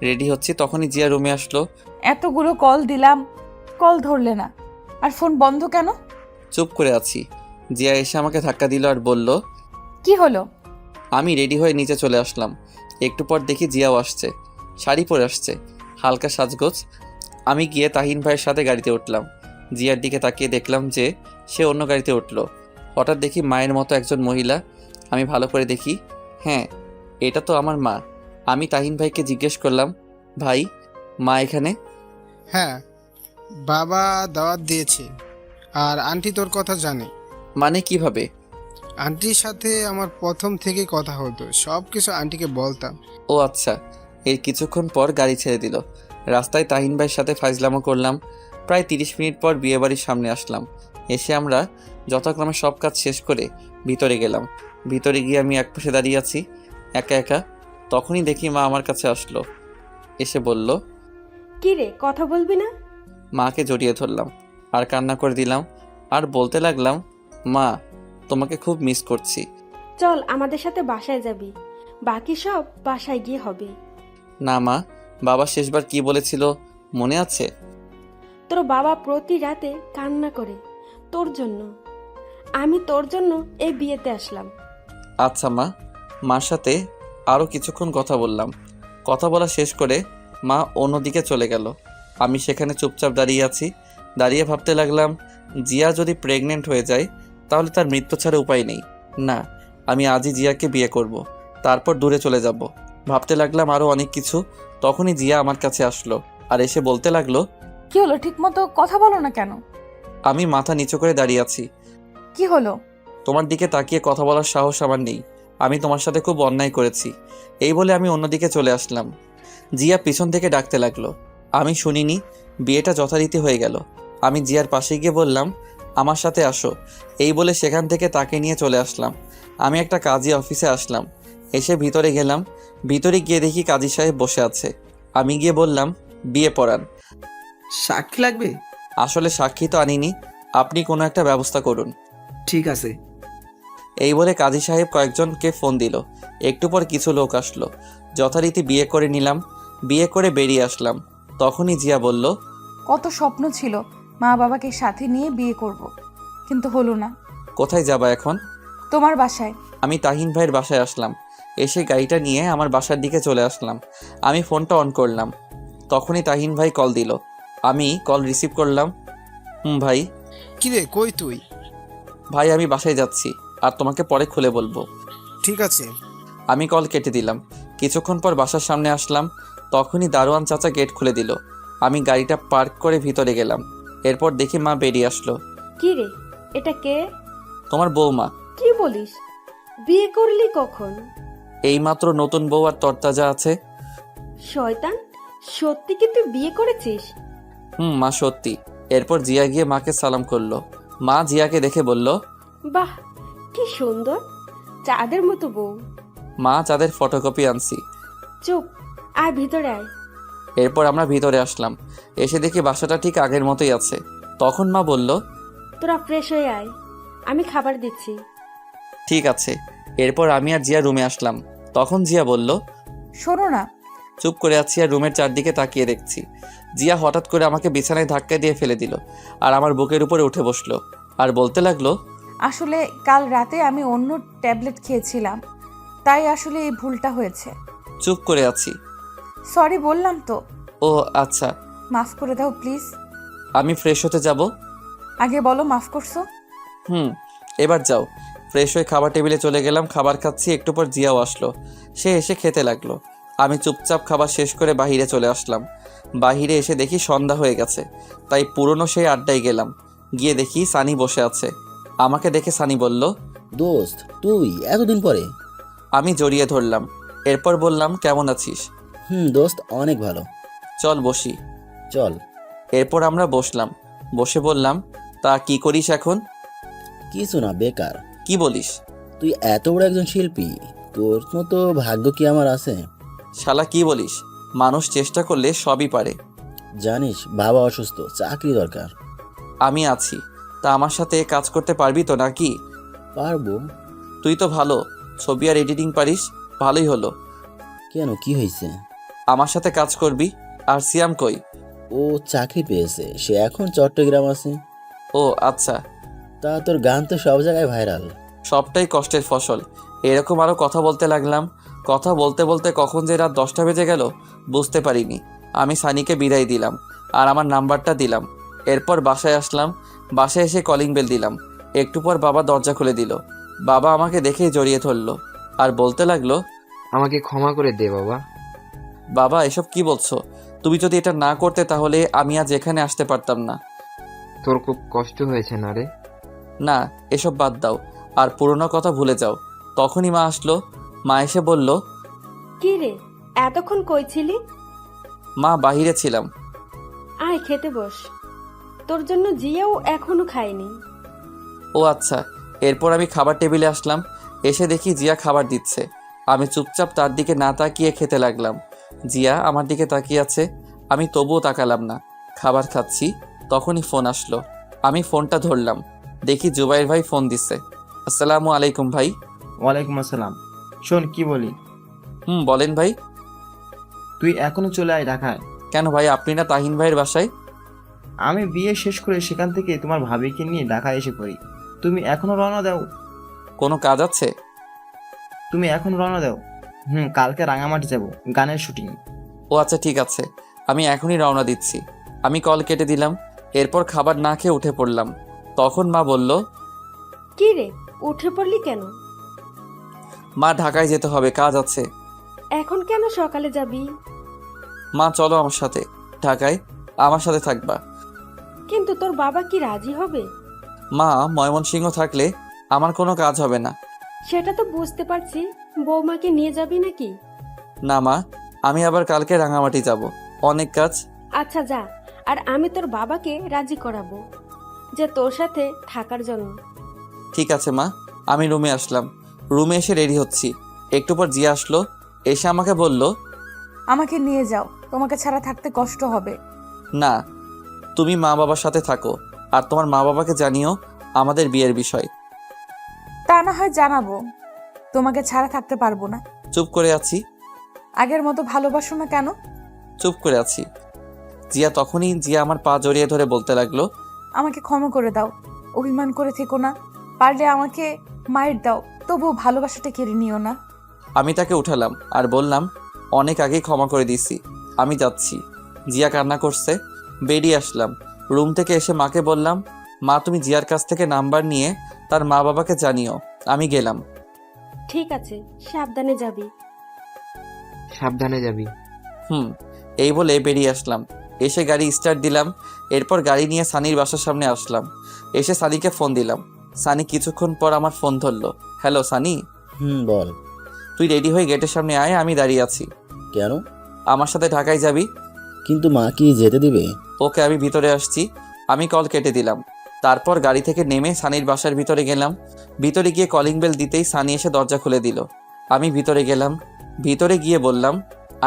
রেডি হচ্ছি, তখনই জিয়া রুমে আসলো। এতগুলো কল দিলাম, কল ধরলে না, আর ফোন বন্ধ কেন? চুপ করে আছি। জিয়া এসে আমাকে ধাক্কা দিল আর বলল, কি হলো? আমি রেডি হয়ে নিচে চলে আসলাম। একটু পর দেখি জিয়াও আসছে, শাড়ি পরে আসছে, হালকা সাজগোজ। আমি গিয়ে তাহিন ভাইয়ের সাথে গাড়িতে উঠলাম। জিয়ার দিকে তাকিয়ে দেখলাম যে সে অন্য গাড়িতে উঠলো। হঠাৎ দেখি মায়ের মতো একজন মহিলা। আমি ভালো করে দেখি, হ্যাঁ, এটা তো আমার মা। আমি তাহিন ভাইকে জিজ্ঞেস করলাম, ভাই, মা এখানে? হ্যাঁ, বাবা দাওয়াত দিয়েছে আর আন্টি তোর কথা জানে। মানে কিভাবে? আন্টির সাথে আমার প্রথম থেকে কথা হতো, সব কিছু আন্টিকে বলতাম। ও আচ্ছা। এর কিছুক্ষণ পর গাড়ি ছেড়ে দিল। রাস্তায় তাহিন ভাইয়ের সাথে ফাইজলামো করলাম। প্রায় 30 মিনিট পর বিয়েবাড়ির সামনে আসলাম। এসে আমরা যথাক্রমে সব কাজ শেষ করে ভিতরে গেলাম। ভিতরে গিয়ে আমি একপাশে দাঁড়িয়ে আছি একা একা। তখনই দেখি মা আমার কাছে আসলো, এসে বলল, কি রে, কথা বলবি না? মাকে জড়িয়ে ধরলাম আর কান্না করে দিলাম আর বলতে লাগলাম, মা, তোমাকে খুব মিস করছি। চল আমাদের সাথে বাসায় যাবি, বাকি সব বাসায় গিয়ে হবে। না মা, বাবা শেষবার কি বলেছিল মনে আছে? তোর বাবা প্রতি রাতে কান্না করে তোর জন্য। আমি তোর জন্য এই বিয়েতে আসলাম। আচ্ছা মা। মার সাথে আরও কিছুক্ষণ কথা বললাম। কথা বলা শেষ করে মা অন্যদিকে চলে গেল। আমি সেখানে চুপচাপ দাঁড়িয়ে আছি। দাঁড়িয়ে ভাবতে লাগলাম, জিয়া যদি প্রেগনেন্ট হয়ে যায় তাহলে তার মৃত্যু ছাড়া উপায় নেই। না, আমি আজই জিয়াকে বিয়ে করব, তারপর দূরে চলে যাব। ভাবতে লাগলাম আরও অনেক কিছু। তখনই জিয়া আমার কাছে আসলো আর এসে বলতে লাগলো, কি হলো? ঠিক মতো কথা বলো না কেন? আমি মাথা নিচু করে দাঁড়িয়ে আছি। কি হলো? তোমার দিকে তাকিয়ে কথা বলার সাহস আমার নেই। আমি তোমার সাথে খুব অন্যায় করেছি। এই বলে আমি অন্যদিকে চলে আসলাম। জিয়া পিছন থেকে ডাকতে লাগলো। আমি শুনিনি। বিয়েটা যথারীতি হয়ে গেল। আমি জিয়ার পাশে গিয়ে বললাম, আমার সাথে আসো। এই বলে সেখান থেকে তাকে নিয়ে চলে আসলাম। আমি একটা কাজী অফিসে আসলাম। এসে ভিতরে গেলাম। ভিতরে গিয়ে দেখি কাজী সাহেব বসে আছে। আমি গিয়ে বললাম, বিয়ে পড়ান। সাক্ষী লাগবে? আসলে সাক্ষী তো আনিনি, আপনি কোনো একটা ব্যবস্থা করুন। ঠিক আছে। এই বলে কাজী সাহেব কয়েকজনকে ফোন দিল। একটু পর কিছু লোক আসলো। যথারীতি বিয়ে করে নিলাম। বিয়ে করে বেরিয়ে আসলাম। তখনই জিয়া বলল, কত স্বপ্ন ছিল মা বাবাকে সাথে নিয়ে বিয়ে করব, কিন্তু হলো না। কোথায় যাবা এখন? তোমার বাসায়। আমি তাহিন ভাইয়ের বাসায় আসলাম। এসে গাড়িটা নিয়ে আমার বাসার দিকে চলে আসলাম। আমি ফোনটা অন করলাম। তখনই তাহিন ভাই কল দিল। আমি কল রিসিভ করলাম। ভাই। কিরে, কই তুই? ভাই, আমি বাসায় যাচ্ছি, আর তোমাকে পরে খুলে বলবো। ঠিক আছে। আমি কল কেটে দিলাম। কিছুক্ষণ পর বাসার সামনে আসলাম। তখনই দারোয়ান চাচা গেট খুলে দিল। আমি গাড়িটা পার্ক করে ভিতরে গেলাম। এরপর দেখি মা বেরিয়ে আসলো। কি রে, এটা কে? তোমার বৌমা। কি বলিস? বিয়ে করলি কখন? এইমাত্র নতুন বউ আর তরতাজা আছে। শয়তান, সত্যি কি তুই বিয়ে করেছিস? মা, সত্যি। এরপর জিয়া গিয়ে মাকে সালাম করলো। মা জিয়াকে দেখে বলল, বাহ, কি সুন্দর, চাঁদের মতো বউ। মা, চাঁদের ফটোকপি আনছি। চুপ, আয় ভিতরে আয়। এরপর আমরা ভিতরে আসলাম। এসে দেখি বাসাটা ঠিক আগের মতোই আছে। তখন মা বলল, তোরা ফ্রেশ হয়ে আয়, আমি খাবার দিচ্ছি। ঠিক আছে। এরপর আমি আর জিয়া রুমে আসলাম। তখন জিয়া বলল, শোনো না। চুপ করে আছি আর রুমের চারদিকে তাকিয়ে দেখছি। জিয়া হঠাৎ করে আমাকে বিছানায় ধাক্কা দিয়ে ফেলে দিল আর আমার বুকের উপরে উঠে বসলো আর বলতে লাগলো, আসলে কাল রাতে আমি অন্য ট্যাবলেট খেয়েছিলাম, তাই আসলে এই ভুলটা হয়েছে। চুপ করে আছি। সরি বললাম তো। ও আচ্ছা। মাফ করে দাও প্লিজ। আমি ফ্রেশ হতে যাব। আগে বলো মাফ করছো। এবার যাও। ফ্রেশ হয়ে খাবার টেবিলে চলে গেলাম। খাবার খাচ্ছি। একটু পর জিয়াও আসলো। সে এসে খেতে লাগলো। আমি চুপচাপ খাবার শেষ করে বাহিরে চলে আসলাম। বাহিরে এসে দেখি সন্ধ্যা হয়ে গেছে, তাই পুরনো সেই আড্ডায় গেলাম। গিয়ে দেখি সানি বসে আছে। আমাকে দেখে সানি বলল, দোস্ত, তুই এতদিন পরে? আমি জড়িয়ে ধরলাম। এরপর বললাম, কেমন আছিস? দোস্ত, অনেক ভালো। চল বসি। চল। এরপর আমরা বসলাম। বসে বললাম, তা কি করিস এখন? কিছু না, বেকার। কি বলিস? তুই এত বড় একজন শিল্পী, তোর মতো ভাগ্য কি আমার আছে? শালা কি বলিস? মানুষ চেষ্টা করলে সবই পারে। জানিস, বাবা অসুস্থ, চাকরি দরকার। আমি আছি। তা আমার সাথে কাজ করতে পারবি তো নাকি? পারবো। তুই তো ভালো ছবি আর এডিটিং পারিস, ভালোই হলো। কেন, কি হয়েছে? আমার সাথে কাজ করবি। আর সিয়াম কই? ও চাকরি পেয়েছে, সে এখন চট্টগ্রাম আছে। ও আচ্ছা। তা তোর গান তো সব জায়গায় ভাইরাল। সবটাই কষ্টের ফসল। এরকম আরও কথা বলতে লাগলাম। কথা বলতে বলতে কখন যে রাত 10টা বেজে গেল বুঝতে পারিনি। আমি সানিকে বিদায় দিলাম আর আমার নাম্বারটা দিলাম। এরপর বাসায় আসলাম। বাসায় এসে কলিং বেল দিলাম। একটু পর বাবা দরজা খুলে দিল। বাবা আমাকে দেখেই জড়িয়ে ধরলো আর বলতে লাগলো, আমাকে ক্ষমা করে দে বাবা। বাবা এসব কি বলছো? তুমি যদি এটা না করতে তাহলে আমি আজ এখানে আসতে পারতাম না। তোর খুব কষ্ট হয়েছে না রে? না, এসব বাদ দাও আর পুরনো কথা ভুলে যাও। তখনই মা আসলো। মা এসে বলল, কি রে, এতক্ষণ কই ছিলি? মা বাহিরে ছিলাম। আয় খেতে বস, তোর জন্য জিয়াও এখনো খায়নি। ও আচ্ছা। এরপর আমি খাবার টেবিলে আসলাম। এসে দেখি জিয়া খাবার দিচ্ছে। আমি চুপচাপ তার দিকে না তাকিয়ে খেতে লাগলাম। জিয়া আমার দিকে তাকিয়ে আছে, আমি তবুও তাকালাম না। খাবার খাচ্ছি, তখনই ফোন আসলো। আমি ফোনটা ধরলাম, দেখি জুবাইর ভাই ফোন দিচ্ছে। আসসালামু আলাইকুম ভাই। ওয়ালাইকুম আসসালাম। শোন কি বলি, বলেন ভাই। তুই এখনো চলে আয় ঢাকায়। কেন ভাই, আপনি না তাহিন ভাইয়ের বাসায়? আমি বিয়ে শেষ করে সেখান থেকে তোমার ভাবিকে নিয়ে ঢাকায় এসে পড়ি। তুমি এখনো রওনা দাও? কোনো কাজ আছে? তুমি এখন রওনা দাও। কালকে রাঙামাটি যাব, গানের শুটিং। ও আচ্ছা ঠিক আছে, আমি এখনই রওনা দিচ্ছি। আমি কল কেটে দিলাম। এরপর খাবার না খেয়ে উঠে পড়লাম। তখন মা বলল, কি রে, উঠে পড়লি কেন? মা ঢাকায় যেতে হবে, কাজ আছে। এখন কেন সকালে যাবি? মা চলো আমার সাথে ঢাকায়, আমার সাথে থাকবা। কিন্তু তোর বাবা কি রাজি হবে? মা, ময়মনসিংহ থাকলে আমার কোনো কাজ হবে না। সেটা তো বুঝতে পারছি, বৌমাকে নিয়ে যাবি নাকি? না মা, আমি আবার কালকে রাঙামাটি যাব, অনেক কাজ। আচ্ছা যা, আর আমি তোর বাবাকে রাজি করাবো যে তোর সাথে থাকার জন্য। ঠিক আছে মা। আমি রুমে আসলাম। রুমে এসে রেডি হচ্ছি। একটু পর জিয়া আসলো। এসে আমাকে বলল, আমাকে নিয়ে যাও, তোমাকে ছাড়া থাকতে কষ্ট হবে। না, তুমি মা বাবার সাথে থাকো আর তোমার মা বাবাকে জানিও আমাদের বিয়ের বিষয়। তা না হয় জানাবো, তোমাকে ছাড়া থাকতে পারবো না। চুপ করে আছি। আগের মতো ভালোবাসো না কেন? চুপ করে আছি। জিয়া আমার পা জড়িয়ে ধরে বলতে লাগলো, আমাকে ক্ষমা করে দাও, অভিমান করে থেকো না, পারলে আমাকে মায়ের দাও, তবুও ভালোবাসাটা কেড়ে নিও না। আমি তাকে উঠালাম আর বললাম, অনেক আগেই ক্ষমা করে দিয়েছি, আমি যাচ্ছি। জিয়া কান্না করছে। বেরিয়ে আসলাম। রুম থেকে এসে মাকে বললাম, মা তুমি জিয়ার কাছ থেকে নাম্বার নিয়ে তার মা বাবাকে জানিও। আমি গেলাম। ঠিক আছে, সাবধানে যাবি। সাবধানে যাবি। এই বলে বেরিয়ে আসলাম। এসে গাড়ি স্টার্ট দিলাম। এরপর গাড়ি নিয়ে সানির বাসার সামনে আসলাম। এসে সানিকে ফোন দিলাম। সানি কিছুক্ষণ পর আমার ফোন ধরলো। হ্যালো সানি। বল। তুই রেডি হয়ে গেটের সামনে আয়, আমি দাঁড়িয়ে আছি। কেন? আমার সাথে ঢাকায় যাবি। কিন্তু মা কি যেতে দিবে? ওকে, আমি ভিতরে আসছি। আমি কল কেটে দিলাম। তারপর গাড়ি থেকে নেমে সানির বাসার ভিতরে গেলাম। ভিতরে গিয়ে কলিং বেল দিতেই সানি এসে দরজা খুলে দিল। আমি ভিতরে গেলাম। ভিতরে গিয়ে বললাম,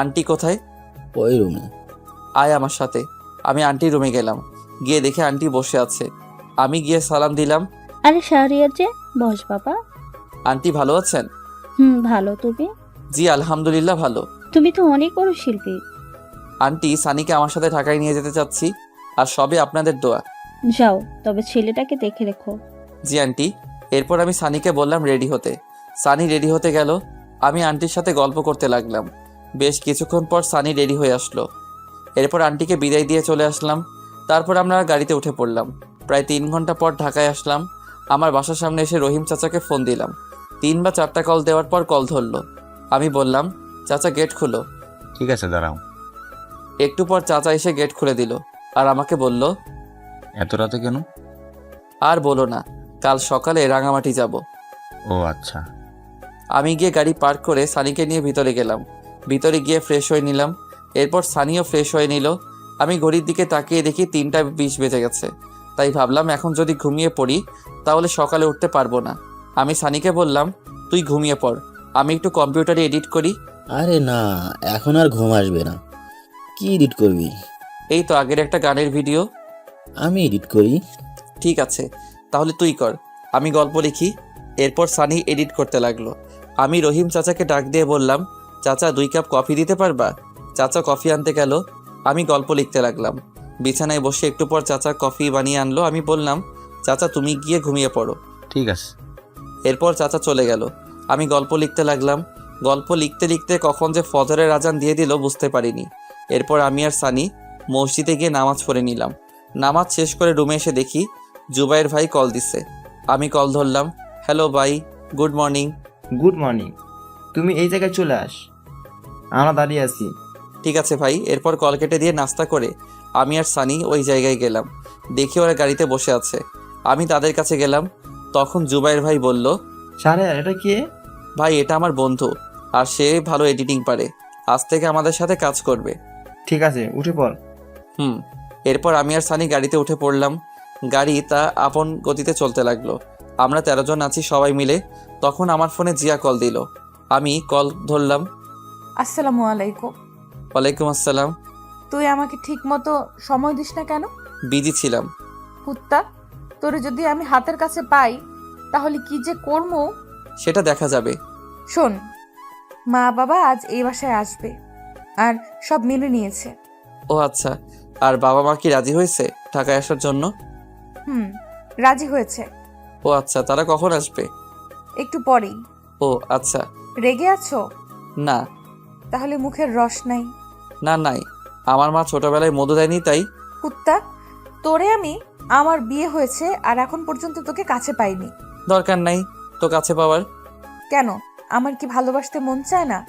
আন্টি কোথায়? ওই রুমে। আয় আমার সাথে। আমি আন্টির রুমে গেলাম। গিয়ে দেখে আন্টি বসে আছে। আমি গিয়ে সালাম দিলাম। আরে শাহরিয়ার যে, বস বাবা। আন্টি ভালো আছেন? ভালো, তুমি? জি আলহামদুলিল্লাহ ভালো। তুমি তো অনেক বড় শিল্পী। আন্টি, সানিকে আমার সাথে ঢাকায় নিয়ে যেতে চাচ্ছি, আর সবে আপনাদের দোয়া। যাও, তবে ছেলেটাকে দেখে রেখো। জি আন্টি। এরপর আমি সানিকে বললাম রেডি হতে। সানি রেডি হতে গেল। আমি আন্টির সাথে গল্প করতে লাগলাম। বেশ কিছুক্ষণ পর সানি রেডি হয়ে আসলো। এরপর আন্টিকে বিদায় দিয়ে চলে আসলাম। তারপর আমরা গাড়িতে উঠে পড়লাম। প্রায় 3 ঘন্টা পর ঢাকায় আসলাম। আমার বাসার সামনে এসে রহিম চাচাকে ফোন দিলাম। 3 বা 4টা কল দেওয়ার পর কল ধরলো। আমি বললাম, চাচা গেট খুলো। ঠিক আছে দাঁড়াও। একটু পর চাচা এসে গেট খুলে দিল আর আমাকে বলল, এত রাতে কেন? আর বলো না, কাল সকালে রাঙামাটি যাব। ও আচ্ছা। আমি গিয়ে গাড়ি পার্ক করে সানিকে নিয়ে ভিতরে গেলাম। ভিতরে গিয়ে ফ্রেশ হয়ে নিলাম। এরপর সানিও ফ্রেশ হয়ে নিল। আমি ঘড়ির দিকে তাকিয়ে দেখি 3টা 20 বেজে গেছে। তাই ভাবলাম এখন যদি ঘুমিয়ে পড়ি তাহলে সকালে উঠতে পারবো না। আমি সানিকে বললাম, তুই ঘুমিয়ে পড়, আমি একটু কম্পিউটারে এডিট করি। আরে না, এখন আর ঘুম আসবে না। কি এডিট করবি? এই তো আগের একটা গানের ভিডিও। আমি এডিট করি। ঠিক আছে, তাহলে তুই কর, আমি গল্প লিখি। এরপর সানি এডিট করতে লাগলো। আমি রহিম চাচাকে ডাক দিয়ে বললাম, চাচা 2 কাপ কফি দিতে পারবা? চাচা কফি আনতে গেল। আমি গল্প লিখতে লাগলাম। বিছানায় বসে একটু পর চাচা কফি বানিয়ে আনলো। আমি বললাম, চাচা তুমি গিয়ে ঘুমিয়ে পড়ো। ঠিক আছে। এরপর চাচা চলে গেল। আমি গল্প লিখতে লাগলাম। গল্প লিখতে লিখতে কখন যে ফজরের আজান দিয়ে দিল বুঝতে পারিনি। এরপর আমি আর সানি মসজিদে গিয়ে নামাজ পড়ে নিলাম। নামাজ শেষ করে রুমে এসে দেখি জুবাইর ভাই কল দিছে। আমি কল ধরলাম। হ্যালো ভাই, গুড মর্নিং। Good morning. তুমি এই জায়গায় চলে আস, আমরা দাঁড়িয়ে আছি। ঠিক আছে ভাই। এরপর কল কেটে দিয়ে নাস্তা করে আমি আর সানি ওই জায়গায় গেলাম। দেখি ওরা গাড়িতে বসে আছে। আমি তাদের কাছে গেলাম। তখন জুবাইর ভাই বলল, শাহরিয়ার এটা কে? ভাই এটা আমার বন্ধু, আর সে ভালো এডিটিং পারে। আজ থেকে আমাদের সাথে কাজ করবে। ঠিক আছে, উঠে পড়। এরপর আমি আর সানি গাড়িতে উঠে পড়লাম। গাড়ি তা আপন গতিতে চলতে লাগলো। আমরা 13 জন আছি সবাই মিলে। তখন আমার ফোনে জিয়া কল দিল। আমি কল ধরলাম। আসসালামু আলাইকুম। ওয়ালাইকুম আসসালাম। তুই আমাকে ঠিক মতো সময় দিস না কেন? বিজি ছিলাম। কুত্তা, তোরে যদি আমি হাতের কাছে পাই তাহলে কি যে করবো সেটা দেখা যাবে। শোন, মা বাবা আজ এই বাসায় আসবে আর সব মেনে নিয়েছে। ও আচ্ছা। আর বাবা মা কি রাজি হয়েছে ঢাকায় আসার জন্য? রাজি হয়েছে। ও আচ্ছা। তারা কখন আসবে? একটু পরেই। ও আচ্ছা। রেগে আছো? না তাহলে মুখের রস নাই? না নাই, আমার মা ছোটবেলায় মধু দেয়নি তাই। কুত্তা, তোরে আমি আমার বিয়ে হয়েছে আর এখন পর্যন্ত তোকে কাছে পাইনি। দরকার নাই তো কাছে পাওয়ার। কেন, আমার কি ভালোবাসতে মন চায় না?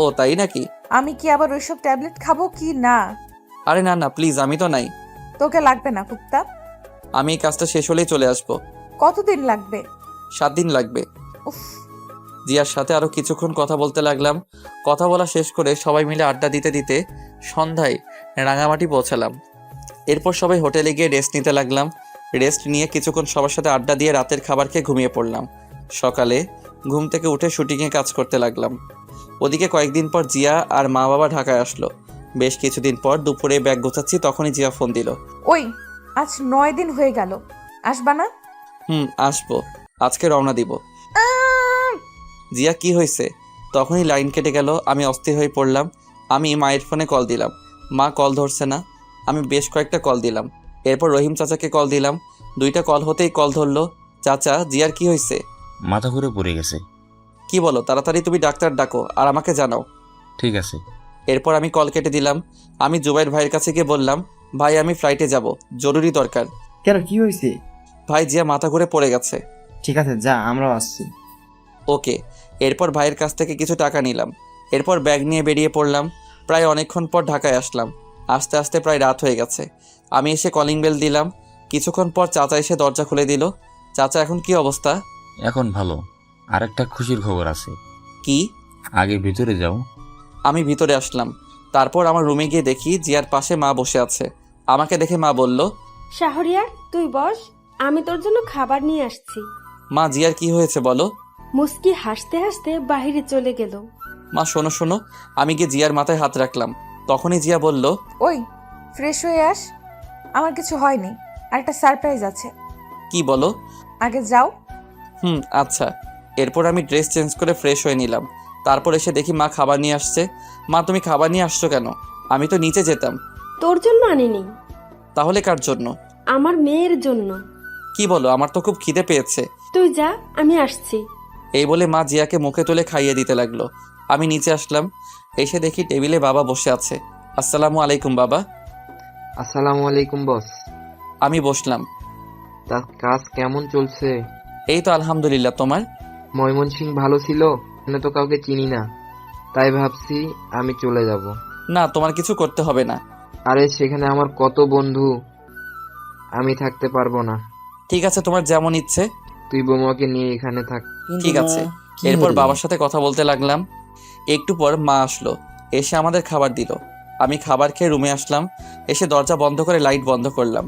ও তাই নাকি? আমি কি আবার ওইসব ট্যাবলেট খাবো কি না? আরে না না প্লিজ, আমি তো নাই। তোকে লাগবে না কুত্তা। আমি এই কাজটা শেষ হলেই চলে আসবো। কতদিন লাগবে? 7 দিন লাগবে। উফ। জিয়ার সাথে আরো কিছুক্ষণ কথা বলতে লাগলাম। কথা বলা শেষ করে সবাই মিলে আড্ডা দিতে দিতে সন্ধ্যায় রাঙামাটি পৌঁছালাম। এরপর সবাই হোটেলে গিয়ে রেস্ট নিতে লাগলাম। রেস্ট নিয়ে কিছুক্ষণ সবার সাথে আড্ডা দিয়ে রাতের খাবার খেয়ে ঘুমিয়ে পড়লাম। সকালে ঘুম থেকে উঠে শুটিংয়ে কাজ করতে লাগলাম। ওদিকে কয়েকদিন পর জিয়া আর মা বাবা ঢাকায় আসলো। বেশ কিছুদিন পর দুপুরে ব্যাগ গোছাচ্ছি, তখনই জিয়া ফোন দিল। ওই, আজ 9 দিন হয়ে গেল, আসবা না? আসবো, আজকে রওনা দিব। জিয়া কি হয়েছে? তখনই লাইন কেটে গেল। আমি অস্থির হয়ে পড়লাম। আমি মায়ের ফোনে কল দিলাম, মা কল ধরছে না। আমি বেশ কয়েকটা কল দিলাম। এরপর রহিম চাচাকে কল দিলাম। 2টা কল হতেই কল ধরলো। চাচা, জিয়ার কি হয়েছে? মাথা ঘুরে পড়ে গেছে। কি বলো? তাড়াতাড়ি তুমি ডাক্তার ডাকো আর আমাকে জানাও। ঠিক আছে। এরপর আমি কল কেটে দিলাম। আমি জুবাইর ভাইয়ের কাছে গিয়ে বললাম, ভাই আমি ফ্লাইটে যাব, জরুরি দরকার। কেন, কি হয়েছে? ভাই জিয়া মাথা ঘুরে পড়ে গেছে। ঠিক আছে, যা, আমরাও আসছি। ওকে। এরপর ভাইয়ের কাছ থেকে কিছু টাকা নিলাম। এরপর ব্যাগ নিয়ে বেরিয়ে পড়লাম। প্রায় অনেকক্ষণ পর ঢাকায় আসলাম। আস্তে আস্তে প্রায় রাত হয়ে গেছে। আমি এসে কলিং বেল দিলাম। কিছুক্ষণ পর চাচা এসে দরজা খুলে দিল। চাচা, এখন কি অবস্থা? এখন ভালো। আরেকটা খুশির খবর আছে। কি? আগে ভিতরে যাও। আমি ভিতরে আসলাম। তারপর আমার রুমে গিয়ে দেখি জিয়ার পাশে মা বসে আছে। আমাকে দেখে মা বলল, শাহরিয়ার তুই বস, আমি তোর জন্য খাবার নিয়ে আসছি। মা জিয়ার কি হয়েছে বলো? মুস্কি হাসতে হাসতে বাহিরে চলে গেল। মা শোনো শোনো। আমি গিয়ে জিয়ার মাথায় হাত রাখলাম। তখনই জিয়া বলল, ওই, ফ্রেশ হয়ে আস, আমার কিছু হয়নি, আর একটা সারপ্রাইজ আছে। কি বলো? আগে যাও। আচ্ছা। এরপর আমি ড্রেস চেঞ্জ করে ফ্রেশ হয়ে নিলাম। তারপর এসে দেখি মা খাবার নিয়ে আসছে। মা তুমি খাবার নিয়ে আসছো কেন? আমি তো নিচে যেতাম। তোর জন্য আনিনি। তাহলে কার জন্য? আমার মেয়ের জন্য। কি বলো? আমার তো খুব খিদে পেয়েছে। তুই যা, আমি আসছি। এই বলে মা জিয়াকে মুখে তুলে খাইয়ে দিতে লাগলো। আমি নিচে আসলাম। এসে দেখি টেবিলে বাবা বসে আছে। আসসালামু আলাইকুম বাবা। আসসালামু আলাইকুম বস। আমি বসলাম। তা কাজ কেমন চলছে? এই তো আলহামদুলিল্লাহ। তোমার? ময়মনসিং ভালো ছিল? আমি তো কাউকে চিনি না, তাই ভাবছি আমি চলে যাব। না, তোমার কিছু করতে হবে না। আরে সেখানে আমার কত বন্ধু, আমি থাকতে পারবো না। ঠিক আছে, তোমার যেমন ইচ্ছে। তুই বৌমাকে নিয়ে এখানে থাক। ঠিক আছে। এরপর বাবার সাথে কথা বলতে লাগলাম। একটু পর মা আসলো, এসে আমাদের খাবার দিল। আমি খাবার খেয়ে রুমে আসলাম। এসে দরজা বন্ধ করে লাইট বন্ধ করলাম।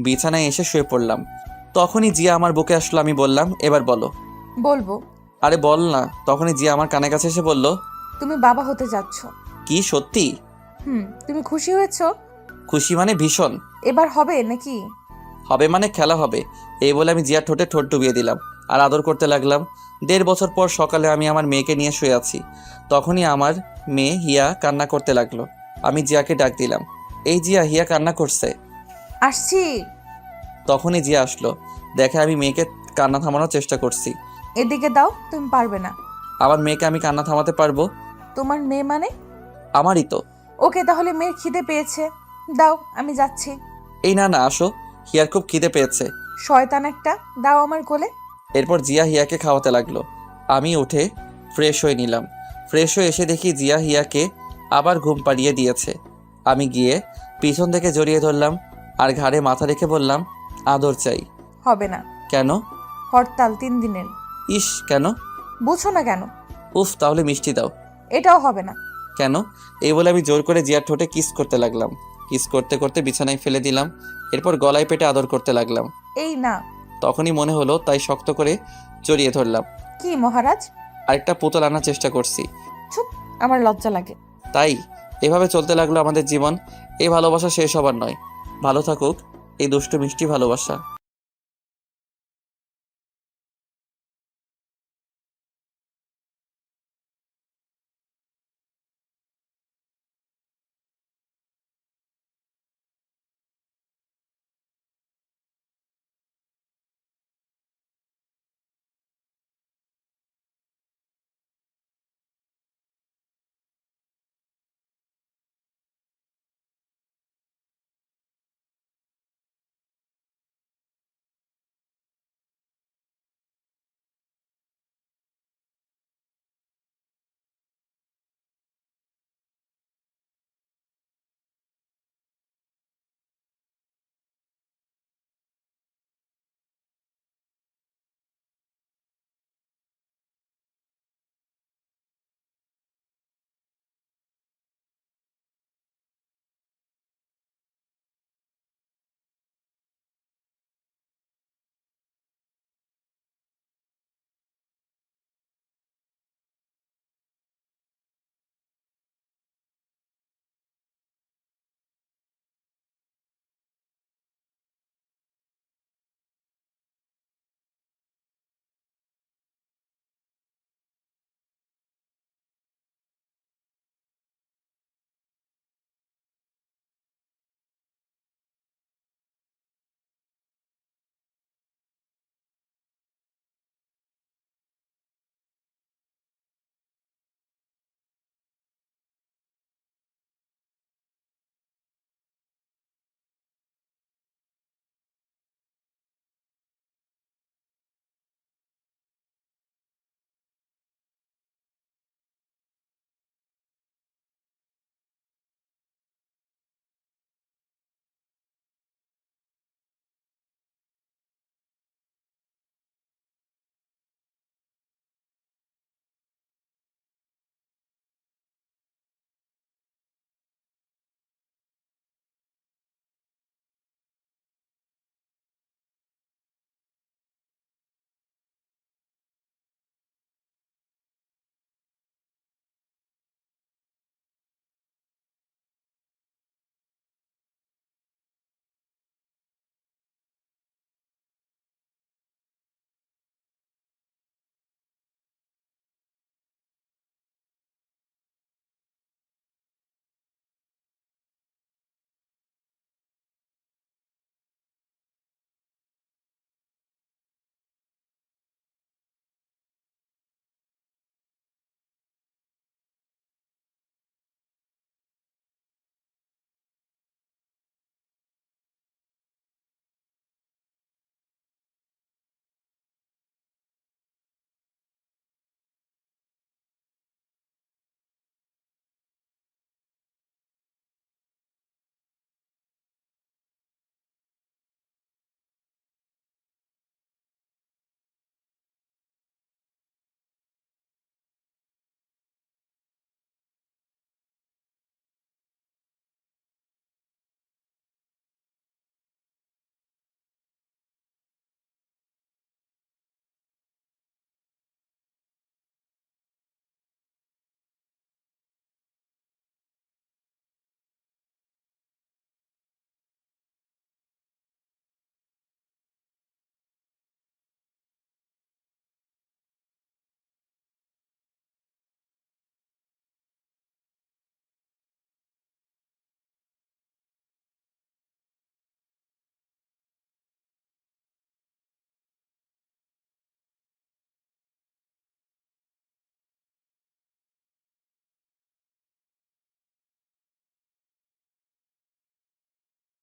বিছানায় এসে শুয়ে পড়লাম। তখনই জিয়া আমার বুকে আসলো। আমি বললাম, এবার বলো। বলবো। আরে বল না। তখনই জিয়া আমার কানের কাছে এসে বলল, তুমি বাবা হতে যাচ্ছ। কি সত্যি? তুমি খুশি হয়েছো? খুশি মানে ভীষণ। এবার হবে নাকি? হবে মানে খেলা হবে। এই বলে আমি জিয়ার ঠোঁটে ঠোঁট ডুবিয়ে দিলাম আর আদর করতে লাগলাম। 1.5 বছর পর সকালে আমি আমার মেয়েকে নিয়ে শুয়ে আছি। তখনই আমার মেয়ে হিয়া কান্না করতে লাগলো। আমি জিয়াকে ডাক দিলাম, এই জিয়া, হিয়া কান্না করছে। আসছি। তখনই জিয়া আসলো। দেখে আমি মেয়েকে কান্না থামানোর চেষ্টা করছি। এদিকে দাও, তুমি পারবে না। আমার মেয়েকে আমি কান্না থামাতে পারবো? তোমার মেয়ে মানে? আমারই তো। ওকে, তাহলে মেয়ের খিদে পেয়েছে, দাও আমি যাচ্ছি। এই না না, আসো, হিয়ার খুব খিদে পেয়েছে। শয়তান একটা, দাও আমার কোলে। এরপর জিয়া হিয়াকে খাওয়াতে লাগলো। আমি উঠে ফ্রেশ হয়ে নিলাম। ফ্রেশ হয়ে এসে দেখি জিয়া হিয়াকে আবার ঘুম পাড়িয়ে দিয়েছে। আমি গিয়ে পিছন থেকে জড়িয়ে ধরলাম আর ঘাড়ে মাথা রেখে বললাম, আদর চাই। হবে না। কেন? হরতাল 3 দিনের। ইস, কেন? বুঝো না কেন? উফ, তাহলে মিষ্টি দাও। এটাও হবে না। কেন? এই বলে আমি জোর করে জিয়ার ঠোঁটে কিস করতে লাগলাম। কিস করতে করতে বিছানায় ফেলে দিলাম। এরপর গলায় পেটে আদর করতে লাগলাম। এই না। তখনই মনে হলো, তাই শক্ত করে জড়িয়ে ধরলাম। কি মহারাজ? আরেকটা পুতুল আনার চেষ্টা করছি। চুপ, আমার লজ্জা লাগে। তাই এভাবে চলতে লাগলো আমাদের জীবন। এই ভালোবাসা শেষ হবার নয়। ভালো থাকুক এই দুষ্টু মিষ্টি ভালোবাসা।